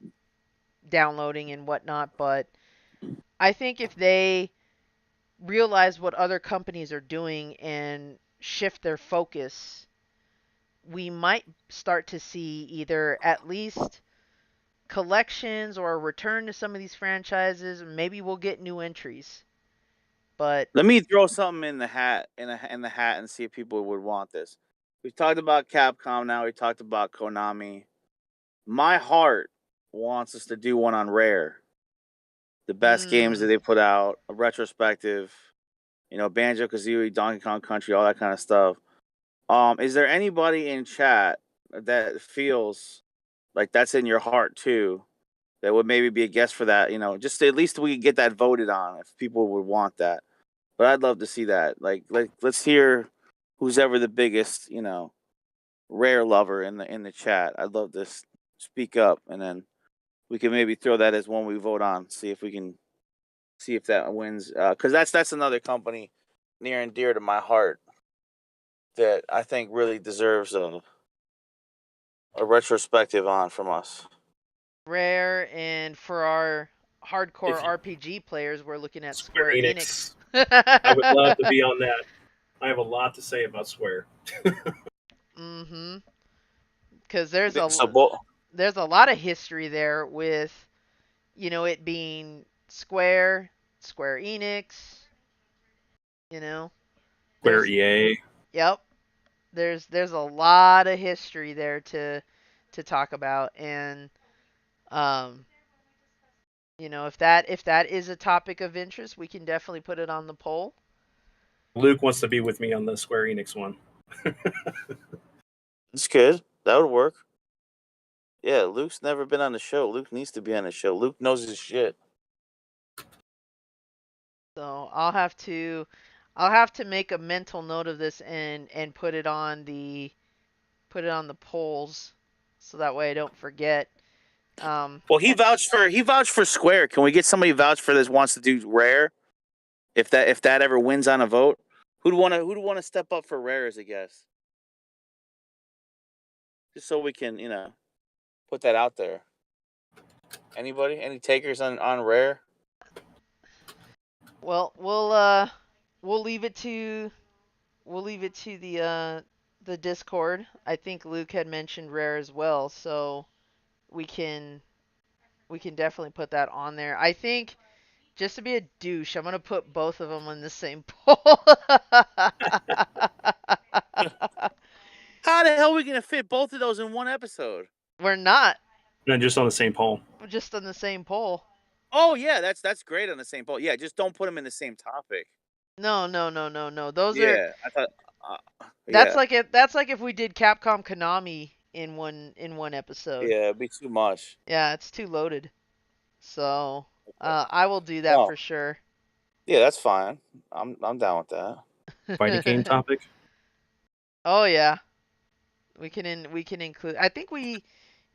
downloading and whatnot. But I think if they realize what other companies are doing and shift their focus, we might start to see either at least collections or a return to some of these franchises. Maybe we'll get new entries. But Let me throw something in the hat in the hat and see if people would want this. We've talked about Capcom now. We talked about Konami. My heart wants us to do one on Rare. The best games that they put out, a retrospective, Banjo Kazooie, Donkey Kong Country, all that kind of stuff. Is there anybody in chat that feels like that's in your heart too, that would maybe be a guest for that? Just at least we get that voted on if people would want that. But I'd love to see that. Like let's hear who's ever the biggest, Rare lover in the chat. I'd love to speak up, and then we can maybe throw that as one we vote on. See if we can see if that wins. Because that's another company near and dear to my heart that I think really deserves a retrospective on from us. Rare, and for our hardcore If you, RPG players, we're looking at Square Square Enix. Enix, I would love to be on that. I have a lot to say about Square. Mhm. Because there's a So, there's a lot of history there with it being Square Enix. You know, Square there's EA. Yep. There's a lot of history there to talk about, and um if that is a topic of interest, we can definitely put it on the poll. Luke wants to be with me on the Square Enix one. it's good. That would work. Yeah, Luke's never been on the show. Luke needs to be on the show. Luke knows his shit. So I'll have to make a mental note of this and put it on the polls, so that way I don't forget. Well, he vouched for Square. Can we get somebody vouch for this? Wants to do Rare? If that ever wins on a vote, who'd want to step up for Rare as a guest? Just so we can put that out there. Anybody? Any takers on Rare? Well, we'll leave it to the Discord. I think Luke had mentioned Rare as well, so we can definitely put that on there. I think, just to be a douche, I'm gonna put both of them on the same poll. How the hell are we gonna fit both of those in one episode? We're not. And just on the same poll. We're just on the same poll. Oh yeah, that's great on the same poll. Yeah, just don't put them in the same topic. No, no, no, no, no. Those are Yeah, I thought. that's Yeah, like if we did Capcom Konami in one episode. yeah, it'd be too much. Yeah, it's too loaded. So I will do that No, for sure. yeah, that's fine. I'm down with that. Fighting game topic. Oh yeah. We can include. I think we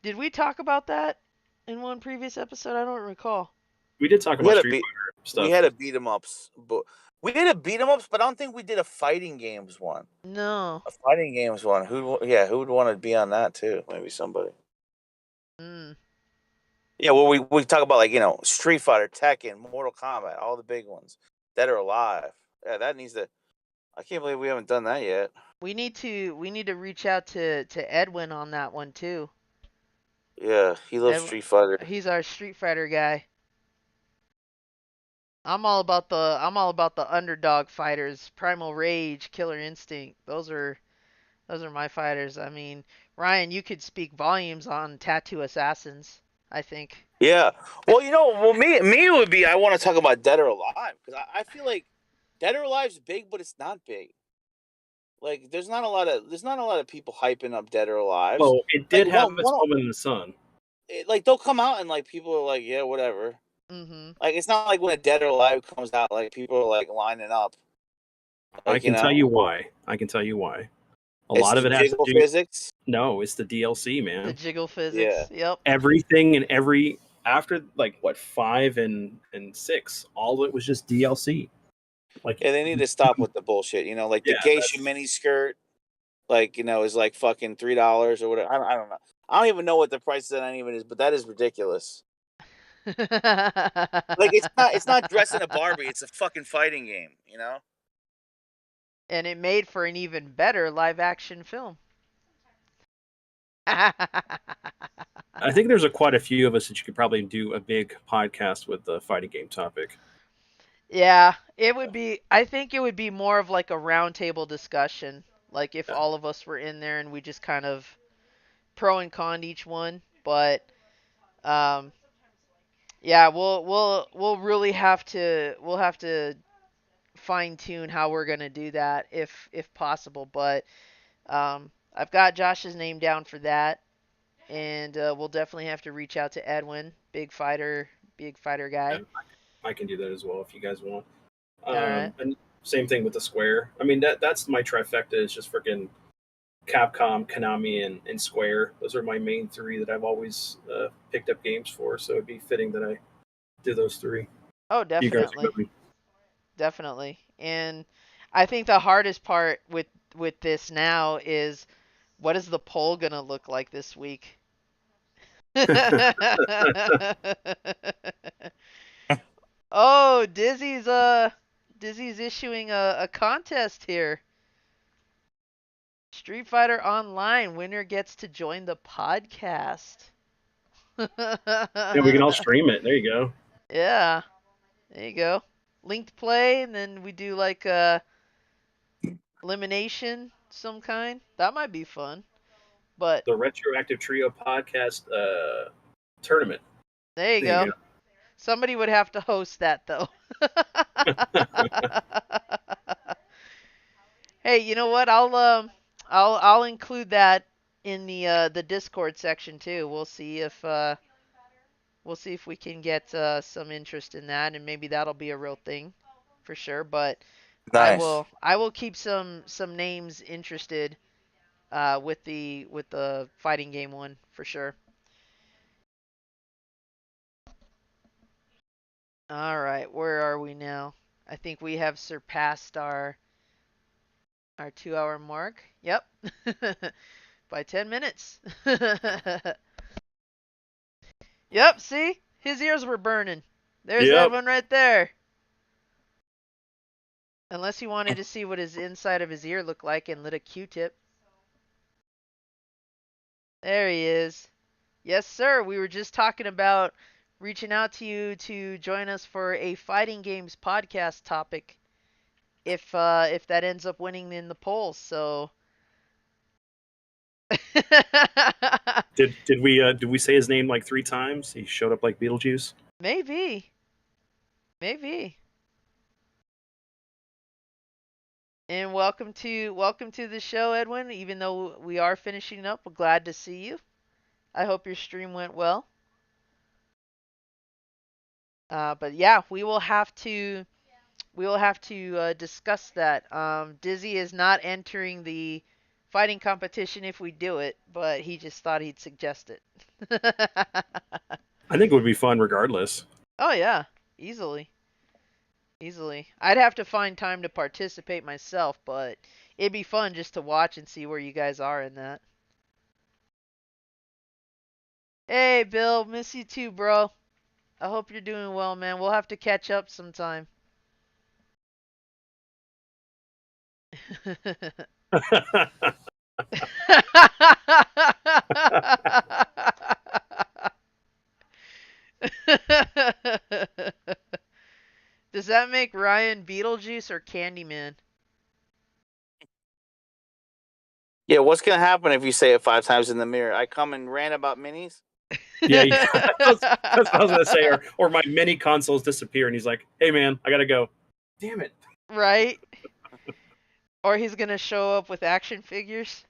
did we talk about that in one previous episode? I don't recall. We did talk We about had a Street beat. Fighter We stuff. had a beat 'em ups, but we did a beat 'em ups, but I don't think we did a fighting games one. No. A fighting games one. Who would want to be on that too? Maybe somebody. Mm. Yeah, well, we talk about like Street Fighter, Tekken, Mortal Kombat, all the big ones, Dead or Alive. Yeah, that needs to. I can't believe we haven't done that yet. We need to reach out to Edwin on that one too. Yeah, he loves Edwin, Street Fighter. he's our Street Fighter guy. I'm all about the underdog fighters, Primal Rage, Killer Instinct. Those are my fighters. I mean, Ryan, you could speak volumes on Tattoo Assassins, I think. Yeah. Well, me would be. I want to talk about Dead or Alive because I feel like Dead or Alive's big, but it's not big. Like there's not a lot of people hyping up Dead or Alive. Well, it Like did have its moment in the sun. like they'll come out and like people are like, yeah, whatever. Mhm. Like it's not like when a Dead or Alive comes out, like people are like lining up. I Like, can tell you why. I can tell you why. A it's lot of the it has to jiggle do. physics. No, it's the DLC, The man. jiggle Yeah. physics. Yep. Everything and every after like what 5 and 6, all of it was just DLC. Like Yeah, they need to stop with the bullshit. Like the Yeah, geisha that's- mini skirt, like is like fucking $3 or whatever. I don't know. I don't even know what the price of that even is, but that is ridiculous. Like it's not dressing a Barbie. It's a fucking fighting game. And it made for an even better live action film. I think there's quite a few of us that you could probably do a big podcast with the fighting game topic. Yeah, it would be. I think it would be more of like a roundtable discussion, like if Yeah. all of us were in there and we just kind of pro and con each one. But um, yeah, we'll really have to fine tune how we're gonna do that if possible. But I've got Josh's name down for that, and we'll definitely have to reach out to Edwin, big fighter Yeah, guy. I can do that as well if you guys want. All right. And same thing with the Square. I mean that's my trifecta. Is just freaking Capcom, Konami, and Square. Those are my main three that I've always picked up games for. So it'd be fitting that I do those three. Oh, You guys are definitely. good. Definitely. And I think the hardest part with this now is what is the poll going to look like this week? Oh, Dizzy's issuing a contest here. Street Fighter Online winner gets to join the podcast. Yeah, we can all stream it. There you go. Yeah, there you go. Linked play, and then we do like a elimination some kind. That might be fun. But The Retroactive Trio podcast tournament. there you There go. you Somebody would have to host that though. Hey, you know what? I'll include that in the Discord section too. We'll see if we can get some interest in that, and maybe that'll be a real thing for sure. But Nice. I will keep some names interested with the fighting game one for sure. All right, where are we now? I think we have surpassed our 2 hour mark. Yep. By 10 minutes. Yep, see? His ears were burning. There's Yep. Edwin right there. Unless he wanted to see what his inside of his ear looked like and lit a Q-tip. There he is. Yes, sir. We were just talking about reaching out to you to join us for a fighting games podcast topic if that ends up winning in the polls. So did we say his name like 3 times? He showed up like Beetlejuice. maybe. Maybe. And welcome to the show, Edwin. Even though we are finishing up, we're glad to see you. I hope your stream went well. But yeah, we will have to discuss that. Dizzy is not entering the fighting competition if we do it, but he just thought he'd suggest it. I think it would be fun regardless. Oh yeah, easily. Easily. I'd have to find time to participate myself, but it'd be fun just to watch and see where you guys are in that. Hey, Bill, miss you too, bro. I hope you're doing well, man. We'll have to catch up sometime. Does that make Ryan Beetlejuice or Candyman? Yeah, what's gonna happen if you say it 5 times in the mirror? I come and rant about minis. Yeah, that's what I was gonna say. Or my mini consoles disappear, and he's like, "Hey, man, I gotta go." Damn it! Right? Or he's gonna show up with action figures.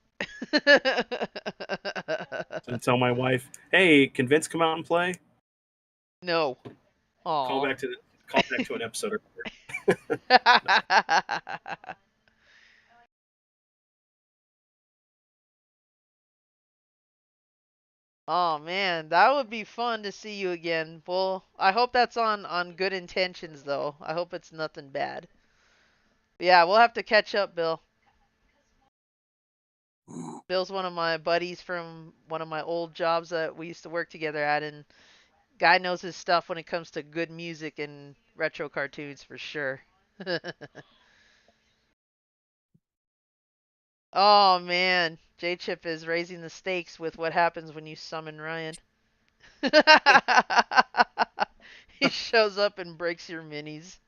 And tell my wife, "Hey, can Vince come out and play?" No. Call Aww. back to an episode. Oh man, that would be fun to see you again. Well, I hope that's on good intentions though. I hope it's nothing bad. But yeah, we'll have to catch up, Bill. Bill's one of my buddies from one of my old jobs that we used to work together at, and guy knows his stuff when it comes to good music and retro cartoons for sure. Oh man, J Chip is raising the stakes with what happens when you summon Ryan. He shows up and breaks your minis.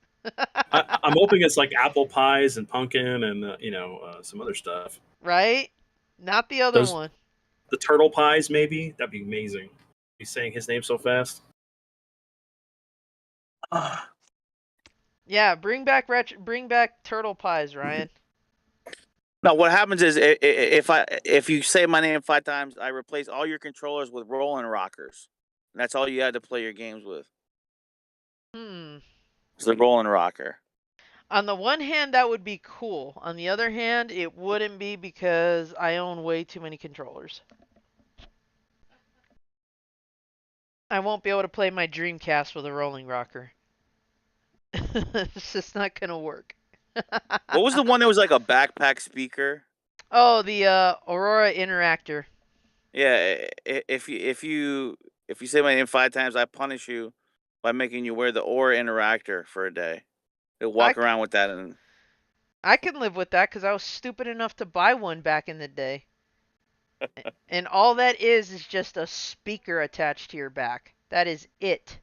I'm hoping it's like apple pies and pumpkin and some other stuff. Right? Not the other one. The turtle pies, maybe. That'd be amazing. He's saying his name so fast. Yeah, bring back turtle pies, Ryan. No, what happens is if you say my name 5 times, I replace all your controllers with rolling rockers. And that's all you had to play your games with. It's the rolling rocker. On the one hand, that would be cool. On the other hand, it wouldn't be because I own way too many controllers. I won't be able to play my Dreamcast with a rolling rocker. It's just not gonna work. What was the one that was like a backpack speaker? Oh, the Aurora Interactor. Yeah, if you say my name 5 times, I punish you by making you wear the Aura Interactor for a day. You'll walk around with that, and I can live with that because I was stupid enough to buy one back in the day. And all that is just a speaker attached to your back. That is it.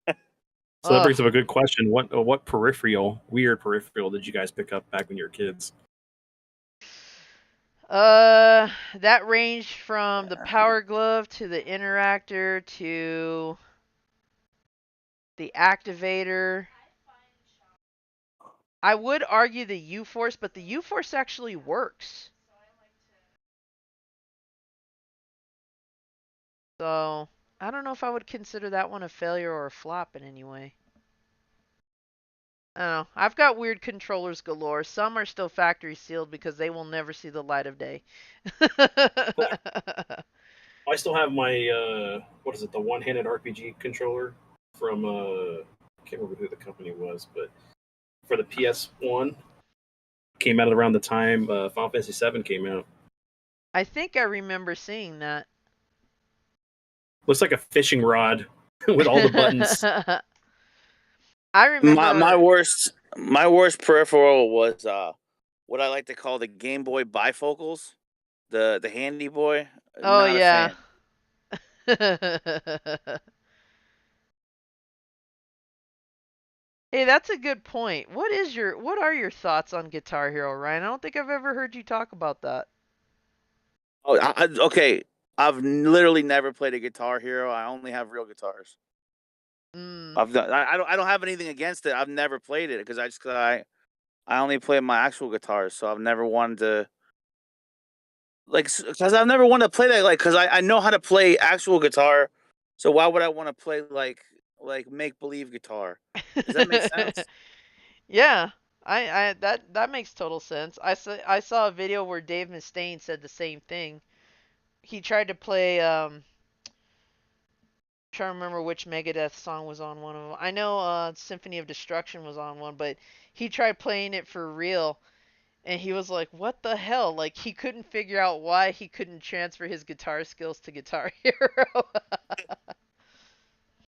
So that brings up a good question. What weird peripheral did you guys pick up back when you were kids? That ranged from the Power Glove to the Interactor to the Activator. I would argue the U-Force, but the U-Force actually works. So, I don't know if I would consider that one a failure or a flop in any way. I don't know. I've got weird controllers galore. Some are still factory sealed because they will never see the light of day. I still have my the one-handed RPG controller from I can't remember who the company was, but for the PS1, came out around the time Final Fantasy VII came out. I think I remember seeing that. Looks like a fishing rod with all the buttons. I remember my worst peripheral was what I like to call the Game Boy bifocals, the handy boy. Oh yeah. Hey, that's a good point. What are your thoughts on Guitar Hero, Ryan? I don't think I've ever heard you talk about that. Oh, okay. I've literally never played a Guitar Hero. I only have real guitars. I don't have anything against it. I've never played it because I only play my actual guitars, so I've never wanted to because I've never wanted to play that because I know how to play actual guitar, so why would I want to play like make believe guitar? Does that make sense? Yeah. That makes total sense. I saw a video where Dave Mustaine said the same thing. He tried to play trying to remember which Megadeth song was on one of them. I know Symphony of Destruction was on one, but he tried playing it for real and he was like, "What the hell?" Like he couldn't figure out why he couldn't transfer his guitar skills to Guitar Hero.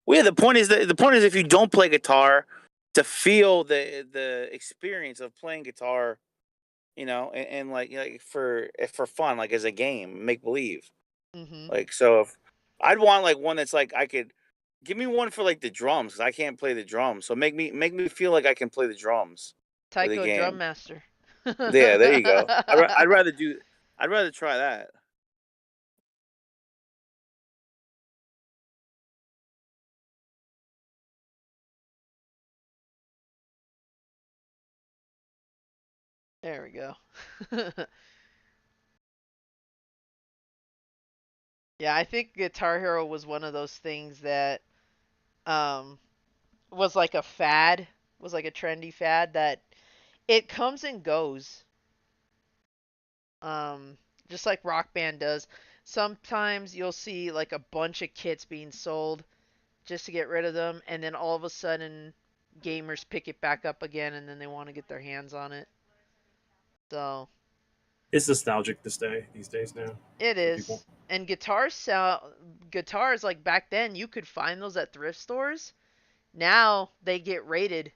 Well, yeah, the point is if you don't play guitar, to feel the experience of playing guitar, and like for fun, like as a game, make believe. Mhm. Like so, if I'd want like one that's like I could give me one for like the drums because I can't play the drums, so make me feel like I can play the drums with the Taiko Drum game. Master. Yeah, there you go. I'd rather try that. There we go. Yeah, I think Guitar Hero was one of those things that um was like a fad, was like a trendy fad that it comes and goes. Um just like Rock Band does. Sometimes you'll see like a bunch of kits being sold just to get rid of them and then all of a sudden gamers pick it back up again and then they want to get their hands on it. So, It's nostalgic these days now it for people. is. And guitars like back then you could find those at thrift stores. Now they get rated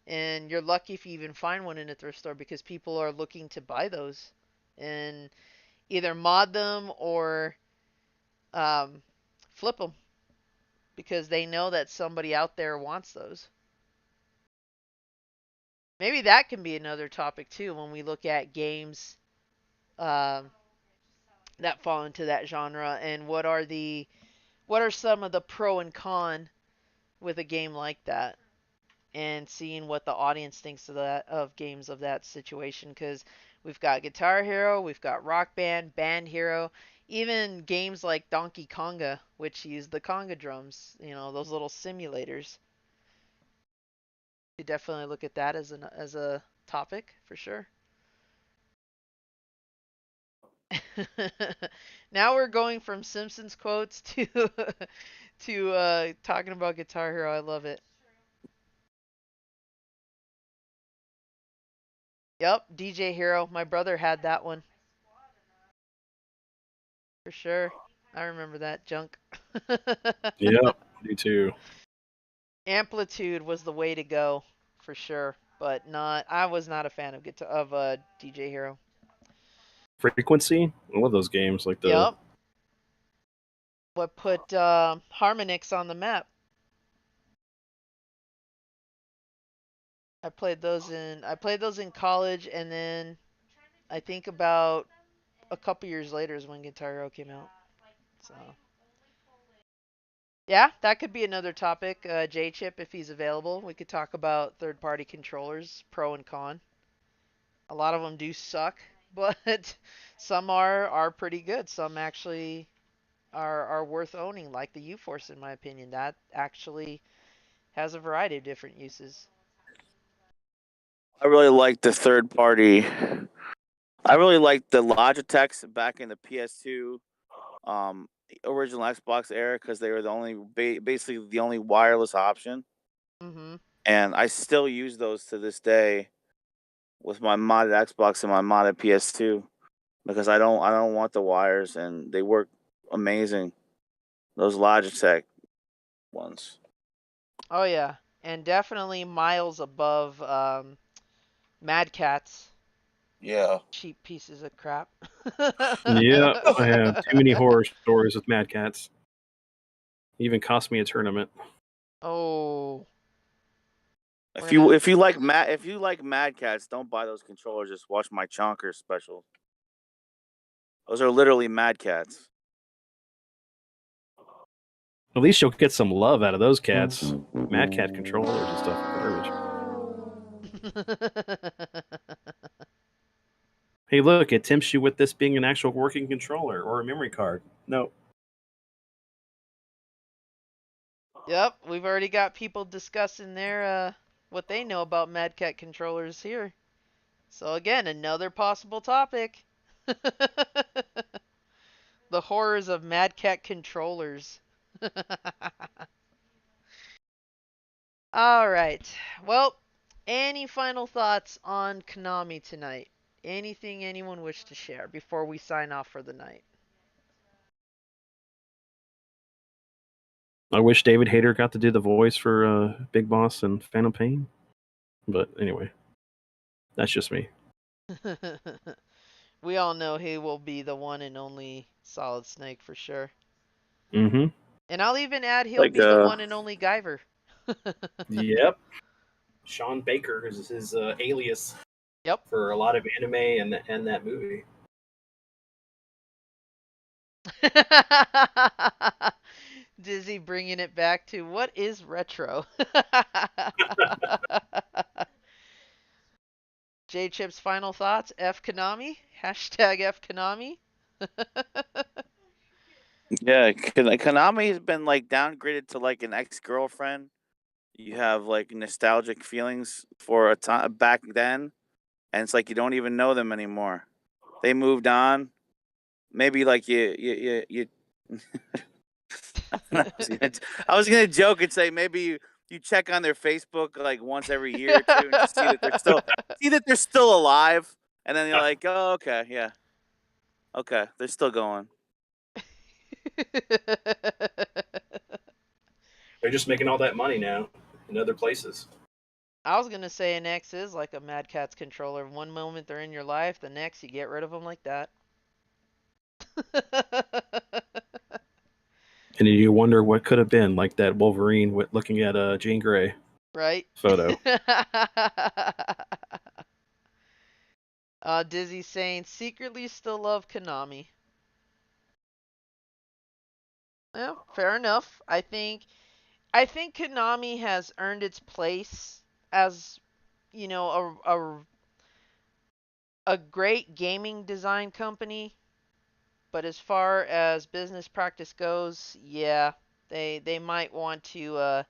and you're lucky if you even find one in a thrift store because people are looking to buy those and either mod them or um, flip them because they know that somebody out there wants those. Maybe that can be another topic too when we look at games um, that fall into that genre and what are some of the pro and con with a game like that and seeing what the audience thinks of that of games of that situation because we've got Guitar Hero, we've got Rock Band, Band Hero, even games like Donkey Konga, which use the conga drums, those little simulators. You definitely look at that as a topic for sure. Now we're going from Simpsons quotes to to talking about Guitar Hero. I love it. Yep, DJ Hero. My brother had that one for sure. I remember that junk. Yep, me too. Amplitude was the way to go for sure, but not. I was not a fan of DJ Hero. Frequency. I love those games. Like the Yep. What put Harmonix on the map? I played those in college, and then I think about a couple years later is when Guitar Hero came out. So yeah, that could be another topic. J Chip, if he's available, we could talk about third-party controllers, pro and con. A lot of them do suck, but some are pretty good. Some actually are worth owning, like the U-Force, in my opinion. That actually has a variety of different uses. I really like the third party. I really like the Logitechs back in the PS2, um, original Xbox era because they were basically the only wireless option, Mm-hmm. and I still use those to this day with my modded Xbox and my modded PS2 because I don't want the wires and they work amazing. Those Logitech ones. Oh yeah, and definitely miles above Mad Catz. Yeah. Cheap pieces of crap. yeah, I have too many horror stories with Mad Cats. Even cost me a tournament. Oh, we're If you gonna. if you like Mad Cats, don't buy those controllers. Just watch my Chonkers special. Those are literally Mad Cats. At least you'll get some love out of those cats. Mad Cat controllers and stuff garbage. Hey, look, it tempts you with this being an actual working controller or a memory card. No. Yep, we've already got people discussing their what they know about Mad Cat controllers here. So again, another possible topic. The horrors of Mad Cat controllers. All right. Well, any final thoughts on Konami tonight? Anything anyone wish to share before we sign off for the night? I wish David Hayter got to do the voice for Big Boss and Phantom Pain. But anyway, that's just me. We all know he will be the one and only Solid Snake for sure. Mm-hmm. And I'll even add he'll Like, be the one and only Guyver. Yep. Sean Baker is his alias Yep. for a lot of anime and that movie. Dizzy bringing it back to what is retro? J Chip's final thoughts. F Konami. Hashtag F Konami. yeah, Konami has been like downgraded to like an ex-girlfriend. You have like nostalgic feelings for a time back then, and it's like you don't even know them anymore. They moved on. Maybe like you I was gonna joke and say maybe you check on their Facebook like once every year or two and just see that they're still alive, and then you're like, oh, okay, yeah, okay, they're still going. They're just making all that money now in other places. I was gonna say an X is like a Mad Catz controller. One moment they're in your life, the next you get rid of them like that. And you wonder what could have been, like that Wolverine looking at Jean Grey Right? photo. Dizzy saying secretly still love Konami. Well, fair enough. I think Konami has earned its place as, you know, a great gaming design company, but as far as business practice goes, yeah, they might want to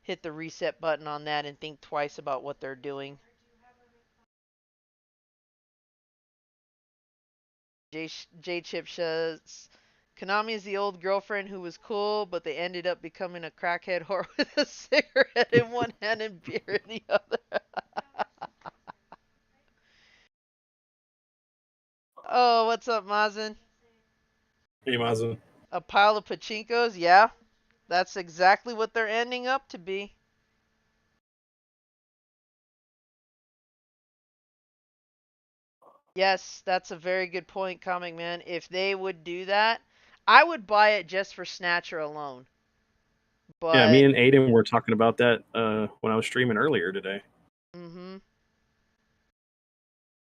hit the reset button on that and think twice about what they're doing. J Chip says Konami is the old girlfriend who was cool, but they ended up becoming a crackhead whore with a cigarette in one hand and beer in the other. Oh, what's up, Mazen? Hey, Mazu. A pile of pachinkos? Yeah, that's exactly what they're ending up to be. Yes, that's a very good point, Comic Man. If they would do that, I would buy it just for Snatcher alone. Yeah, me But, and Aiden were talking about that when I was streaming earlier today. mm-hmm.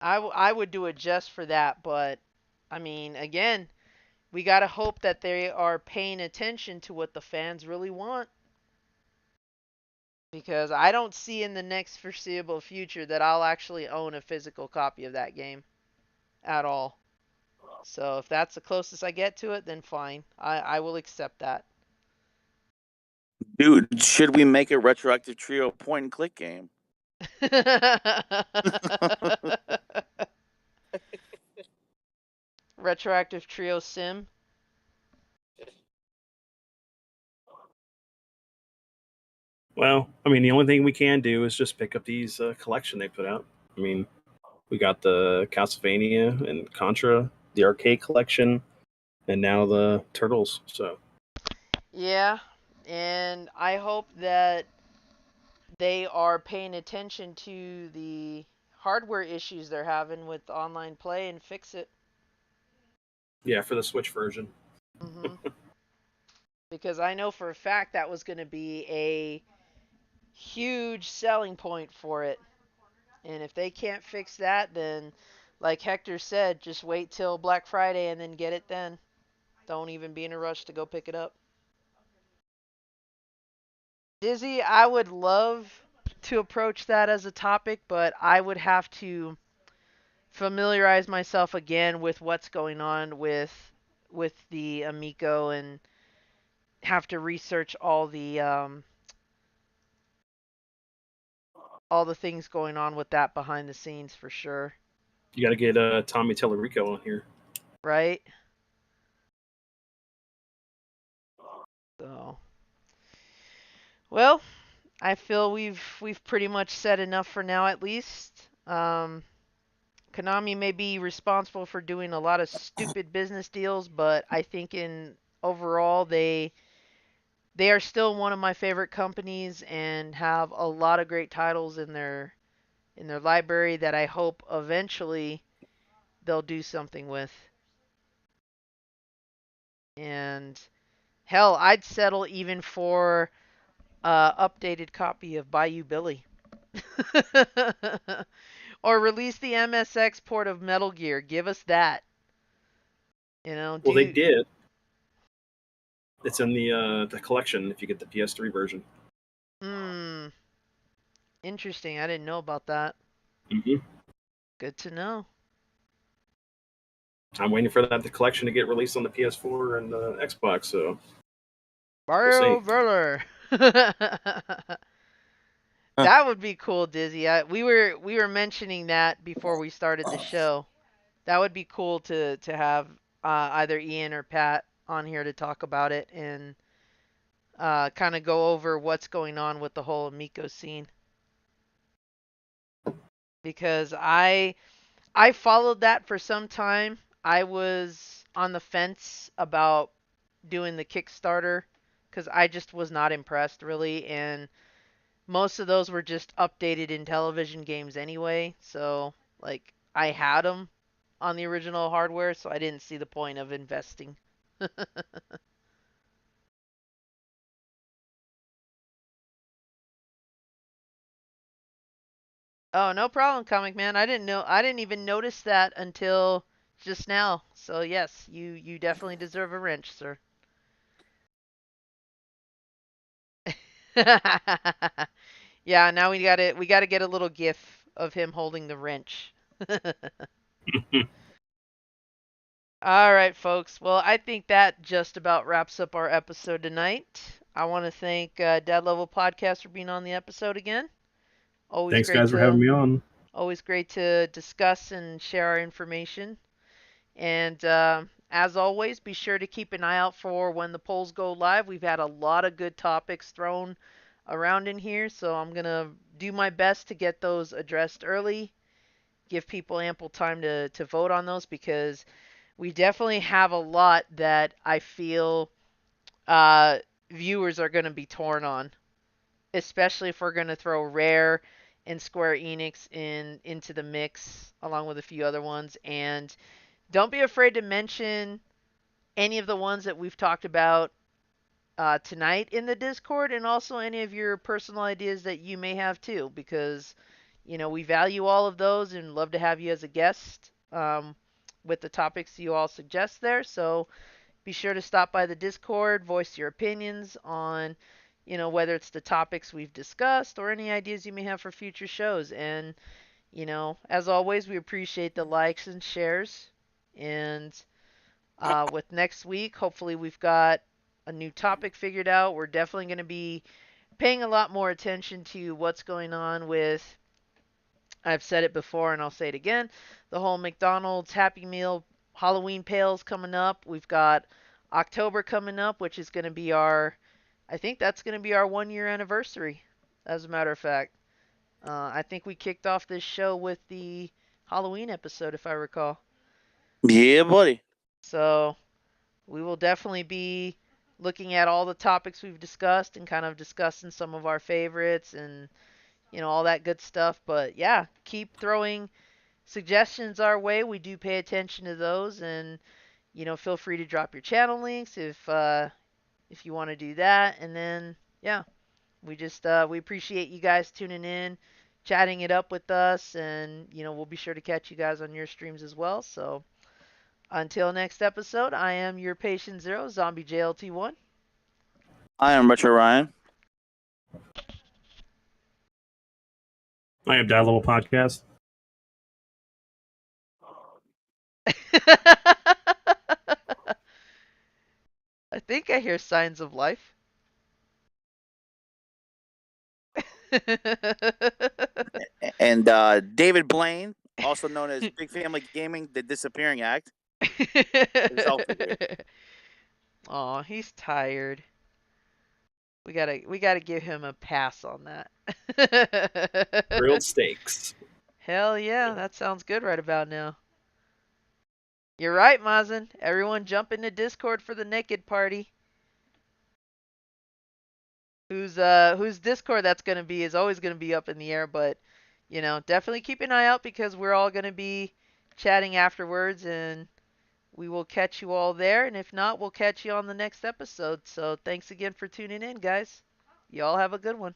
I would do it just for that, but, I mean, again, we gotta hope that they are paying attention to what the fans really want. Because I don't see in the next foreseeable future that I'll actually own a physical copy of that game at all. So if that's the closest I get to it, then fine. I will accept that. Dude, should we make a retroactive trio point and click game? Retroactive Trio Sim. Well, I mean, the only thing we can do is just pick up these collection they put out. I mean, we got the Castlevania and Contra, the arcade collection, and now the Turtles. So Yeah, and I hope that they are paying attention to the hardware issues they're having with online play and fix it. yeah, for the Switch version. Hmm Because I know for a fact that was going to be a huge selling point for it. And if they can't fix that, then, like Hector said, just wait till Black Friday and then get it then. Don't even be in a rush to go pick it up. Dizzy, I would love to approach that as a topic, but I would have to familiarize myself again with what's going on with the Amico and have to research all the all the things going on with that behind the scenes for sure. You got to get Tommy Tellerico on here. Right? So, well, I feel we've pretty much said enough for now at least. Konami may be responsible for doing a lot of stupid business deals, but I think in overall they are still one of my favorite companies and have a lot of great titles in their library that I hope eventually they'll do something with. And hell, I'd settle even for a updated copy of Bayou Billy. Or release the MSX port of Metal Gear. Give us that. You know, Well, they did. It's in the collection if you get the PS3 version. Interesting. I didn't know about that. Mm-hmm. Good to know. I'm waiting for the collection to get released on the PS4 and the Xbox. So Mario we'll see. Verler. That would be cool, Dizzy. We were mentioning that before we started the show. That would be cool to have either Ian or Pat on here to talk about it and kind of go over what's going on with the whole Amico scene. Because I followed that for some time. I was on the fence about doing the Kickstarter because I just was not impressed really, and most of those were just updated in television games anyway. So like I had them on the original hardware, so I didn't see the point of investing. Oh, no problem, Comic Man. I didn't know. I didn't even notice that until just now. So yes, you definitely deserve a wrench, sir. Yeah, now we gotta get a little gif of him holding the wrench. All right, folks. Well, I think that just about wraps up our episode tonight. I want to thank Dad Level Podcast for being on the episode again. Always Thanks, great guys, for having to me on. always great to discuss and share our information. And as always, be sure to keep an eye out for when the polls go live. We've had a lot of good topics thrown around in here, so I'm going to do my best to get those addressed early, give people ample time to vote on those because we definitely have a lot that I feel uh, viewers are going to be torn on, especially if we're going to throw Rare and Square Enix into the mix along with a few other ones. And don't be afraid to mention any of the ones that we've talked about tonight in the Discord, and also any of your personal ideas that you may have too, because we value all of those and love to have you as a guest with the topics you all suggest there. So be sure to stop by the Discord, voice your opinions on whether it's the topics we've discussed or any ideas you may have for future shows. And as always, we appreciate the likes and shares. And with next week, hopefully we've got a new topic figured out. We're definitely going to be paying a lot more attention to what's going on with, I've said it before and I'll say it again, the whole McDonald's Happy Meal Halloween pails coming up. We've got October coming up, which is going to be I think that's going to be our 1 year anniversary, as a matter of fact. I think we kicked off this show with the Halloween episode, if I recall. Yeah, buddy. So we will definitely be looking at all the topics we've discussed and kind of discussing some of our favorites and all that good stuff. But yeah, keep throwing suggestions our way. We do pay attention to those, and feel free to drop your channel links if you want to do that. And then yeah, we appreciate you guys tuning in, chatting it up with us, and we'll be sure to catch you guys on your streams as well. So until next episode, I am your patient zero, Zombie JLT1. I am Retro Ryan. I am Dad Level Podcast. I think I hear signs of life. And David Blaine, also known as Big Family Gaming, the Disappearing Act, is also here. Aw, he's tired. We gotta give him a pass on that. Grilled steaks. Hell yeah, that sounds good right about now. You're right, Mazen. Everyone jump into Discord for the naked party. Whose Discord that's gonna be is always gonna be up in the air, but definitely keep an eye out because we're all gonna be chatting afterwards, and we will catch you all there. And if not, we'll catch you on the next episode. So thanks again for tuning in, guys. You all have a good one.